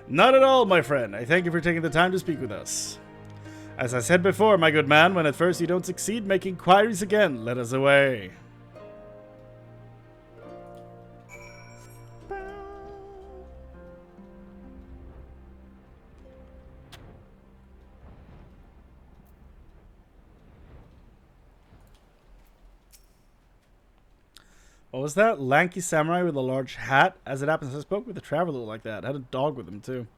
Not at all, my friend. I thank you for taking the time to speak with us. As I said before, my good man, when at first you don't succeed, make inquiries again. Let us away. What was that? Lanky samurai with a large hat? As it happens, I spoke with a traveler like that. Had a dog with him, too.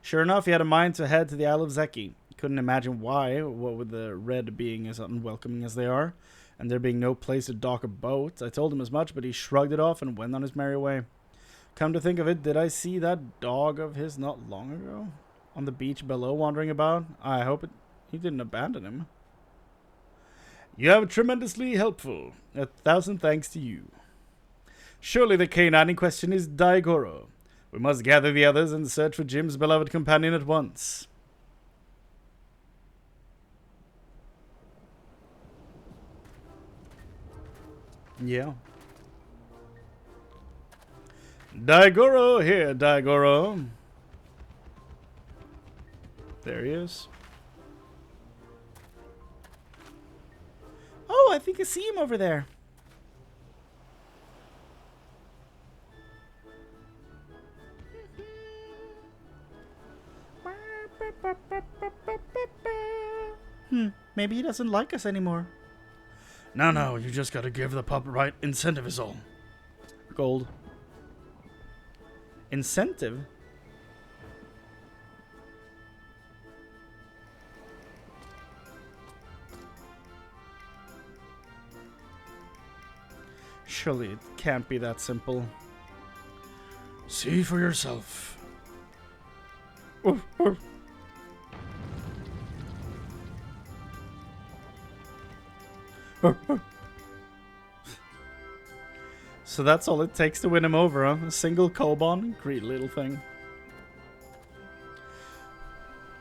Sure enough, he had a mind to head to the Isle of Zeki. Couldn't imagine why, what with the red being as unwelcoming as they are, and there being no place to dock a boat. I told him as much, but he shrugged it off and went on his merry way. Come to think of it, did I see that dog of his not long ago? On the beach below, wandering about? I hope he didn't abandon him. You have tremendously helpful. 1,000 thanks to you. Surely the canine in question is Daigoro. We must gather the others and search for Jim's beloved companion at once. Yeah. Daigoro, here, Daigoro. There he is. Oh, I think I see him over there. Maybe he doesn't like us anymore. No, you just gotta give the pup right incentive is all. Gold. Incentive? Surely it can't be that simple. See for yourself. Oof, oof. So that's all it takes to win him over, huh? A single Kobon? Great little thing.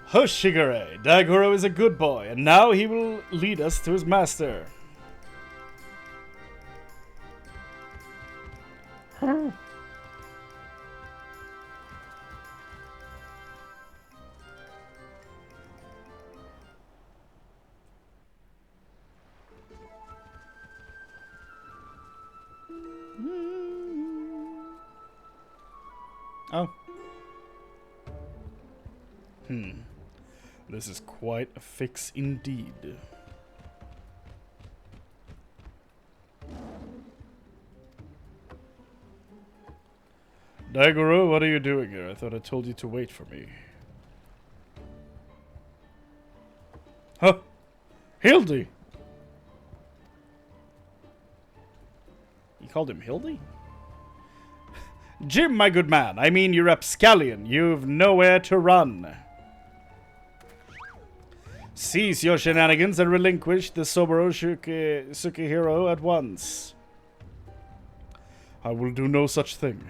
Hoshigure, Daigoro is a good boy, and now he will lead us to his master. Oh. This is quite a fix indeed. Daigoro, what are you doing here? I thought I told you to wait for me. Huh? Hildy! You called him Hildy? Jim, my good man, I mean you rapscallion. You've nowhere to run. Cease your shenanigans and relinquish the Soboro Sukihiro at once. I will do no such thing.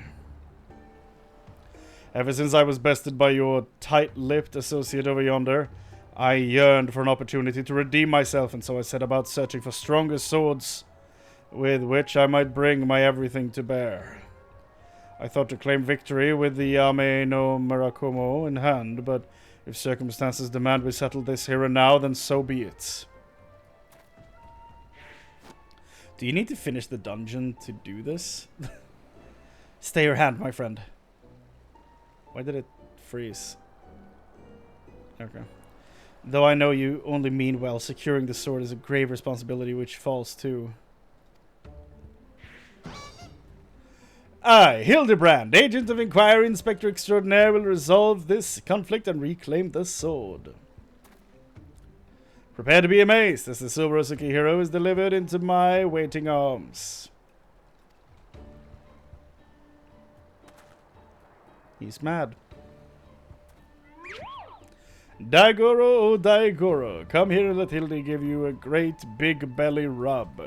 Ever since I was bested by your tight-lipped associate over yonder, I yearned for an opportunity to redeem myself, and so I set about searching for stronger swords with which I might bring my everything to bear. I thought to claim victory with the Yame no Murakumo in hand, but if circumstances demand we settle this here and now, then so be it. Do you need to finish the dungeon to do this? Stay your hand, my friend. Why did it freeze? Okay. Though I know you only mean well, securing the sword is a grave responsibility which falls to... I, Hildibrand, Agent of Inquiry Inspector Extraordinaire, will resolve this conflict and reclaim the sword. Prepare to be amazed as the Silver Sukihiro is delivered into my waiting arms. He's mad. Daigoro, oh Daigoro, come here and let Hildy give you a great big belly rub.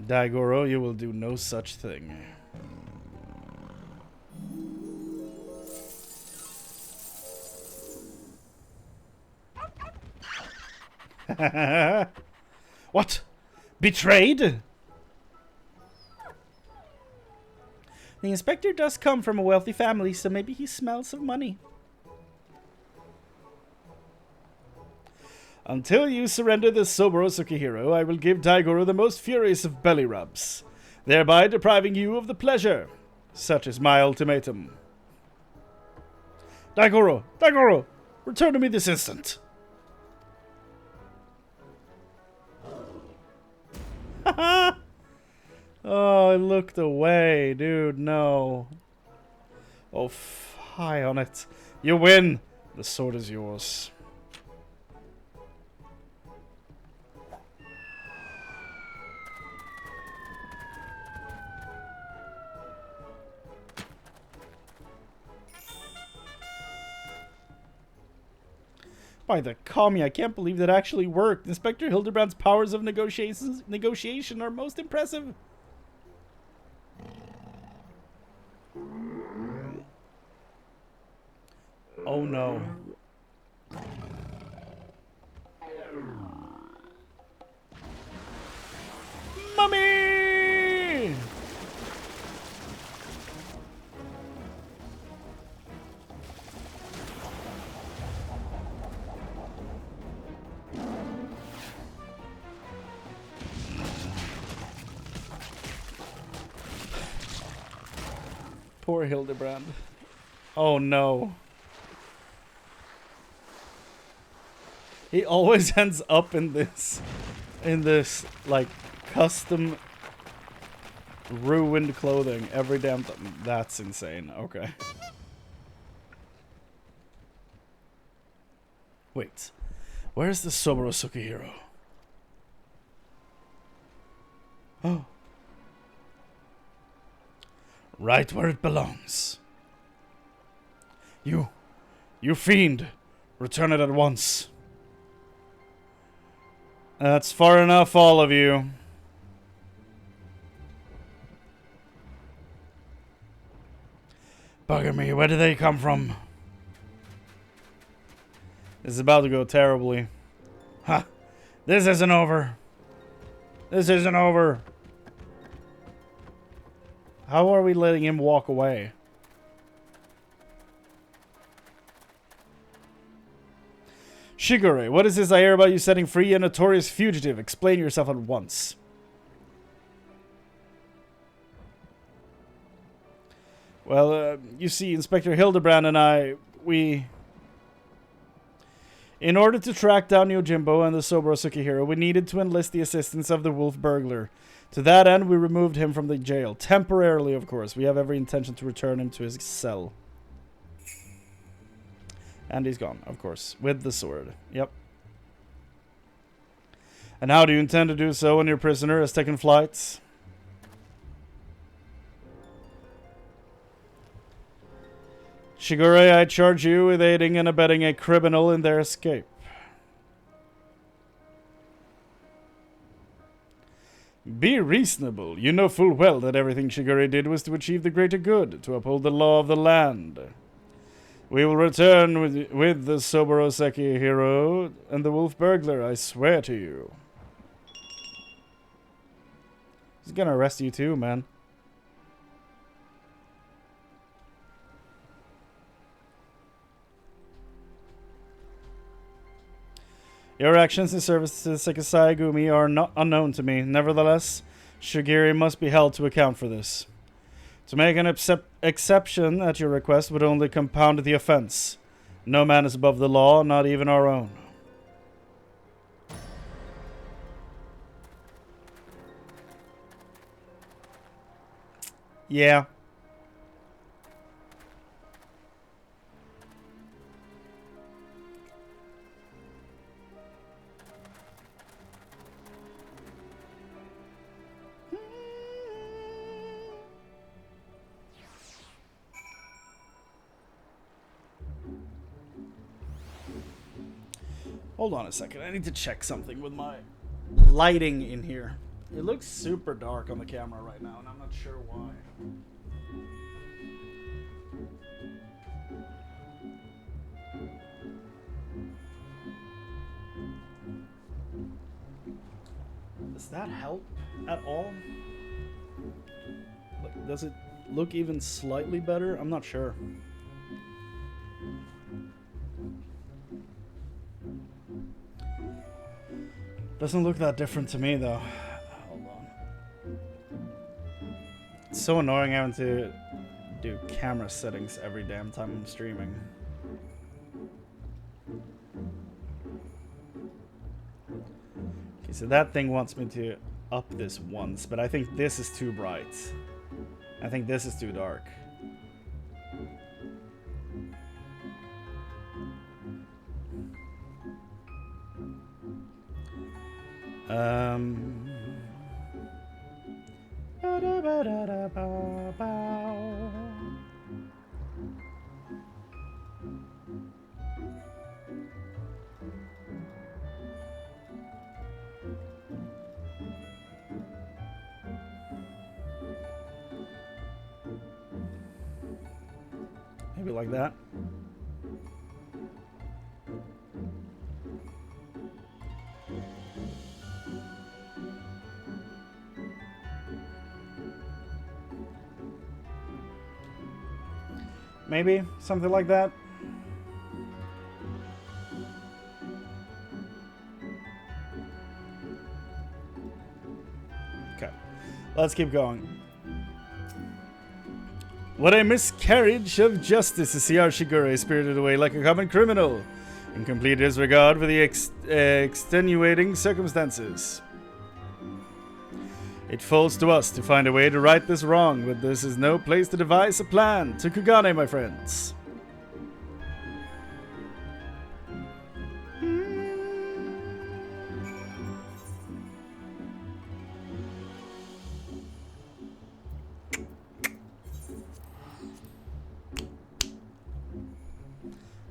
Daigoro, you will do no such thing. What? Betrayed? The inspector does come from a wealthy family, so maybe he smells of money. Until you surrender the Soboro Sukihiro, I will give Daigoro the most furious of belly rubs, thereby depriving you of the pleasure. Such is my ultimatum. Daigoro! Daigoro! Return to me this instant! Haha! Oh, I looked away, dude, no. Oh, fie on it. You win! The sword is yours. By the Kami, I can't believe that actually worked. Inspector Hildibrand's powers of negotiation are most impressive. Oh no. Mummy! Poor Hildibrand. Oh no. He always ends up in this like custom ruined clothing every damn time. That's insane. Okay. Wait. Where's the Soboro Sukihiro? Oh. Right where it belongs. You fiend! Return it at once. That's far enough, all of you. Bugger me, where did they come from? This is about to go terribly. Ha! This isn't over. This isn't over. How are we letting him walk away? Shigure, what is this I hear about you setting free a notorious fugitive? Explain yourself at once. Well, you see, Inspector Hildibrand and I, in order to track down Yojimbo and the Soboro Sukihiro, we needed to enlist the assistance of the wolf burglar. To that end, we removed him from the jail. Temporarily, of course. We have every intention to return him to his cell. And he's gone, of course, with the sword. Yep. And how do you intend to do so when your prisoner has taken flight? Shigure, I charge you with aiding and abetting a criminal in their escape. Be reasonable. You know full well that everything Shigure did was to achieve the greater good, to uphold the law of the land. We will return with the Soboro Sukihiro and the wolf burglar, I swear to you. He's gonna arrest you too, man. Your actions in service to the Sekisai Gumi are not unknown to me. Nevertheless, Shigiri must be held to account for this. To make an exception at your request would only compound the offense. No man is above the law, not even our own. Yeah. Hold on a second. I need to check something with my lighting in here. It looks super dark on the camera right now, and I'm not sure why. Does that help at all? Like, does it look even slightly better? I'm not sure. Doesn't look that different to me, though. Hold on. It's so annoying having to do camera settings every damn time I'm streaming. Okay, so that thing wants me to up this once, but I think this is too bright. I think this is too dark. Maybe like that. Maybe something like that. Okay, let's keep going. What a miscarriage of justice to see our Shigure spirited away like a common criminal, in complete disregard for the extenuating circumstances. It falls to us to find a way to right this wrong, but this is no place to devise a plan. To Kugane, my friends.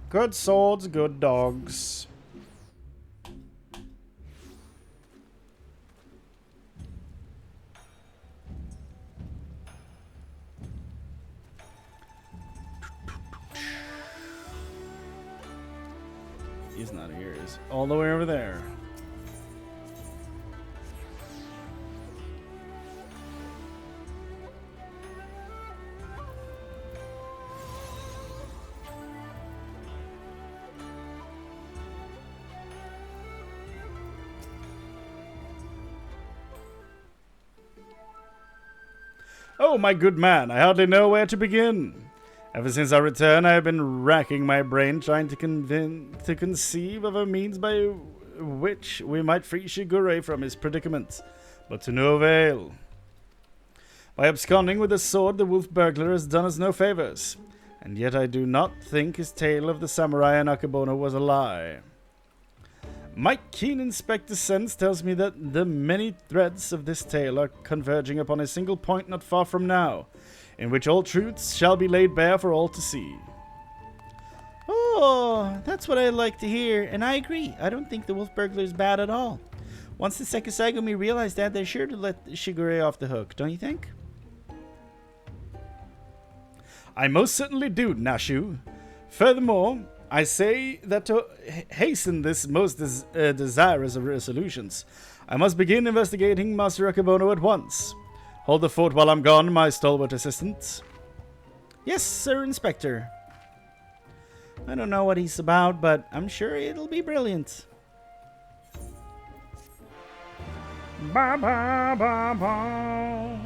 Good swords, good dogs. He's not here. He's all the way over there. Oh, my good man, I hardly know where to begin. Ever since our return, I have been racking my brain trying to conceive of a means by which we might free Shigure from his predicament, but to no avail. By absconding with the sword, the wolf burglar has done us no favors, and yet I do not think his tale of the samurai and Akebono was a lie. My keen inspector sense tells me that the many threads of this tale are converging upon a single point not far from now, in which all truths shall be laid bare for all to see. Oh, that's what I like to hear, and I agree. I don't think the wolf burglar is bad at all. Once the Sekisai realize that, they're sure to let Shigure off the hook, don't you think? I most certainly do, Nashu. Furthermore, I say that to hasten this most desirous of resolutions, I must begin investigating Master Akebono at once. Hold the fort while I'm gone, my stalwart assistant. Yes, Sir Inspector. I don't know what he's about, but I'm sure it'll be brilliant. Ba ba ba ba.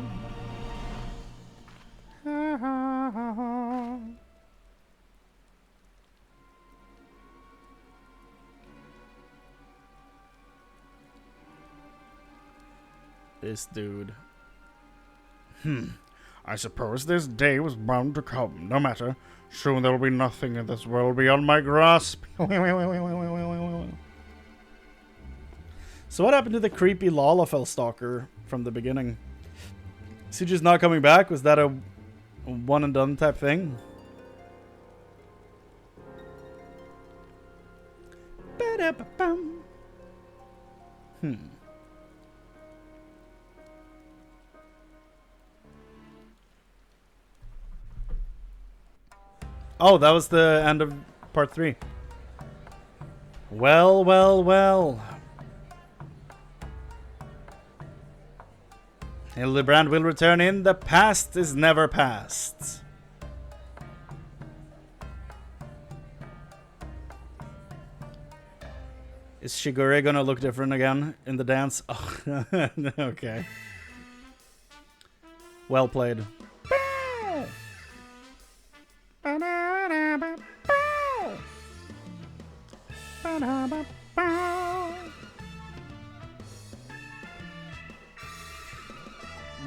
Ha ha ha ha. This dude. I suppose this day was bound to come. No matter. Soon there will be nothing in this world beyond my grasp. So what happened to the creepy Lalafell stalker from the beginning? Is he just not coming back? Was that a one and done type thing? Ba-da-ba-bum. Oh, that was the end of part 3. Well, well, well. Hildibrand will return in. The past is never past. Is Shigure gonna look different again in the dance? Oh, okay. Well played.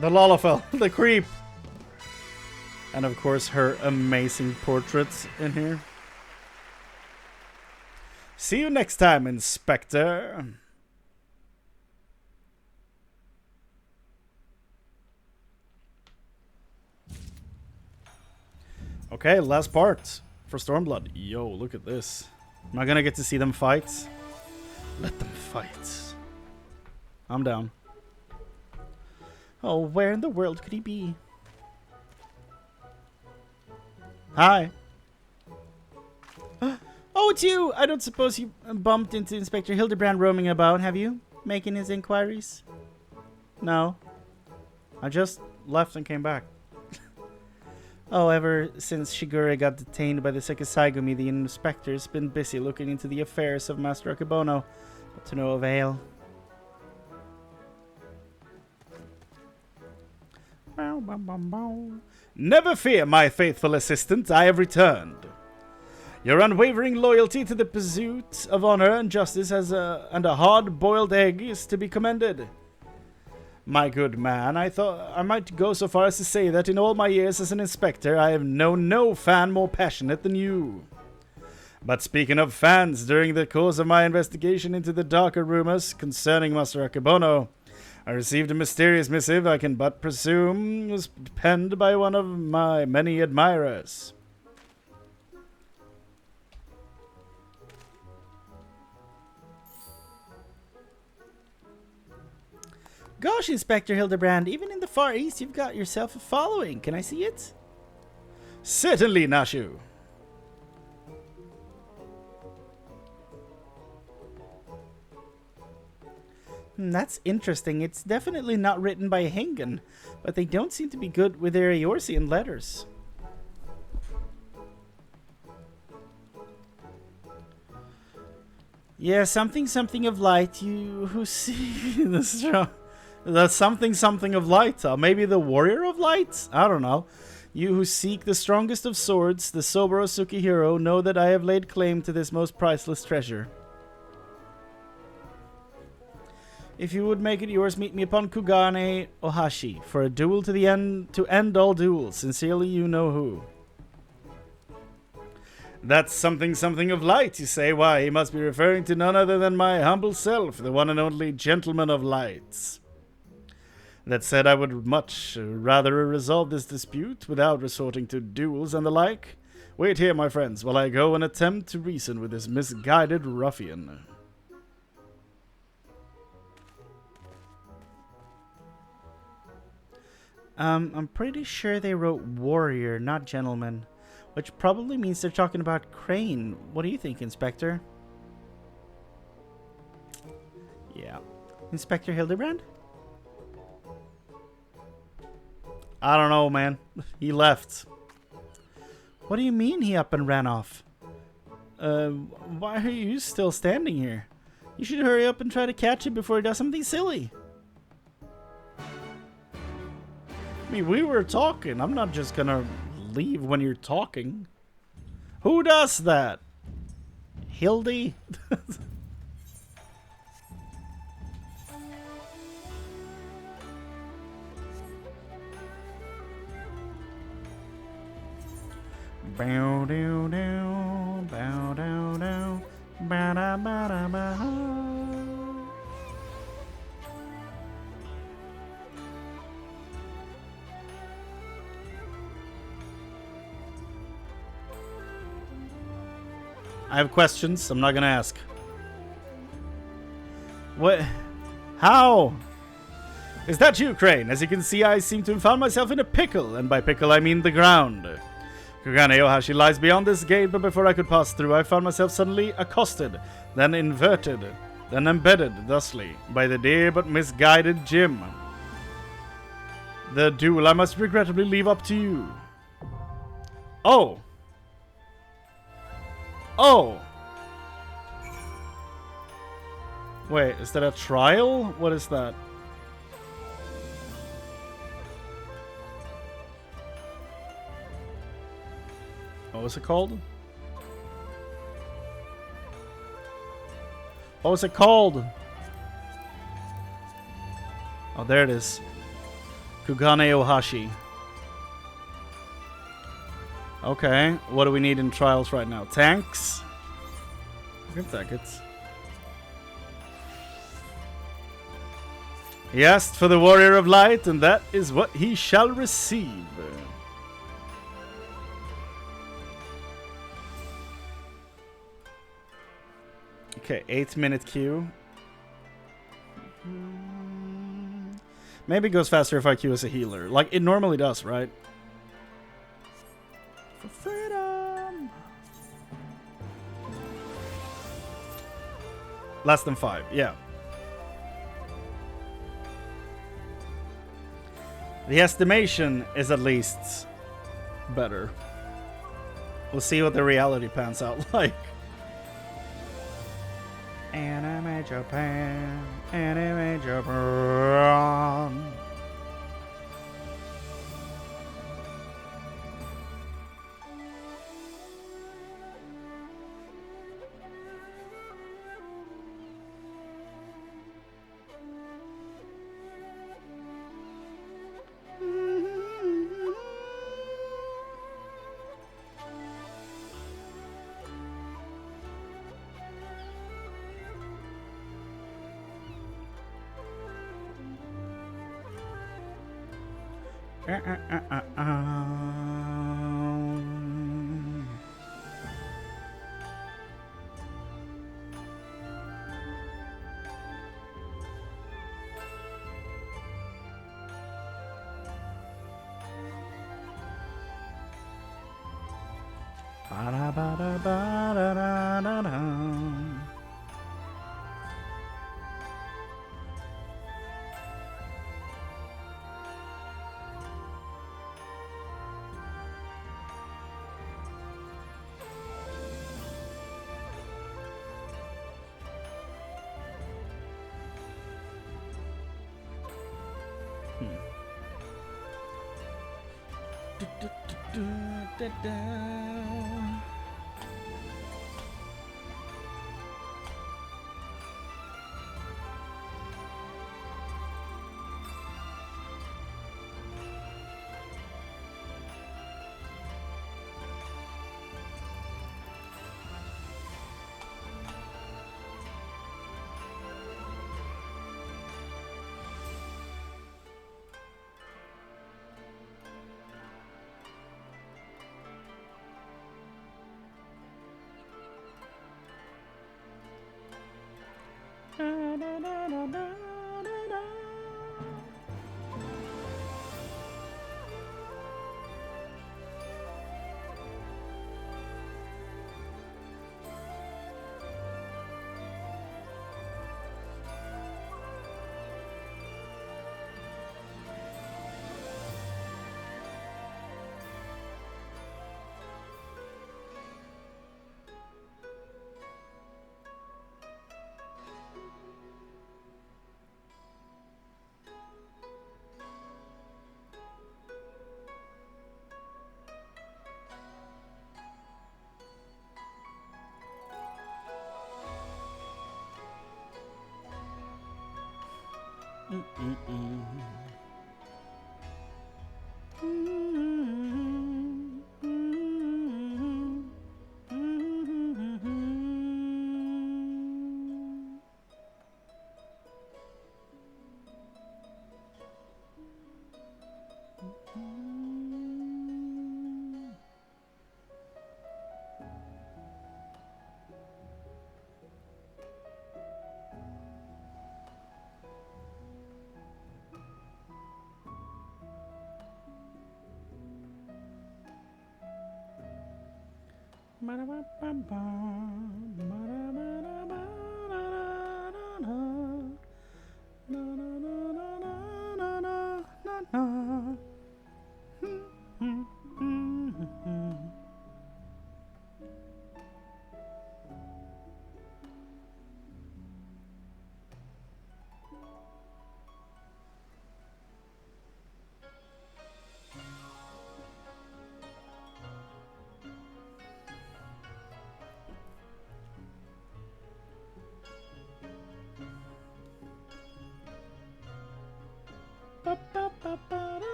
The Lalafell, the creep. And of course her amazing portraits in here. See you next time, Inspector. Okay, last part for Stormblood. Yo, look at this. Am I gonna get to see them fight? Let them fight. I'm down. Oh, where in the world could he be? Hi. Oh, it's you! I don't suppose you bumped into Inspector Hildibrand roaming about, have you? Making his inquiries? No. I just left and came back. Oh, ever since Shigure got detained by the Sekisaigumi, the inspector's been busy looking into the affairs of Master Akebono, but to no avail. Never fear, my faithful assistant, I have returned. Your unwavering loyalty to the pursuit of honor and justice and a hard-boiled egg is to be commended. My good man, I thought I might go so far as to say that in all my years as an inspector, I have known no fan more passionate than you. But speaking of fans, during the course of my investigation into the darker rumors concerning Master Akebono, I received a mysterious missive I can but presume was penned by one of my many admirers. Gosh, Inspector Hildibrand, even in the Far East you've got yourself a following. Can I see it? Certainly, Nashu. That's interesting. It's definitely not written by Hengen, but they don't seem to be good with their Eorzean letters. Yeah, something of light. You who see this show. That's something of light. Maybe the warrior of light? I don't know. You who seek the strongest of swords, the Soboro Tsukihiro, know that I have laid claim to this most priceless treasure. If you would make it yours, meet me upon Kugane Ohashi for a duel to end all duels. Sincerely, you know who. That's something of light, you say? Why, he must be referring to none other than my humble self, the one and only gentleman of light. That said, I would much rather resolve this dispute without resorting to duels and the like. Wait here, my friends, while I go and attempt to reason with this misguided ruffian. I'm pretty sure they wrote warrior, not gentleman, which probably means they're talking about Chrane. What do you think, Inspector? Yeah. Inspector Hildibrand? I don't know, man. He left. What do you mean he up and ran off? Why are you still standing here? You should hurry up and try to catch him before he does something silly. mean, we were talking. I'm not just gonna leave when you're talking. Who does that? Hildy? Bow down down, bow down down, ba da ba da ba. I have questions. I'm not gonna ask. What? How? Is that you, Chrane? As you can see, I seem to have found myself in a pickle, and by pickle I mean the ground. Kugane Ohashi lies beyond this gate, but before I could pass through, I found myself suddenly accosted, then inverted, then embedded, thusly, by the dear but misguided Jim. The duel I must regrettably leave up to you. Oh! Oh! Wait, is that a trial? What is that? What was it called? What was it called? Oh, there it is. Kugane Ohashi. Okay, what do we need in trials right now? Tanks? We can take it. He asked for the Warrior of Light, and that is what he shall receive. Okay, 8-minute queue. Maybe it goes faster if I queue as a healer. Like, it normally does, right? For freedom! Less than 5, yeah. The estimation is at least better. We'll see what the reality pans out like. Anime Japan, Anime Japan.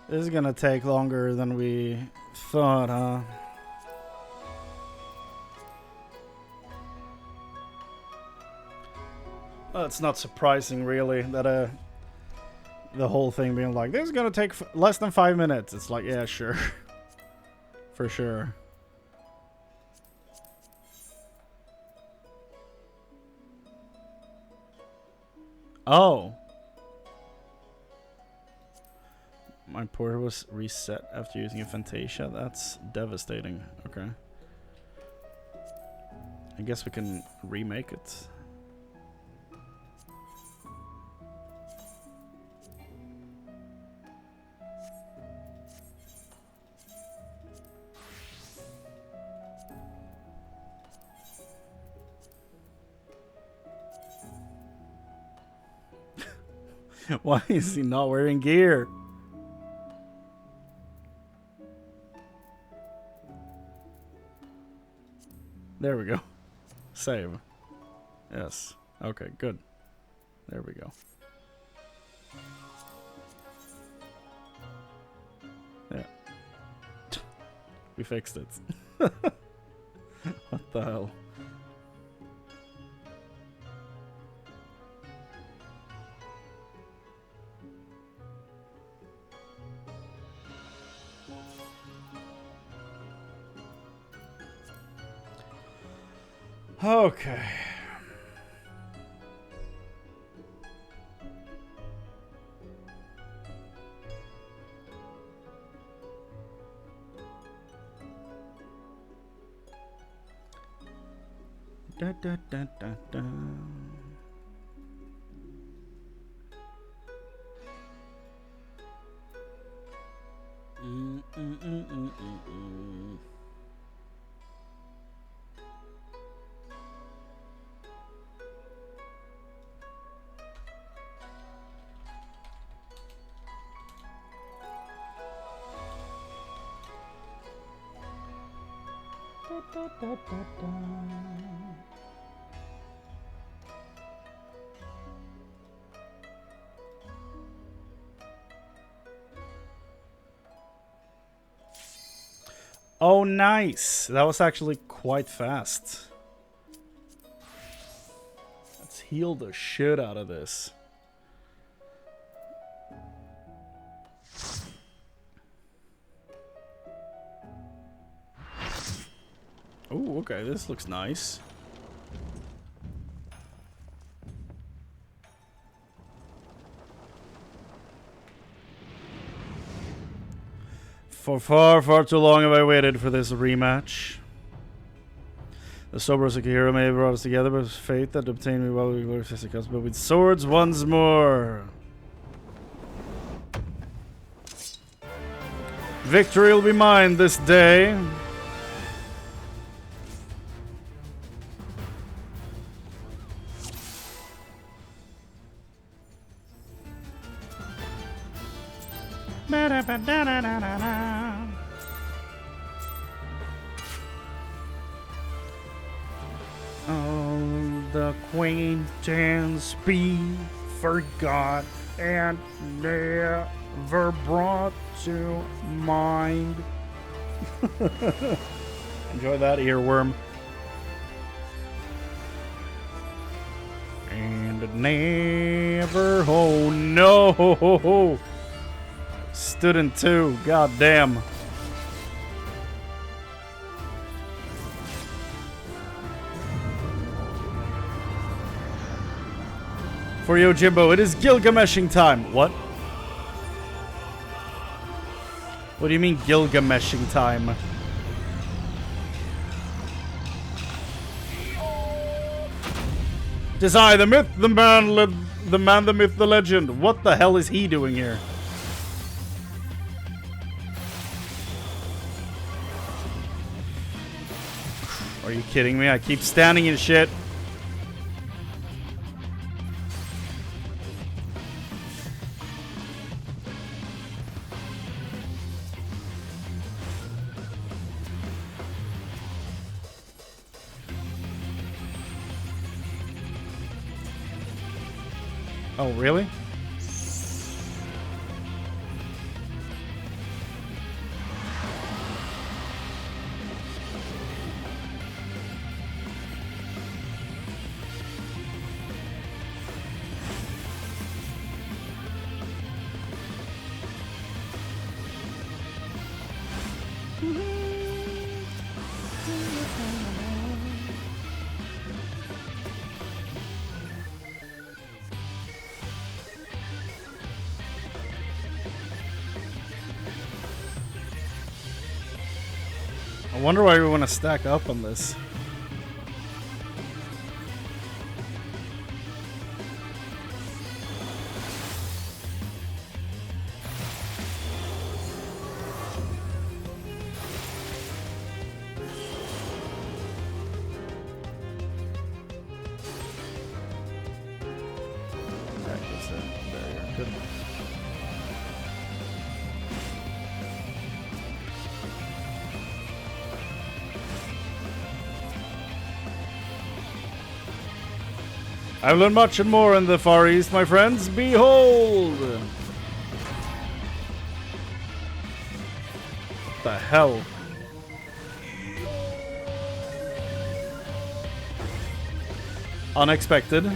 This is gonna take longer than we thought, huh? Well, it's not surprising, really, that the whole thing being like, this is gonna take less than 5 minutes. It's like, yeah, sure. For sure. Oh. My portal was reset after using a Fantasia. That's devastating. Okay. I guess we can remake it. Why is he not wearing gear? There we go. Save. Yes. Okay, good. There we go. Yeah. We fixed it. What the hell? Okay. Da, da, da, da, da. Da, da, da, da. Oh, nice. That was actually quite fast. Let's heal the shit out of this. Oh, okay. This looks nice. For far, far too long have I waited for this rematch. The sober Sekiro may have brought us together, but it was fate that obtained me while we were fisticuffs, but with swords once more. Victory will be mine this day. All the acquaintance be forgot and never brought to mind. Enjoy that, earworm. And never, oh no! Stood in two, god damn. For Yojimbo, it is Gilgameshing time. What? What do you mean Gilgameshing time? Tis I, the myth, the man, the myth, the legend. What the hell is he doing here? Are you kidding me? I keep standing in shit. Oh, really? I wonder why we want to stack up on this. I've learned much and more in the Far East, my friends. Behold! What the hell? Unexpected.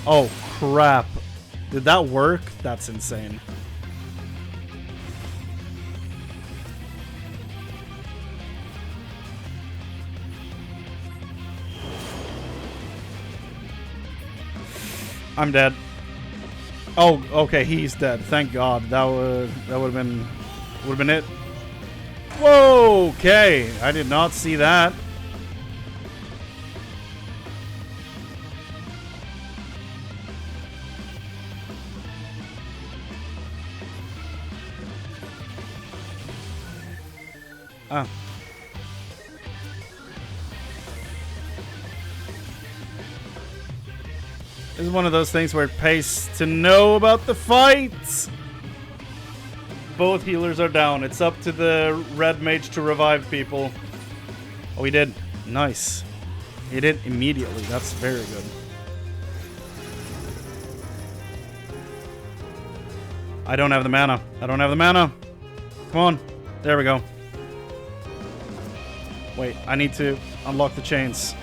Oh, crap. Did that work? That's insane. I'm dead. Oh, okay, he's dead. Thank God. That would have been it. Whoa, okay. I did not see that. Ah. This is one of those things where it pays to know about the fights. Both healers are down. It's up to the red mage to revive people. Oh, he did. Nice. He did immediately. That's very good. I don't have the mana. I don't have the mana. Come on. There we go. Wait, I need to unlock the chains.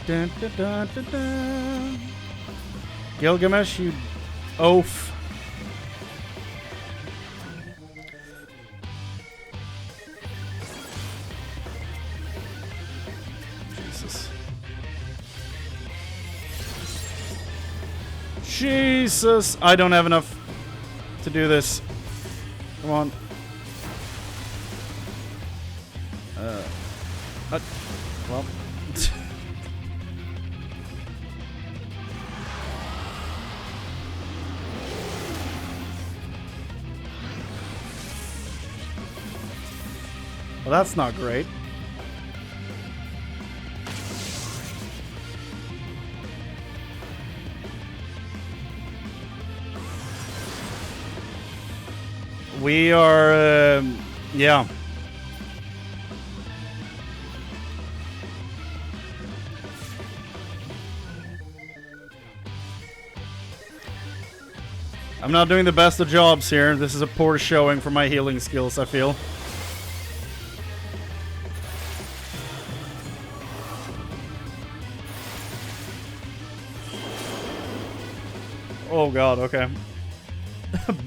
Dun, dun, dun, dun, dun. Gilgamesh, you oaf. Jesus. Jesus! I don't have enough to do this. Come on. Well. Well, that's not great. We are, yeah. I'm not doing the best of jobs here. This is a poor showing for my healing skills, I feel. Oh god, okay.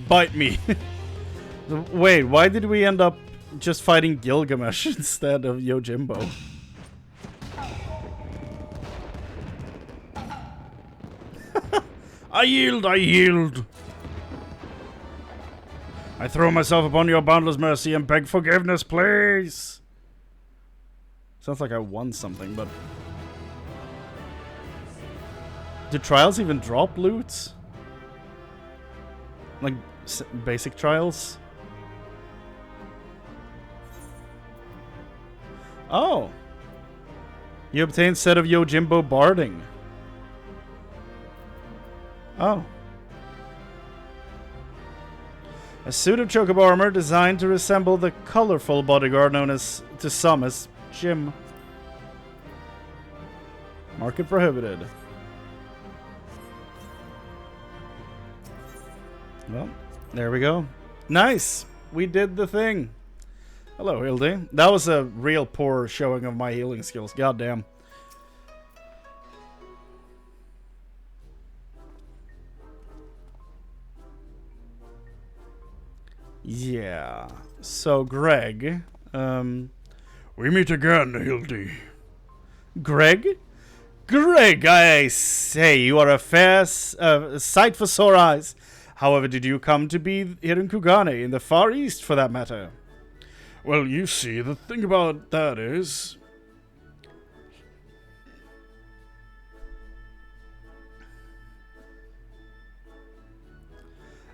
Bite me. Wait, why did we end up just fighting Gilgamesh instead of Yojimbo? I yield, I yield. I throw myself upon your boundless mercy and beg forgiveness, please. Sounds like I won something, but... Do trials even drop loot? Like, basic trials? Oh! You obtain set of Yojimbo barding. Oh. A suit of chocobo armor designed to resemble the colorful bodyguard known as, to some, as Jim. Market prohibited. Well, there we go. Nice! We did the thing. Hello, Hildy. That was a real poor showing of my healing skills. Goddamn. Yeah. So, Greg. We meet again, Hildy. Greg? Greg, I say, you are a fair sight for sore eyes. However, did you come to be here in Kugane, in the Far East, for that matter? Well, you see, the thing about that is...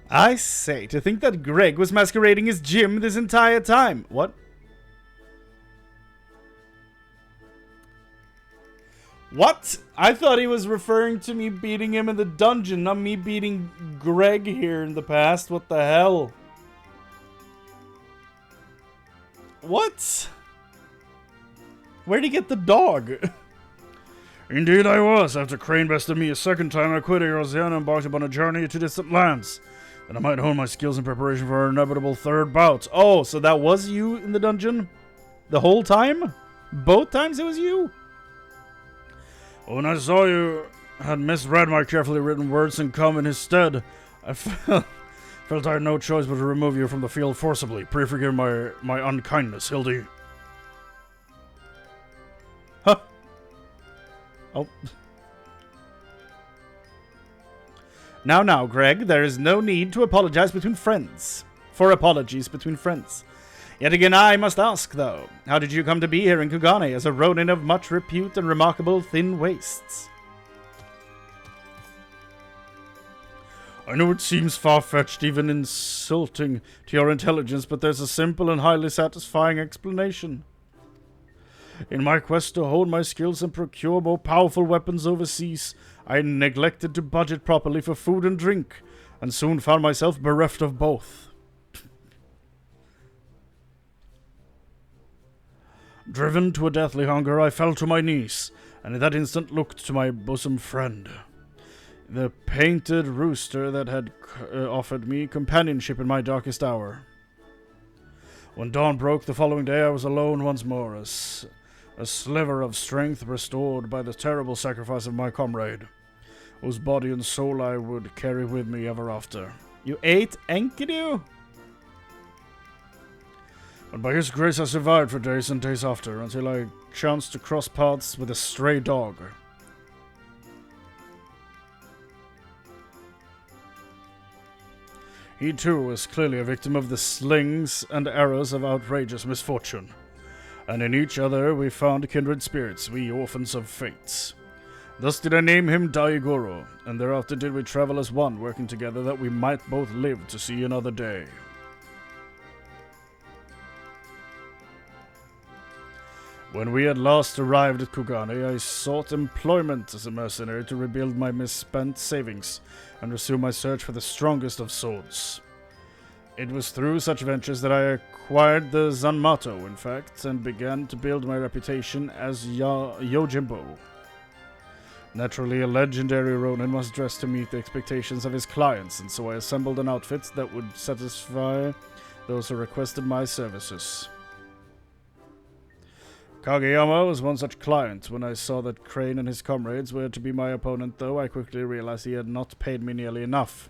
I say, to think that Greg was masquerading as Jim this entire time. What? What? I thought he was referring to me beating him in the dungeon, not me beating Greg here in the past. What the hell? What? Where'd he get the dog? Indeed I was. After Chrane bested me a second time, I quit Erosia and embarked upon a journey to distant lands. That I might hone my skills in preparation for our inevitable third bout. Oh, so that was you in the dungeon? The whole time? Both times it was you? When I saw you had misread my carefully written words and come in his stead, I felt I had no choice but to remove you from the field forcibly. Pray forgive my unkindness, Hildy. Huh. Oh. Now, Greg, there is no need to apologize between friends. For apologies between friends. Yet again, I must ask, though, how did you come to be here in Kugane as a ronin of much repute and remarkable thin waists? I know it seems far-fetched, even insulting to your intelligence, but there's a simple and highly satisfying explanation. In my quest to hone my skills and procure more powerful weapons overseas, I neglected to budget properly for food and drink, and soon found myself bereft of both. Driven to a deathly hunger, I fell to my knees, and in that instant looked to my bosom friend, the painted rooster that had offered me companionship in my darkest hour. When dawn broke the following day, I was alone once more, a sliver of strength restored by the terrible sacrifice of my comrade. whose body and soul I would carry with me ever after. You ate Enkidu? And by his grace I survived for days and days after, until I chanced to cross paths with a stray dog. He too was clearly a victim of the slings and arrows of outrageous misfortune. And in each other we found kindred spirits, we orphans of fates. Thus did I name him Daigoro, and thereafter did we travel as one, working together that we might both live to see another day. When we at last arrived at Kugane, I sought employment as a mercenary to rebuild my misspent savings and resume my search for the strongest of swords. It was through such ventures that I acquired the Zanmato, in fact, and began to build my reputation as Yojimbo. Naturally, a legendary Ronin must dress to meet the expectations of his clients, and so I assembled an outfit that would satisfy those who requested my services. Kageyama was one such client. When I saw that Chrane and his comrades were to be my opponent, though, I quickly realized he had not paid me nearly enough.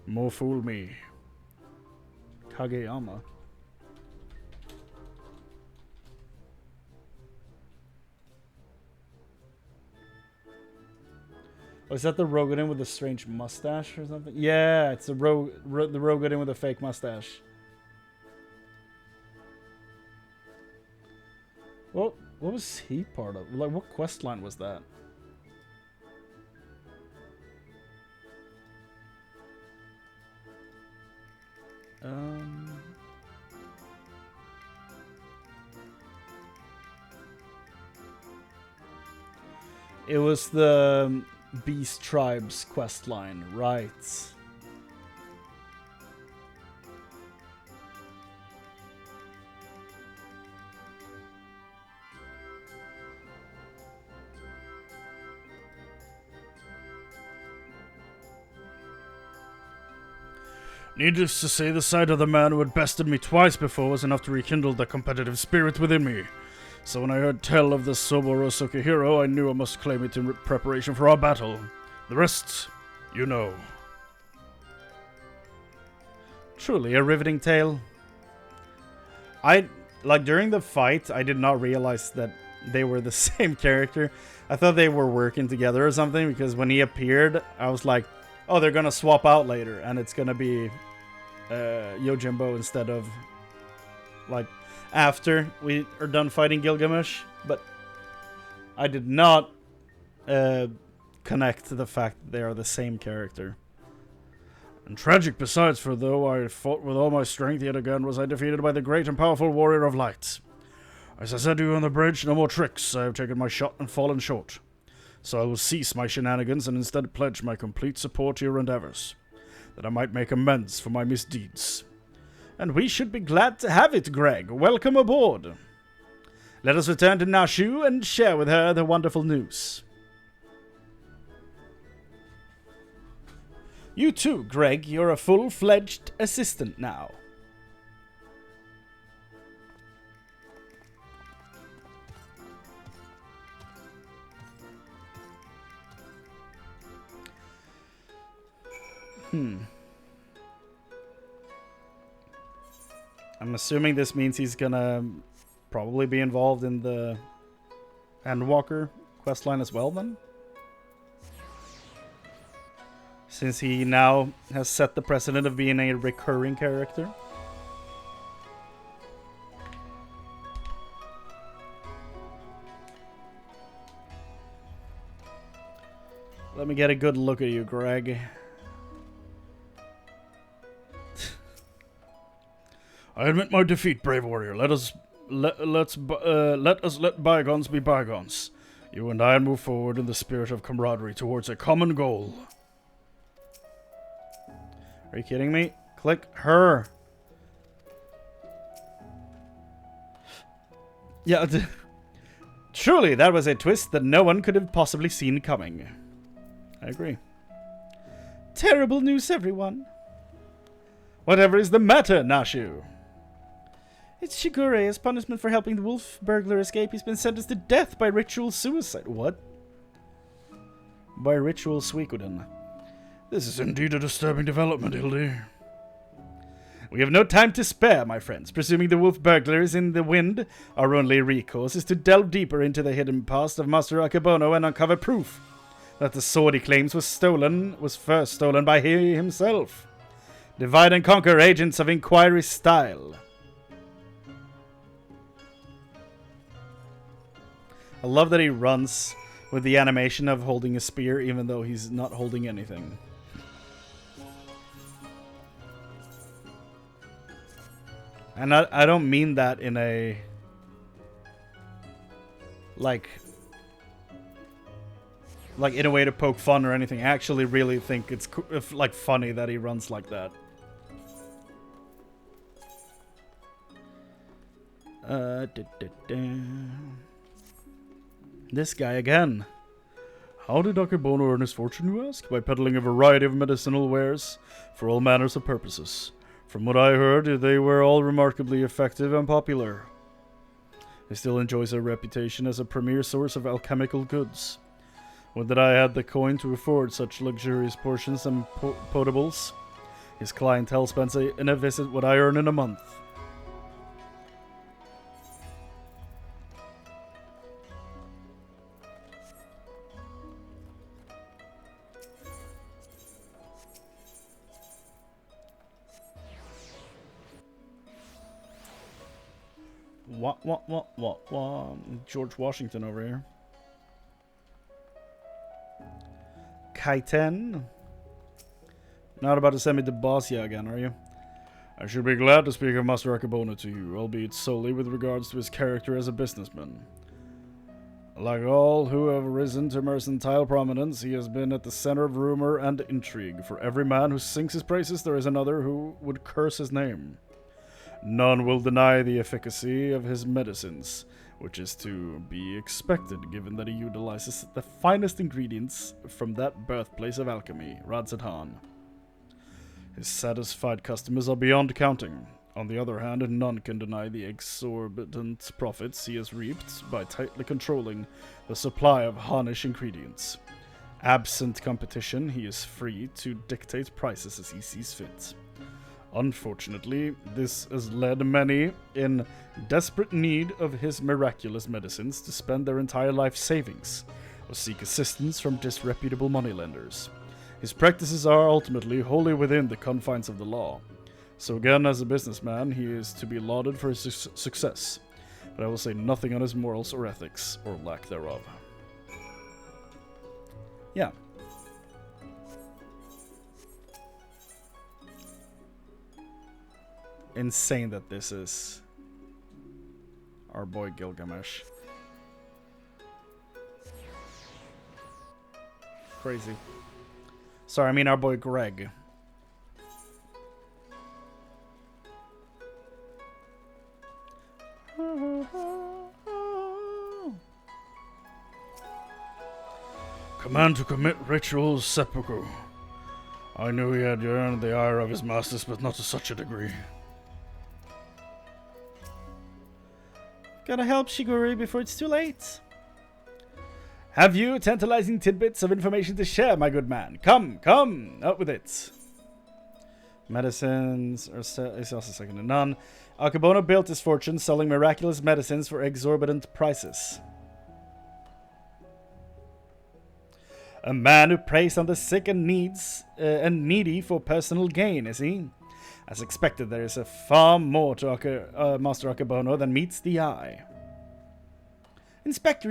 More fool me. Kageyama. Oh, is that the Rogadin with the strange mustache or something? Yeah, it's the Rogadin with a fake mustache. Well, what was he part of? Like, what quest line was that? It was the Beast Tribes quest line, right? Needless to say, the sight of the man who had bested me twice before was enough to rekindle the competitive spirit within me. So when I heard tell of the Soboro Sukihiro, I knew I must claim it in preparation for our battle. The rest, you know. Truly a riveting tale. During the fight, I did not realize that they were the same character. I thought they were working together or something, because when he appeared, I was like, oh, they're gonna swap out later, and it's gonna be Yojimbo instead of, like, after we are done fighting Gilgamesh. But I did not connect to the fact that they are the same character. And tragic besides, for though I fought with all my strength, yet again was I defeated by the great and powerful warrior of light. As I said to you on the bridge, no more tricks. I have taken my shot and fallen short. So I will cease my shenanigans and instead pledge my complete support to your endeavors, that I might make amends for my misdeeds. And we should be glad to have it, Greg. Welcome aboard. Let us return to Nashu and share with her the wonderful news. You too, Greg. You're a full-fledged assistant now. I'm assuming this means he's gonna probably be involved in the Endwalker questline as well, then? Since he now has set the precedent of being a recurring character. Let me get a good look at you, Greg. I admit my defeat, brave warrior. Let us let bygones be bygones. You and I move forward in the spirit of camaraderie towards a common goal. Are you kidding me? Click her. Yeah, truly, that was a twist that no one could have possibly seen coming. I agree. Terrible news, everyone. Whatever is the matter, Nashu? It's Shigure. As punishment for helping the wolf burglar escape, he's been sentenced to death by ritual suicide. What? by ritual Suikoden. This is indeed a disturbing development, Hildy. We have no time to spare, my friends. Presuming the wolf burglars in the wind, our only recourse is to delve deeper into the hidden past of Master Akebono and uncover proof that the sword he claims was first stolen by he himself. Divide and conquer, agents of inquiry style. I love that he runs with the animation of holding a spear even though he's not holding anything. And I don't mean that in a like in a way to poke fun or anything. I actually really think it's like funny that he runs like that. This guy again. How did Akebono earn his fortune, you ask? By peddling a variety of medicinal wares for all manners of purposes. From what I heard, they were all remarkably effective and popular. He still enjoys a reputation as a premier source of alchemical goods. Would that I had the coin to afford such luxurious portions and potables. His clientele spends in a visit what I earn in a month. What? George Washington over here. Kaiten. Not about to send me to Bosnia again, are you? I should be glad to speak of Master Akebono to you, albeit solely with regards to his character as a businessman. Like all who have risen to mercantile prominence, he has been at the center of rumor and intrigue. For every man who sings his praises, there is another who would curse his name. None will deny the efficacy of his medicines, which is to be expected given that he utilizes the finest ingredients from that birthplace of alchemy, Radzatan. His satisfied customers are beyond counting. On the other hand, none can deny the exorbitant profits he has reaped by tightly controlling the supply of Hanish ingredients. Absent competition, he is free to dictate prices as he sees fit. Unfortunately, this has led many in desperate need of his miraculous medicines to spend their entire life savings or seek assistance from disreputable moneylenders. His practices are ultimately wholly within the confines of the law. So again, as a businessman, he is to be lauded for his success, but I will say nothing on his morals or ethics, or lack thereof. Yeah. Insane that this is our boy Gilgamesh. Crazy. Sorry, I mean our boy Greg. Command to commit ritual seppuku. I knew he had earned the ire of his masters, but not to such a degree. Gotta help Shiguri before it's too late. Have you tantalizing tidbits of information to share, my good man? Come, out with it. Medicines is also second to none. Akebono built his fortune selling miraculous medicines for exorbitant prices. A man who preys on the sick and needy for personal gain, is he? As expected, there is a far more to Master Akebono than meets the eye. Inspector,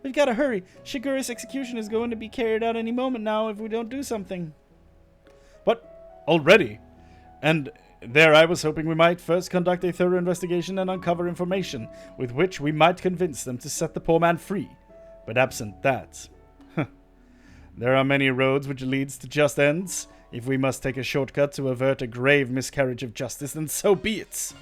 we've got to hurry. Shigura's execution is going to be carried out any moment now if we don't do something. What? Already? And there I was hoping we might first conduct a thorough investigation and uncover information with which we might convince them to set the poor man free. But absent that... There are many roads which leads to just ends. If we must take a shortcut to avert a grave miscarriage of justice, then so be it.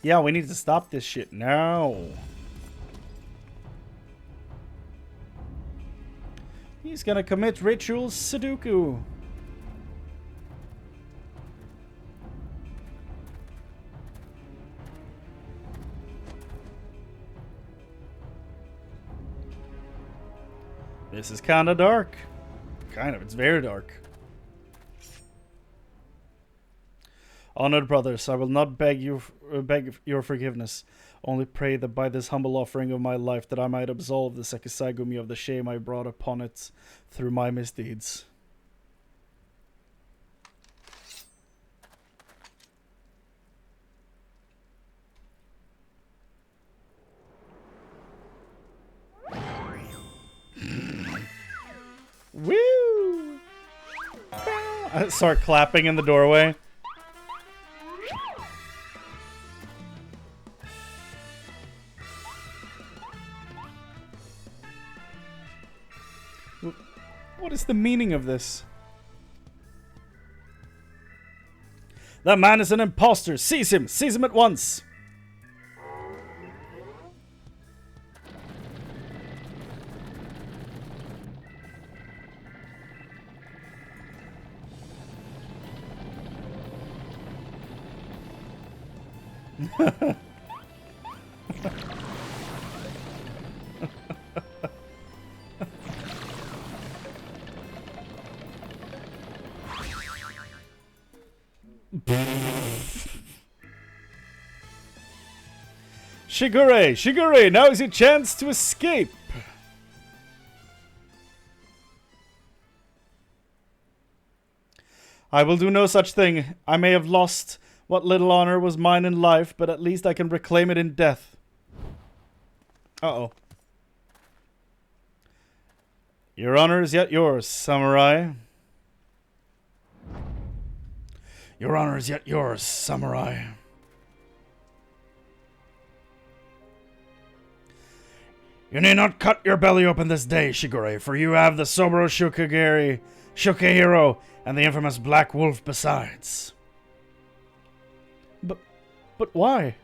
Yeah, we need to stop this shit now. He's gonna commit ritual Sudoku. This is kind of dark. Kind of, it's very dark. Honored brothers, I will not beg your forgiveness. Only pray that by this humble offering of my life that I might absolve the Sekisaigumi of the shame I brought upon it through my misdeeds. Woo! I start clapping in the doorway. What is the meaning of this? That man is an imposter. Seize him. Seize him at once. Shigure! Shigure! Now is your chance to escape! I will do no such thing. I may have lost what little honor was mine in life, but at least I can reclaim it in death. Uh-oh. Your honor is yet yours, samurai. Your honor is yet yours, samurai. You need not cut your belly open this day, Shigure, for you have the Soboro Shukehiro, and the infamous Black Wolf besides. But why?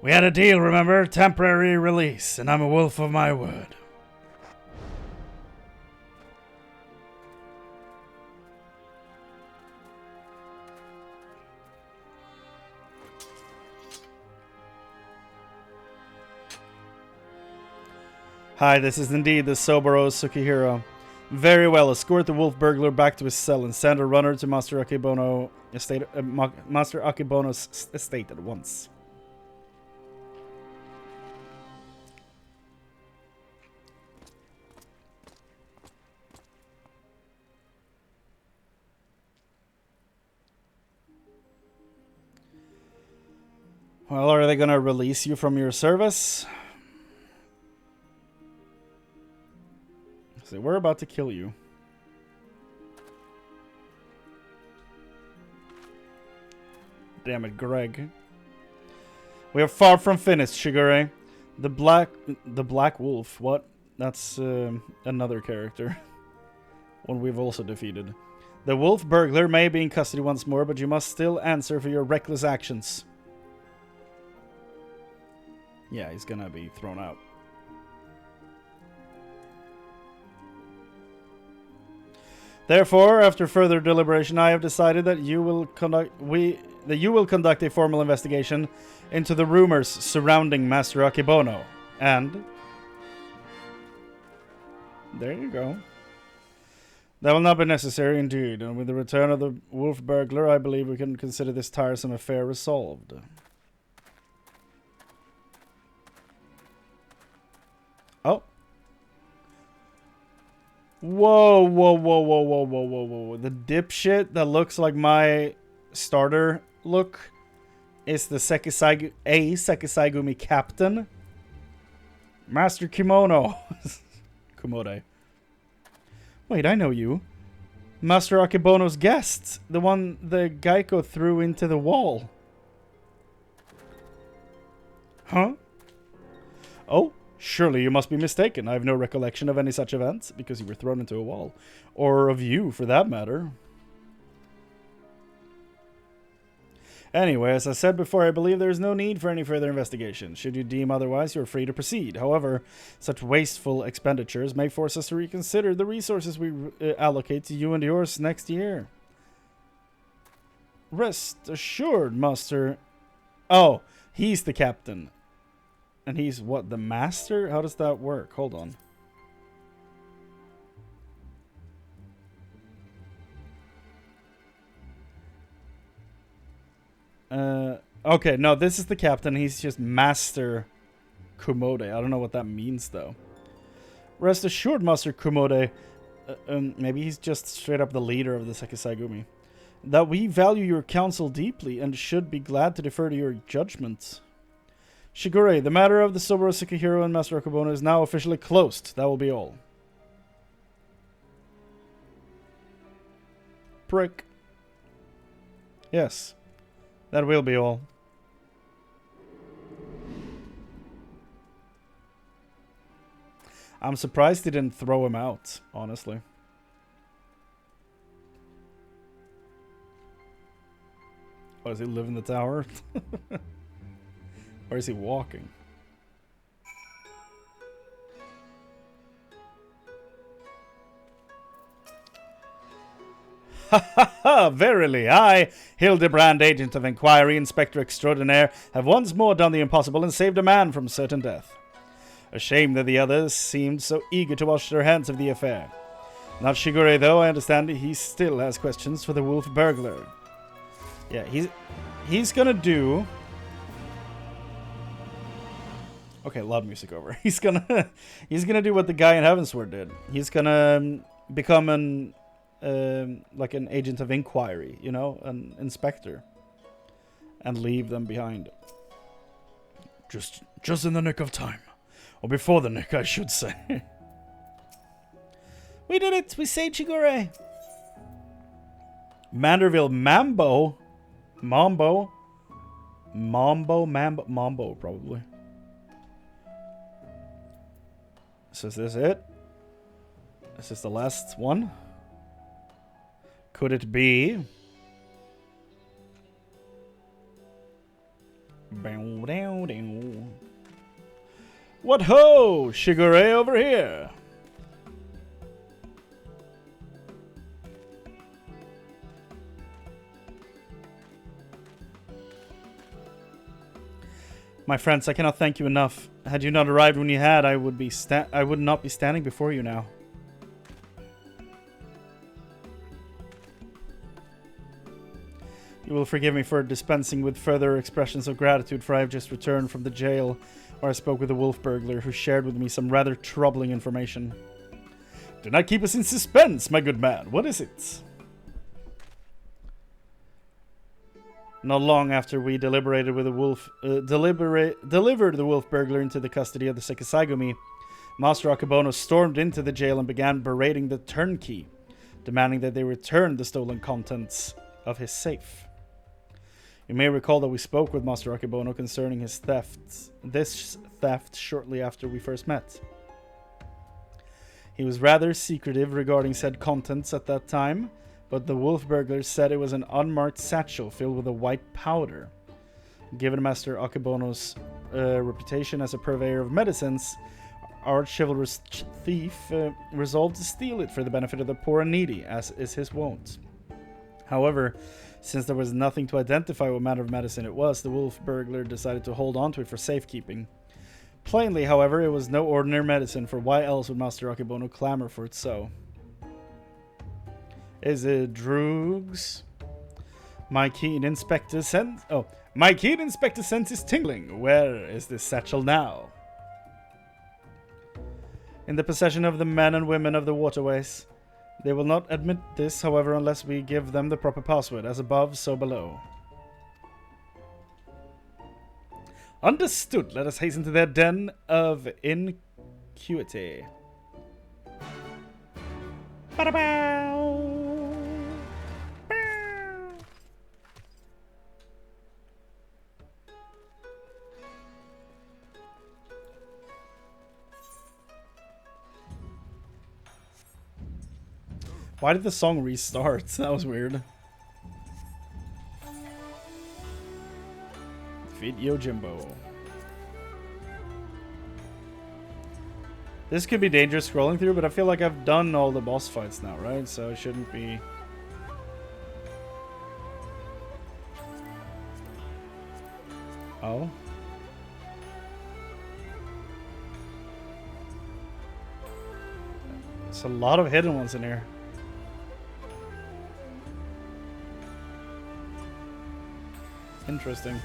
We had a deal, remember? Temporary release, and I'm a wolf of my word. Hi, this is indeed the Soboro Sukihiro. Very well, escort the wolf burglar back to his cell and send a runner to Master Akebono's estate at once. Well, are they gonna release you from your service? So we're about to kill you. Damn it, Greg. We are far from finished, Shigure. The Black Wolf. What? That's another character. One we've also defeated. The wolf burglar may be in custody once more, but you must still answer for your reckless actions. Yeah, he's gonna be thrown out. Therefore, after further deliberation, I have decided that you will conduct a formal investigation into the rumors surrounding Master Akebono. And there you go. That will not be necessary indeed, and with the return of the wolf burglar, I believe we can consider this tiresome affair resolved. Oh. Whoa, whoa, whoa, whoa, whoa, whoa, whoa, whoa. The dipshit that looks like my starter look is the Sekisaigumi captain. Master Kimono. Kumode. Wait, I know you. Master Akebono's guest. The one the Geico threw into the wall. Huh? Oh? Surely you must be mistaken. I have no recollection of any such events, because you were thrown into a wall. Or of you, for that matter. Anyway, as I said before, I believe there is no need for any further investigation. Should you deem otherwise, you are free to proceed. However, such wasteful expenditures may force us to reconsider the resources we allocate to you and yours next year. Rest assured, Master... Oh, he's the captain. And he's what, the master? How does that work? Hold on. Okay, no, this is the captain. He's just Master Kumode. I don't know what that means, though. Rest assured, Master Kumode, maybe he's just straight up the leader of the Sekisaigumi, that we value your counsel deeply and should be glad to defer to your judgments. Shigure, the matter of the Soboro Sekihiro and Master Akabono is now officially closed. That will be all. Prick. Yes, that will be all. I'm surprised they didn't throw him out, honestly. Oh, does he live in the tower? Or is he walking? Ha ha ha! Verily, I, Hildibrand, agent of inquiry, inspector extraordinaire, have once more done the impossible and saved a man from certain death. A shame that the others seemed so eager to wash their hands of the affair. Not Shigure, though. I understand he still has questions for the wolf burglar. Yeah, he's gonna do... Okay, loud music over. He's gonna do what the guy in Heavensward did. He's gonna become an like an agent of inquiry, you know, an inspector, and leave them behind. Just in the nick of time. Or before the nick, I should say. We did it! We saved Shigure! Manderville Mambo? Mambo, probably. So is this it? Is this the last one? Could it be? What ho! Shigure over here! My friends, I cannot thank you enough. Had you not arrived when you had, I would not be standing before you now. You will forgive me for dispensing with further expressions of gratitude, for I have just returned from the jail where I spoke with a wolf burglar who shared with me some rather troubling information. Do not keep us in suspense, my good man. What is it? Not long after we deliberated with the wolf, delivered the wolf burglar into the custody of the Sekisaigumi, Master Akabono stormed into the jail and began berating the turnkey, demanding that they return the stolen contents of his safe. You may recall that we spoke with Master Akabono concerning his this theft shortly after we first met. He was rather secretive regarding said contents at that time, but the wolf burglar said it was an unmarked satchel filled with a white powder. Given Master Akabono's reputation as a purveyor of medicines, our chivalrous thief resolved to steal it for the benefit of the poor and needy, as is his wont. However, since there was nothing to identify what manner of medicine it was, the wolf burglar decided to hold on to it for safekeeping. Plainly, however, it was no ordinary medicine, for why else would Master Akibono clamor for it so? Is it drugs? My keen inspector sense... Oh, my keen inspector sense is tingling. Where is this satchel now? In the possession of the men and women of the waterways. They will not admit this, however, unless we give them the proper password. As above, so below. Understood. Let us hasten to their den of iniquity. Ba-da-bow! Why did the song restart? That was weird. Defeat Yojimbo. This could be dangerous scrolling through, but I feel like I've done all the boss fights now, right? So it shouldn't be... Oh? There's a lot of hidden ones in here. Interesting.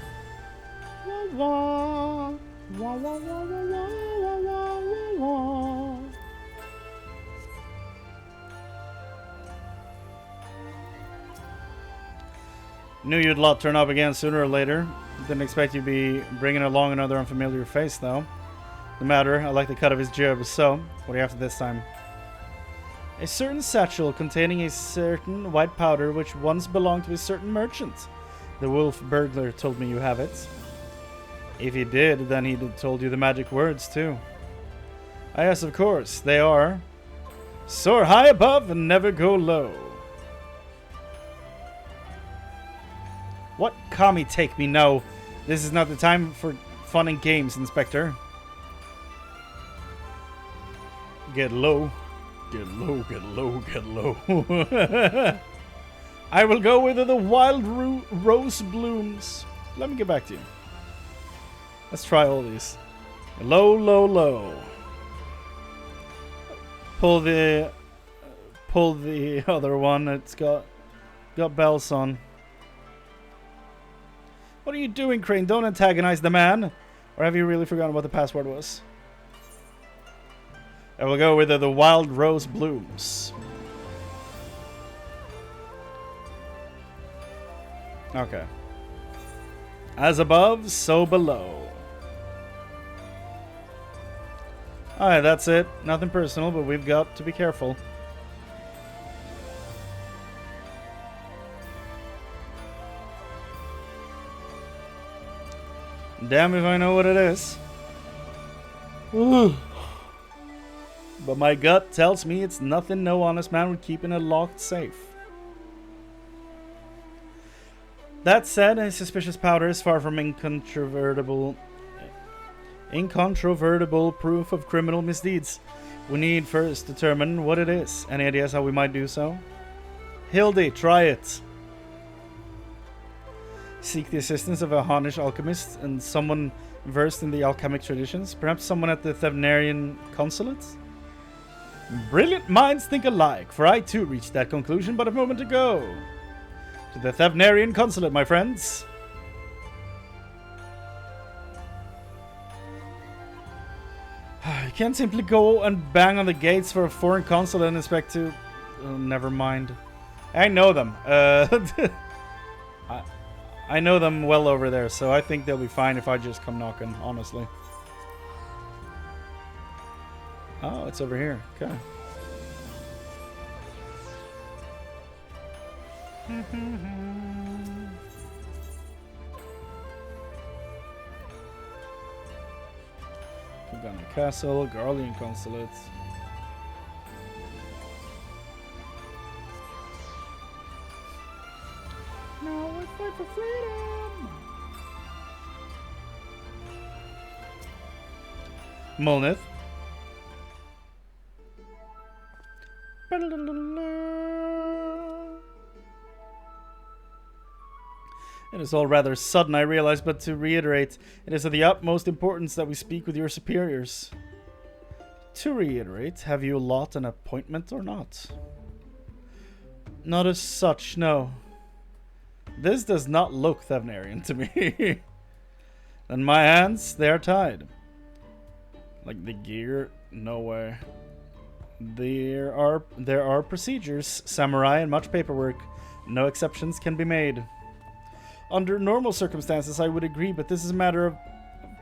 Wah, wah, wah, wah, wah, wah, wah, wah, wah. Knew you'd lot turn up again sooner or later. Didn't expect you'd be bringing along another unfamiliar face, though. No matter, I like the cut of his jib. So, what do you have this time? A certain satchel containing a certain white powder which once belonged to a certain merchant. The wolf burglar told me you have it. If he did, then he'd have told you the magic words, too. Ah, yes, of course. They are... soar high above and never go low. What? Kami, take me, no. This is not the time for fun and games, Inspector. Get low. Get low, get low, get low. I will go where the wild rose blooms. Let me get back to you. Let's try all these. Low, low, low. Pull the other one. It's got bells on. What are you doing, Chrane? Don't antagonize the man. Or have you really forgotten what the password was? I will go with the wild rose blooms. Okay. As above, so below. Alright, that's it. Nothing personal, but we've got to be careful. Damn if I know what it is. Ooh. But my gut tells me it's nothing no honest man would keep in a locked safe. That said, a suspicious powder is far from incontrovertible proof of criminal misdeeds. We need first determine what it is. Any ideas how we might do so? Hildy, try it. Seek the assistance of a Honish alchemist and someone versed in the alchemic traditions. Perhaps someone at the Thavnarian consulate? Brilliant minds think alike, for I too reached that conclusion but a moment ago. To the Thavnarian consulate, my friends. You can't simply go and bang on the gates for a foreign consulate and expect to... Oh, never mind. I know them. I know them well over there, so I think they'll be fine if I just come knocking, honestly. Oh, it's over here. Okay. Kagana Castle, Garlean Consulate. Now we fight for freedom! Molnith. It is all rather sudden, I realize, but to reiterate, it is of the utmost importance that we speak with your superiors. To reiterate, have you lot an appointment or not? Not as such, no. This does not look Thavnarian to me. And my hands, they are tied. Like the gear? No way. There are procedures, samurai, and much paperwork. No exceptions can be made. Under normal circumstances, I would agree, but this is a matter of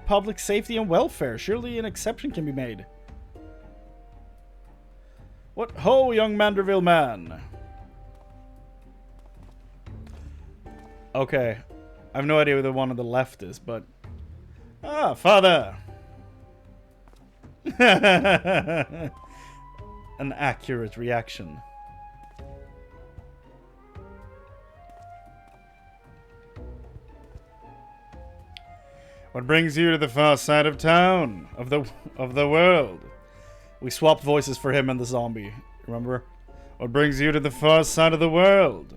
public safety and welfare. Surely an exception can be made. What ho, young Manderville man! Okay. I have no idea who the one on the left is, but... Ah, father! An accurate reaction. What brings you to the far side of town? Of the world? We swapped voices for him and the zombie. Remember? What brings you to the far side of the world?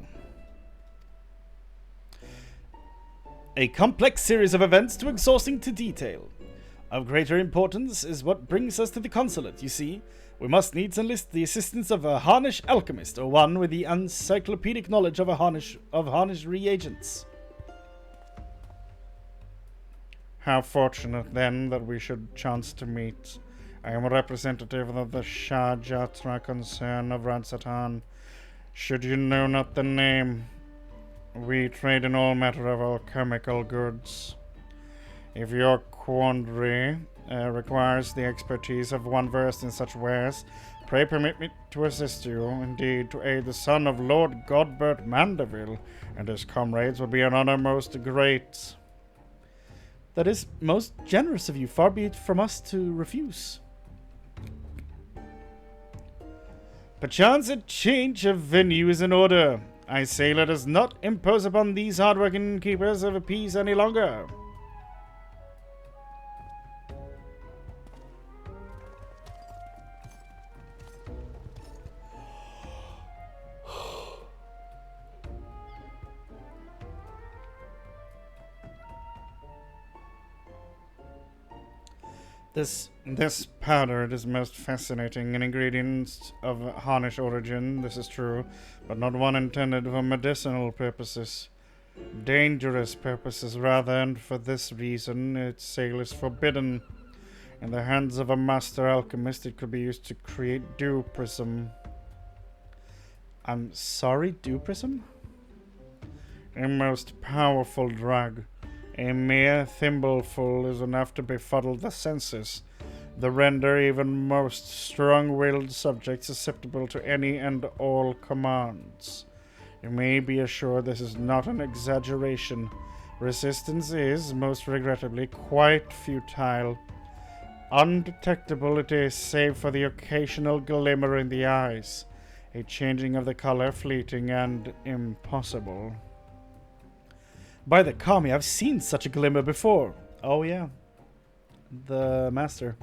A complex series of events too exhausting to detail. Of greater importance is what brings us to the consulate, you see. We must needs enlist the assistance of a Harnish alchemist, or one with the encyclopedic knowledge of Harnish reagents. How fortunate, then, that we should chance to meet. I am a representative of the Shah Jatra concern of Ransatan. Should you know not the name, we trade in all matter of alchemical goods. If your quandary requires the expertise of one versed in such wares, pray permit me to assist you. Indeed, to aid the son of Lord Godbert Mandeville and his comrades would be an honor most great. That is most generous of you. Far be it from us to refuse. Perchance a change of venue is in order. I say let us not impose upon these hard-working keepers of a peace any longer. This powder, it is most fascinating, an ingredient of Harnish origin, this is true, but not one intended for medicinal purposes. Dangerous purposes, rather, and for this reason its sale is forbidden. In the hands of a master alchemist, it could be used to create dew prism. I'm sorry, dew prism? A most powerful drug. A mere thimbleful is enough to befuddle the senses, the render even most strong-willed subjects susceptible to any and all commands. You may be assured this is not an exaggeration. Resistance is, most regrettably, quite futile. Undetectable it is, save for the occasional glimmer in the eyes, a changing of the color fleeting and impossible. By the Kami, I've seen such a glimmer before. Oh, yeah. The master.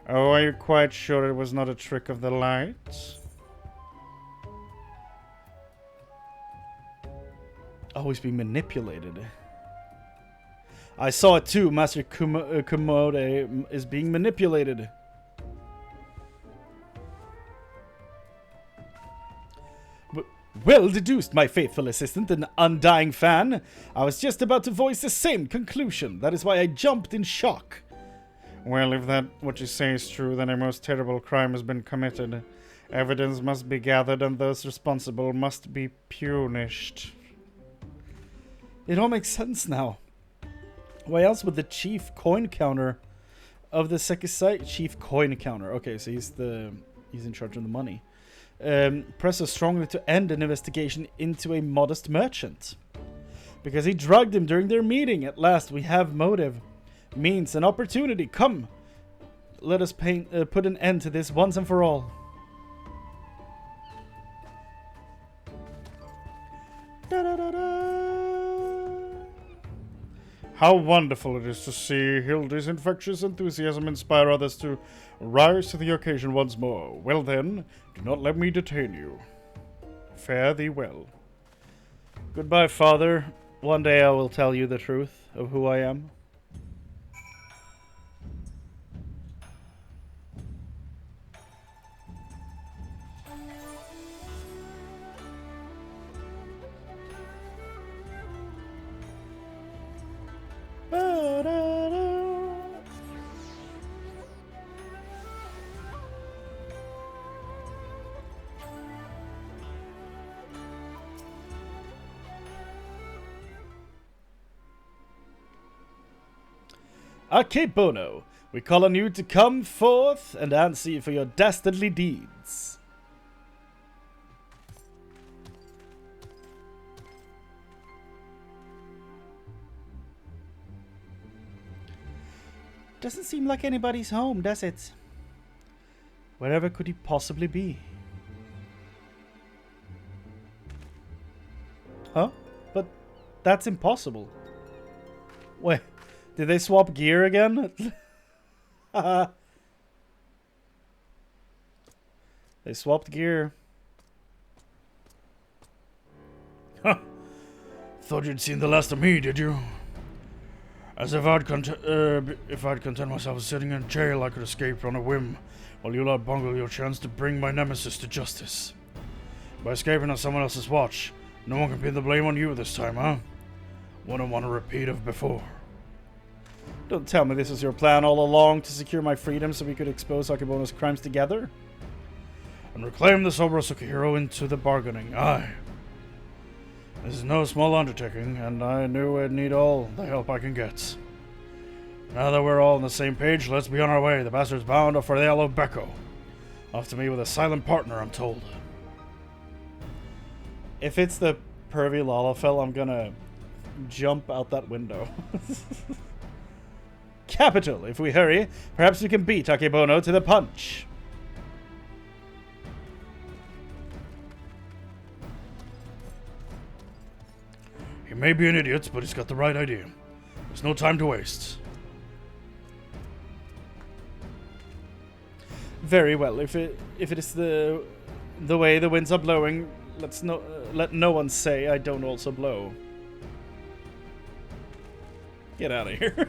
Oh, are you quite sure it was not a trick of the light? Always being manipulated. I saw it too. Master Kumode is being manipulated. Well deduced, my faithful assistant and undying fan. I was just about to voice the same conclusion. That is why I jumped in shock. Well, if that what you say is true, then a most terrible crime has been committed. Evidence must be gathered and those responsible must be punished. It all makes sense now. Why else would the chief coin counter of the Sekisai... Chief coin counter. Okay, so he's in charge of the money. Press us strongly to end an investigation into a modest merchant. Because he drugged him during their meeting. At last we have motive. Means and opportunity. Come. Let us put an end to this once and for all. How wonderful it is to see Hildy's infectious enthusiasm inspire others to rise to the occasion once more. Well then, do not let me detain you. Fare thee well. Goodbye, Father. One day I will tell you the truth of who I am. Akebono, we call on you to come forth and answer you for your dastardly deeds. Doesn't seem like anybody's home, does it? Wherever could he possibly be? Huh? But that's impossible. Wait. Did they swap gear again? They swapped gear. Thought you'd seen the last of me, did you? As if if I'd content myself sitting in jail, I could escape on a whim, while you lot bungle your chance to bring my nemesis to justice. By escaping on someone else's watch, no one can pin the blame on you this time, huh? Wouldn't want a repeat of before. Don't tell me this was your plan all along, to secure my freedom so we could expose Akebono's crimes together? And reclaim the Soborosuke hero into the bargaining, aye. This is no small undertaking, and I knew I'd need all the help I can get. Now that we're all on the same page, let's be on our way. The bastard's bound for the Isle of Becco. Off to me with a silent partner, I'm told. If it's the pervy Lalafell, I'm gonna jump out that window. Capital! If we hurry, perhaps we can beat Akebono to the punch. He may be an idiot, but he's got the right idea. There's no time to waste. Very well. If it is the way the winds are blowing, let no one say I don't also blow. Get out of here.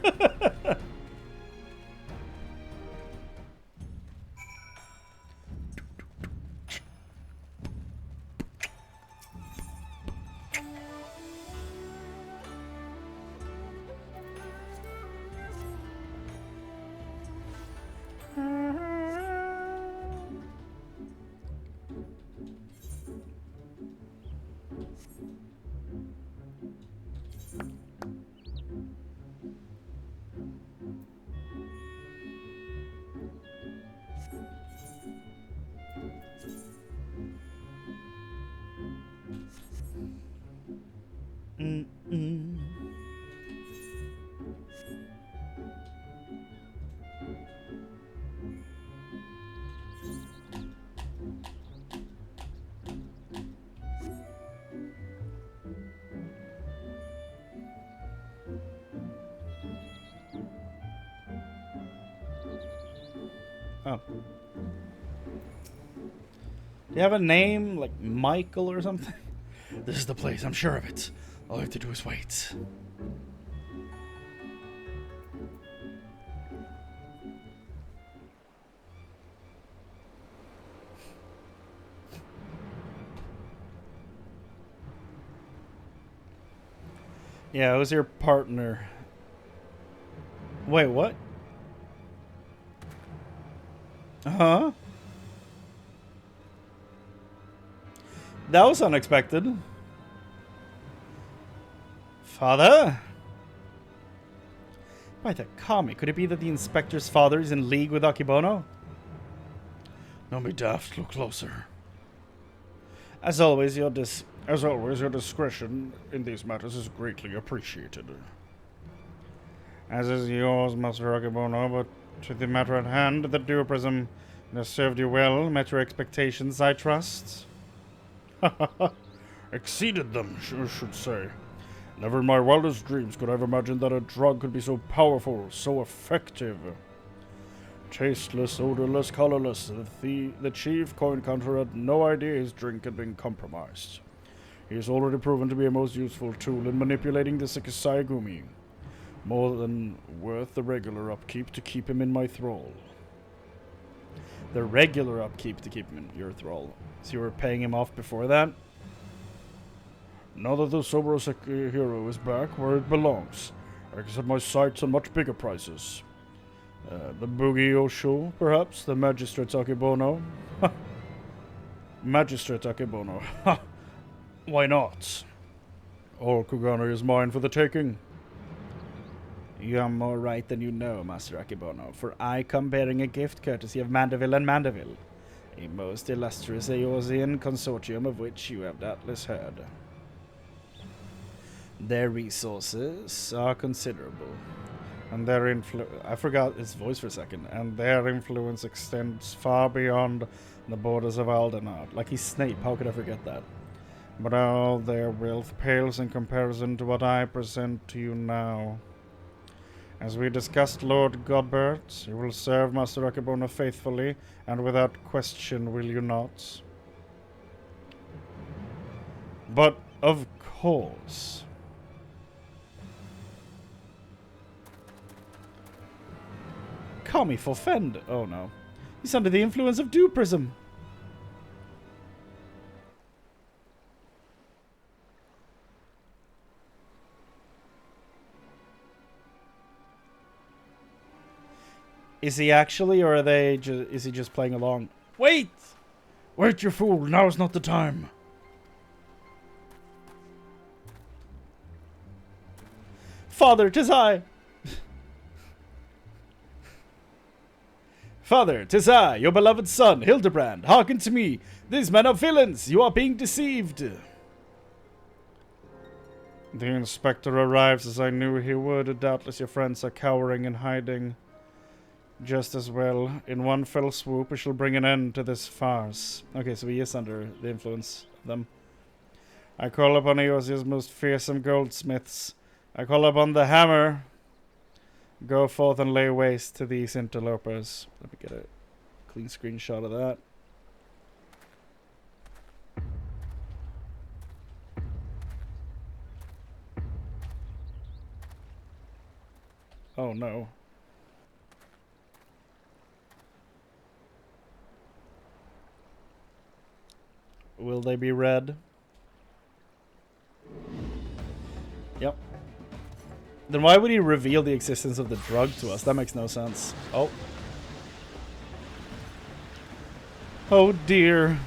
Oh. Do you have a name, like Michael or something? This is the place, I'm sure of it. All I have to do is wait. Yeah, who's your partner? Wait, what? Huh? That was unexpected. Father? By the kami, could it be that the inspector's father is in league with Akebono? Don't be daft, look closer. As always, your discretion in these matters is greatly appreciated. As is yours, Master Akebono, but to the matter at hand, the dualism has served you well, met your expectations, I trust. Exceeded them, I should say. Never in my wildest dreams could I have imagined that a drug could be so powerful, so effective. Tasteless, odorless, colorless, the chief coin counter had no idea his drink had been compromised. He has already proven to be a most useful tool in manipulating the Sekisai-gumi. More than worth the regular upkeep to keep him in my thrall. The regular upkeep to keep him in your thrall. So you were paying him off before that? Now that the Soborosuke hero is back where it belongs, I can set my sights on much bigger prizes. The Boogie Osho, perhaps? The Magistrate Akebono? Magistrate Akebono. Why not? All Kugane is mine for the taking. You are more right than you know, Master Akebono, for I come bearing a gift courtesy of Mandeville and Mandeville, a most illustrious Eorzean consortium of which you have doubtless heard. Their resources are considerable, and their I forgot his voice for a second, and their influence extends far beyond the borders of Aldenard. Like he's Snape, how could I forget that? But all their wealth pales in comparison to what I present to you now. As we discussed, Lord Godbert, you will serve Master Akebono faithfully, and without question, will you not? But, of course. call me Fofend. Oh no. He's under the influence of Duprism. Is he actually, or are they is he just playing along? Wait! Wait, you fool, now's not the time. Father, 'tis I! Father, 'tis I, your beloved son, Hildibrand. Hearken to me. These men are villains. You are being deceived. The inspector arrives as I knew he would. Doubtless your friends are cowering and hiding. Just as well. In one fell swoop, we shall bring an end to this farce. Okay, so he is under the influence of them. I call upon Eosia's most fearsome goldsmiths. I call upon the hammer. Go forth and lay waste to these interlopers. Let me get a clean screenshot of that. Oh no. Will they be red? Yep. Then why would he reveal the existence of the drug to us? That makes no sense. Oh. Oh dear.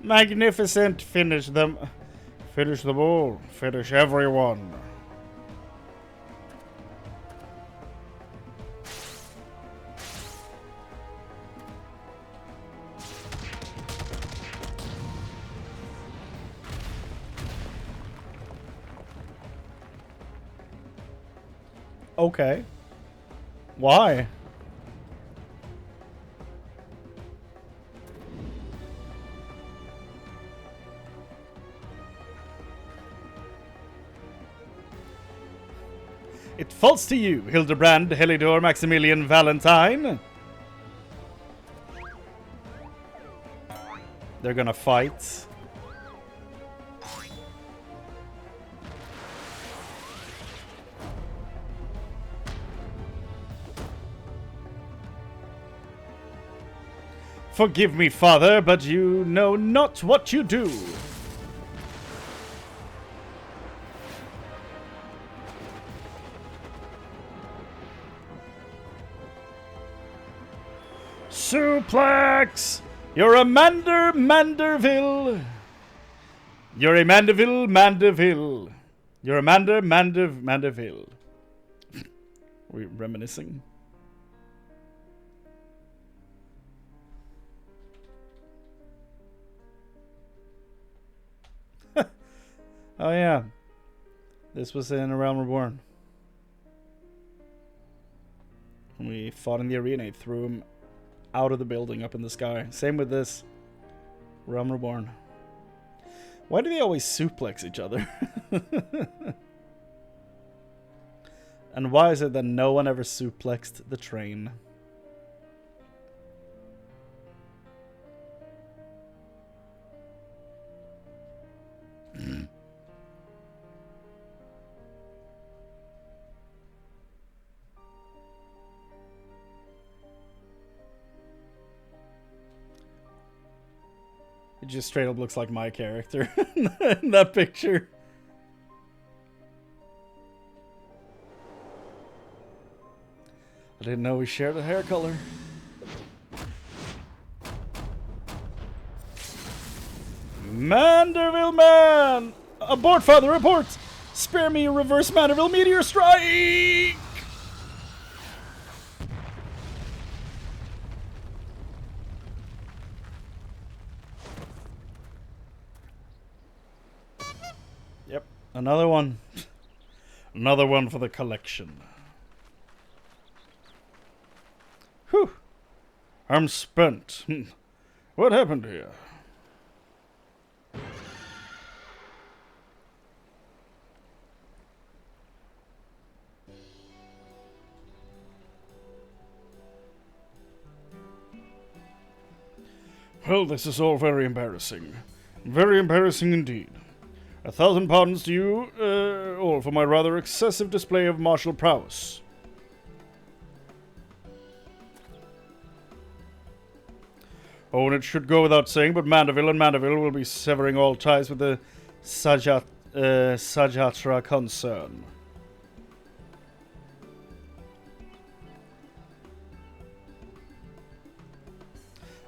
Magnificent. Finish them. Finish them all. Finish everyone. Okay. Why? It falls to you, Hildibrand, Helidor, Maximilian, Valentine. They're gonna fight. Forgive me, father, but you know not what you do. Suplex! You're a Manderville. You're a Mandeville. You're a Manderville. We're reminiscing. Oh yeah. This was in A Realm Reborn. When we fought in the arena, it threw him out of the building up in the sky. Same with this. Realm Reborn. Why do they always suplex each other? And why is it that no one ever suplexed the train? It just straight up looks like my character in that picture. I didn't know we shared a hair color. Manderville man! Abort, father, abort! Spare me a reverse Manderville meteor strike! Yep, another one. Another one for the collection. Whew. I'm spent. What happened here? Well, this is all very embarrassing. Very embarrassing indeed. 1,000 pardons to you, all for my rather excessive display of martial prowess. Oh, and it should go without saying, but Mandeville and Mandeville will be severing all ties with the Sajatra concern.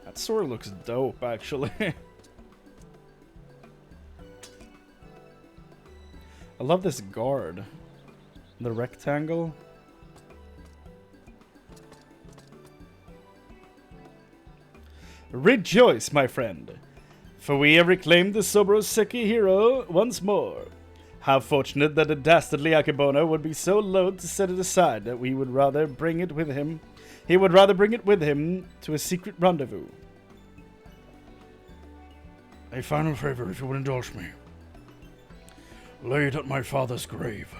That sword looks dope, actually. I love this guard. The rectangle. Rejoice, my friend, for we have reclaimed the Sobroseki hero once more. How fortunate that the dastardly Akebono would be so loath to set it aside that he would rather bring it with him to a secret rendezvous. A final favor, if you would indulge me. Lay it at my father's grave.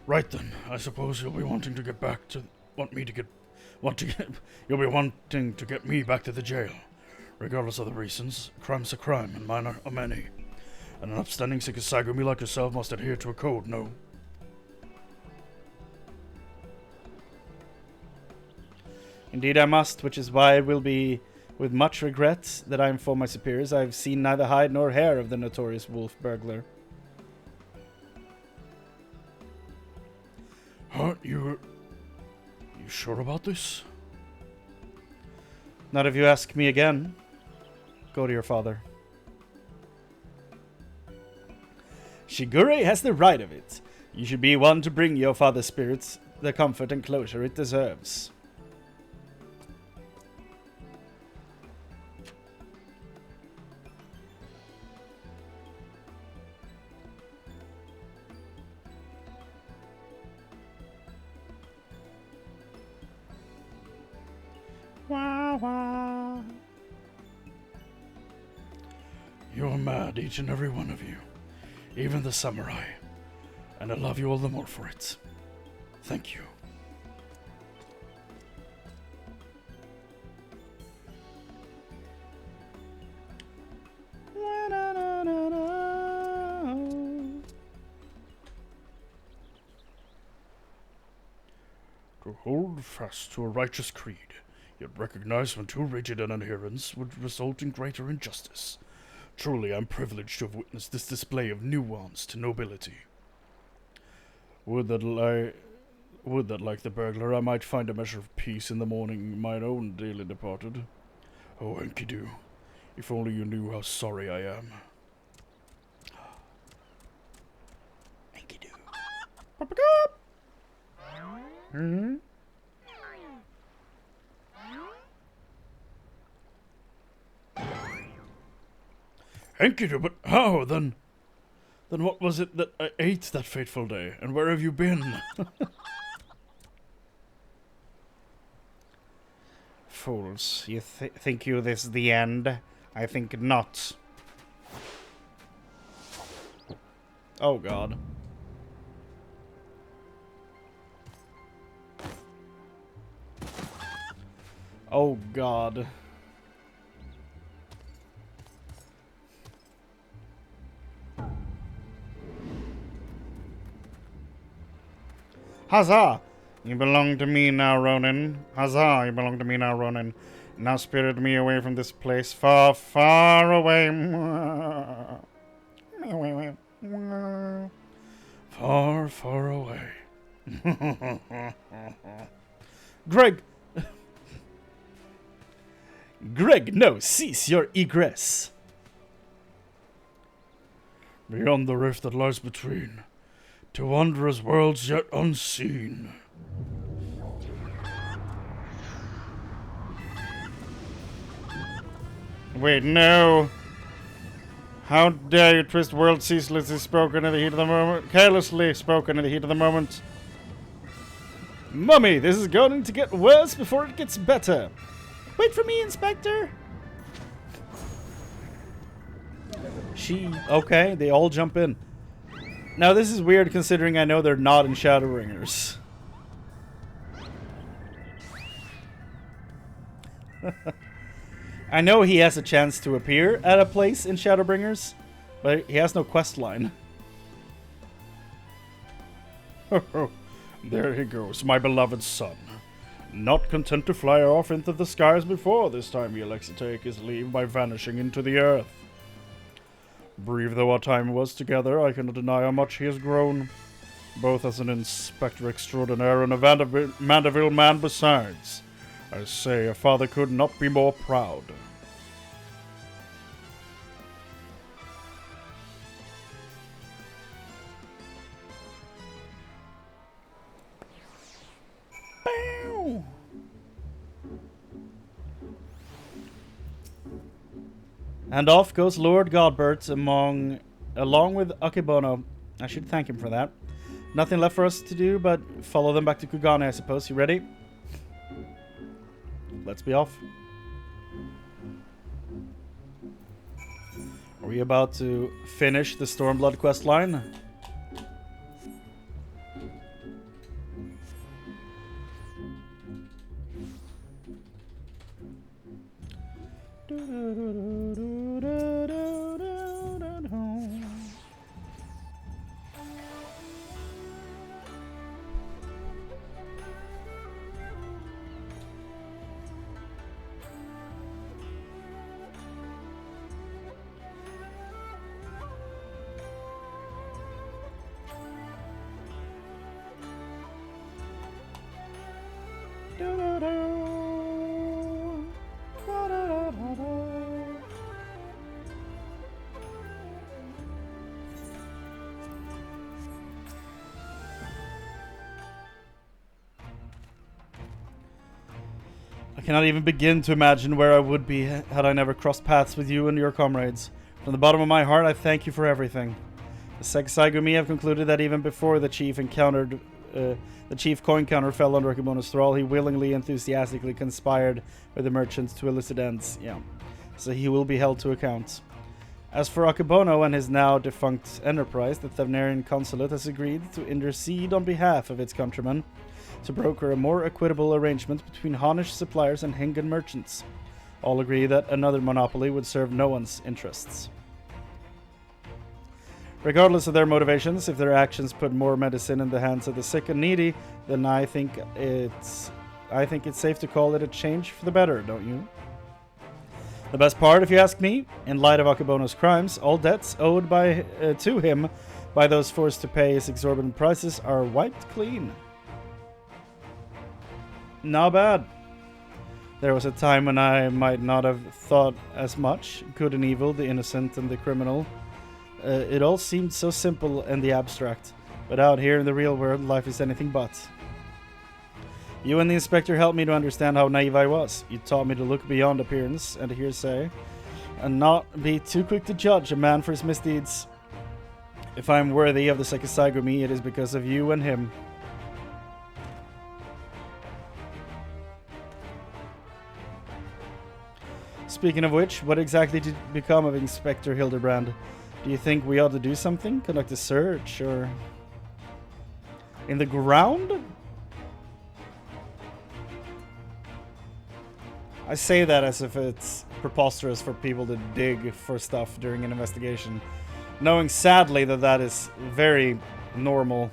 Right then, I suppose you'll be wanting to get back to you'll be wanting to get me back to the jail. Regardless of the reasons, crime's a crime and mine are many. And an upstanding Sekisagumi like yourself must adhere to a code, no? Indeed I must, which is why it will be with much regret that I inform my superiors I have seen neither hide nor hair of the notorious wolf burglar. Huh? You sure about this? Not if you ask me again. Go to your father. Shigure has the right of it. You should be one to bring your father's spirits the comfort and closure it deserves. Wah, wah. You're mad, each and every one of you. Even the samurai. And I love you all the more for it. Thank you. To hold fast to a righteous creed, yet recognize when too rigid an adherence would result in greater injustice. Truly, I'm privileged to have witnessed this display of nuance to nobility. Would that, like the burglar, I might find a measure of peace in the morning mine own dearly departed. Oh, Enkidu, if only you knew how sorry I am. Enkidu. Hmm? Enkidu, but how then? Then what was it that I ate that fateful day, and where have you been? Fools, you think you this the end? I think not. Oh god. Oh god. Huzzah! You belong to me now, Ronin. Huzzah! You belong to me now, Ronin. Now spirit me away from this place, far, far away. Far, far away. Greg! Greg, no, cease your egress. Beyond the rift that lies between, To wondrous worlds yet unseen. Wait, no! How dare you twist words ceaselessly spoken in the heat of the moment, carelessly spoken in the heat of the moment. Mummy, this is going to get worse before it gets better. Wait for me, Inspector! Okay, they all jump in. Now this is weird considering I know they're not in Shadowbringers. I know he has a chance to appear at a place in Shadowbringers, but he has no quest line. There he goes, my beloved son. Not content to fly off into the skies before, this time he elects to take his leave by vanishing into the earth. Brief though our time was together, I cannot deny how much he has grown, both as an inspector extraordinaire and a Mandeville man besides. I say, a father could not be more proud. Bow. And off goes Lord Godbert along with Akebono. I should thank him for that. Nothing left for us to do but follow them back to Kugane, I suppose. You ready? Let's be off. Are we about to finish the Stormblood quest line? I cannot even begin to imagine where I would be had I never crossed paths with you and your comrades. From the bottom of my heart, I thank you for everything. The Sekisai have concluded that even before the chief coin counter fell under Akebono's thrall, he willingly, enthusiastically conspired with the merchants to illicit ends. Yeah, so he will be held to account. As for Akebono and his now defunct enterprise, the Thavnarian consulate has agreed to intercede on behalf of its countrymen to broker a more equitable arrangement between Honish suppliers and Hingan merchants. All agree that another monopoly would serve no one's interests. Regardless of their motivations, if their actions put more medicine in the hands of the sick and needy, then I think it's safe to call it a change for the better, don't you? The best part, if you ask me, in light of Akebono's crimes, all debts owed to him by those forced to pay his exorbitant prices are wiped clean. Not bad. There was a time when I might not have thought as much. Good and evil, the innocent and the criminal. It all seemed so simple in the abstract, but out here in the real world, life is anything but. You and the inspector helped me to understand how naive I was. You taught me to look beyond appearance and hearsay, and not be too quick to judge a man for his misdeeds. If I am worthy of the Sekisai, it is because of you and him. Speaking of which, what exactly did become of Inspector Hildibrand? Do you think we ought to do something? Conduct a search, or... in the ground? I say that as if it's preposterous for people to dig for stuff during an investigation, knowing sadly that that is very normal.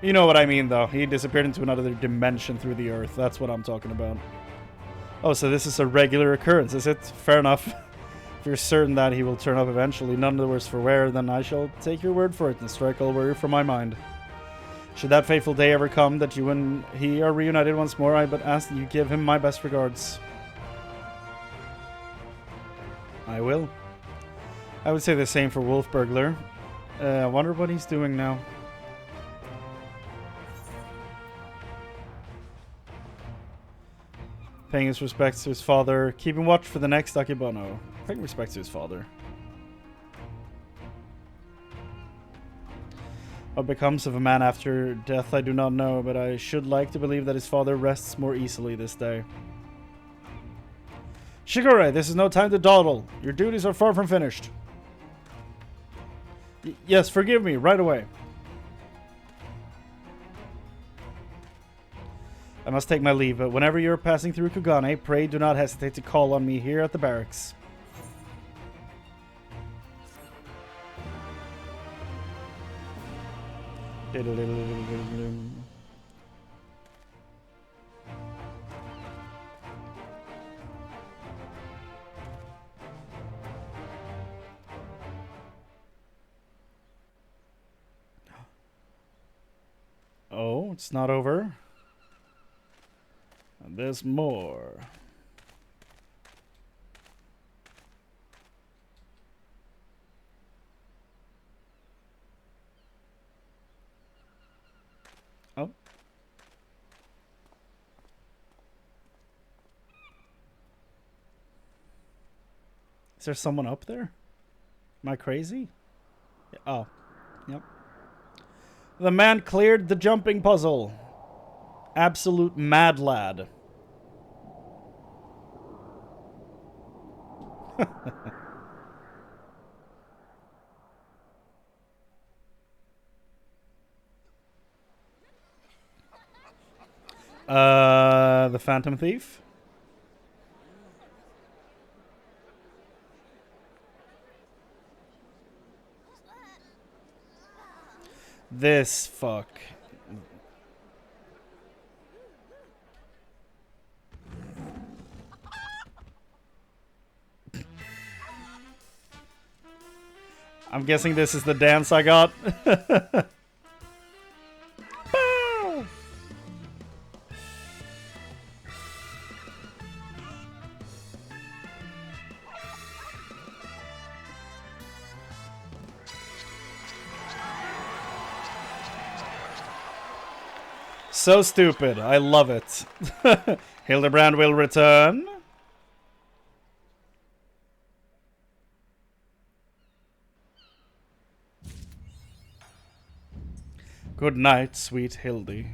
You know what I mean, though. He disappeared into another dimension through the earth. That's what I'm talking about. Oh, so this is a regular occurrence, is it? Fair enough. If you're certain that he will turn up eventually, none the worse for wear, then I shall take your word for it and strike all worry from my mind. Should that fateful day ever come that you and he are reunited once more, I but ask that you give him my best regards. I will. I would say the same for Wolf Burglar. I wonder what he's doing now. Paying his respects to his father. Keeping watch for the next Akebono. Paying respects to his father. What becomes of a man after death I do not know, but I should like to believe that his father rests more easily this day. Shigure, this is no time to dawdle. Your duties are far from finished. Yes, forgive me, right away. I must take my leave, but whenever you're passing through Kugane, pray do not hesitate to call on me here at the barracks. Oh, it's not over. And there's more. Oh. Is there someone up there? Am I crazy? Oh. Yep. The man cleared the jumping puzzle. Absolute mad lad. The Phantom Thief. This fuck. I'm guessing this is the dance I got. So stupid. I love it. Hildibrand will return. Good night, sweet Hildy.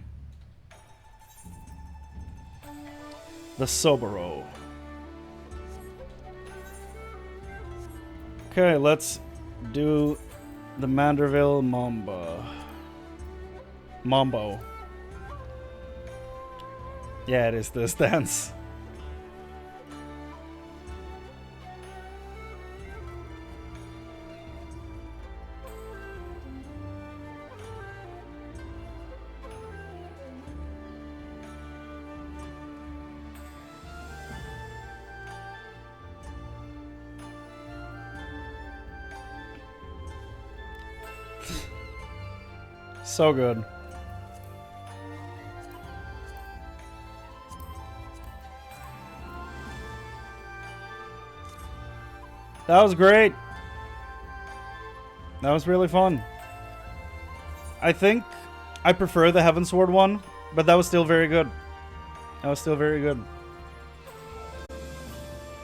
The Soboro. Okay, let's do the Manderville Mambo. Yeah, it is this dance. So good. That was great. That was really fun. I think I prefer the Heavensward one, but that was still very good. That was still very good.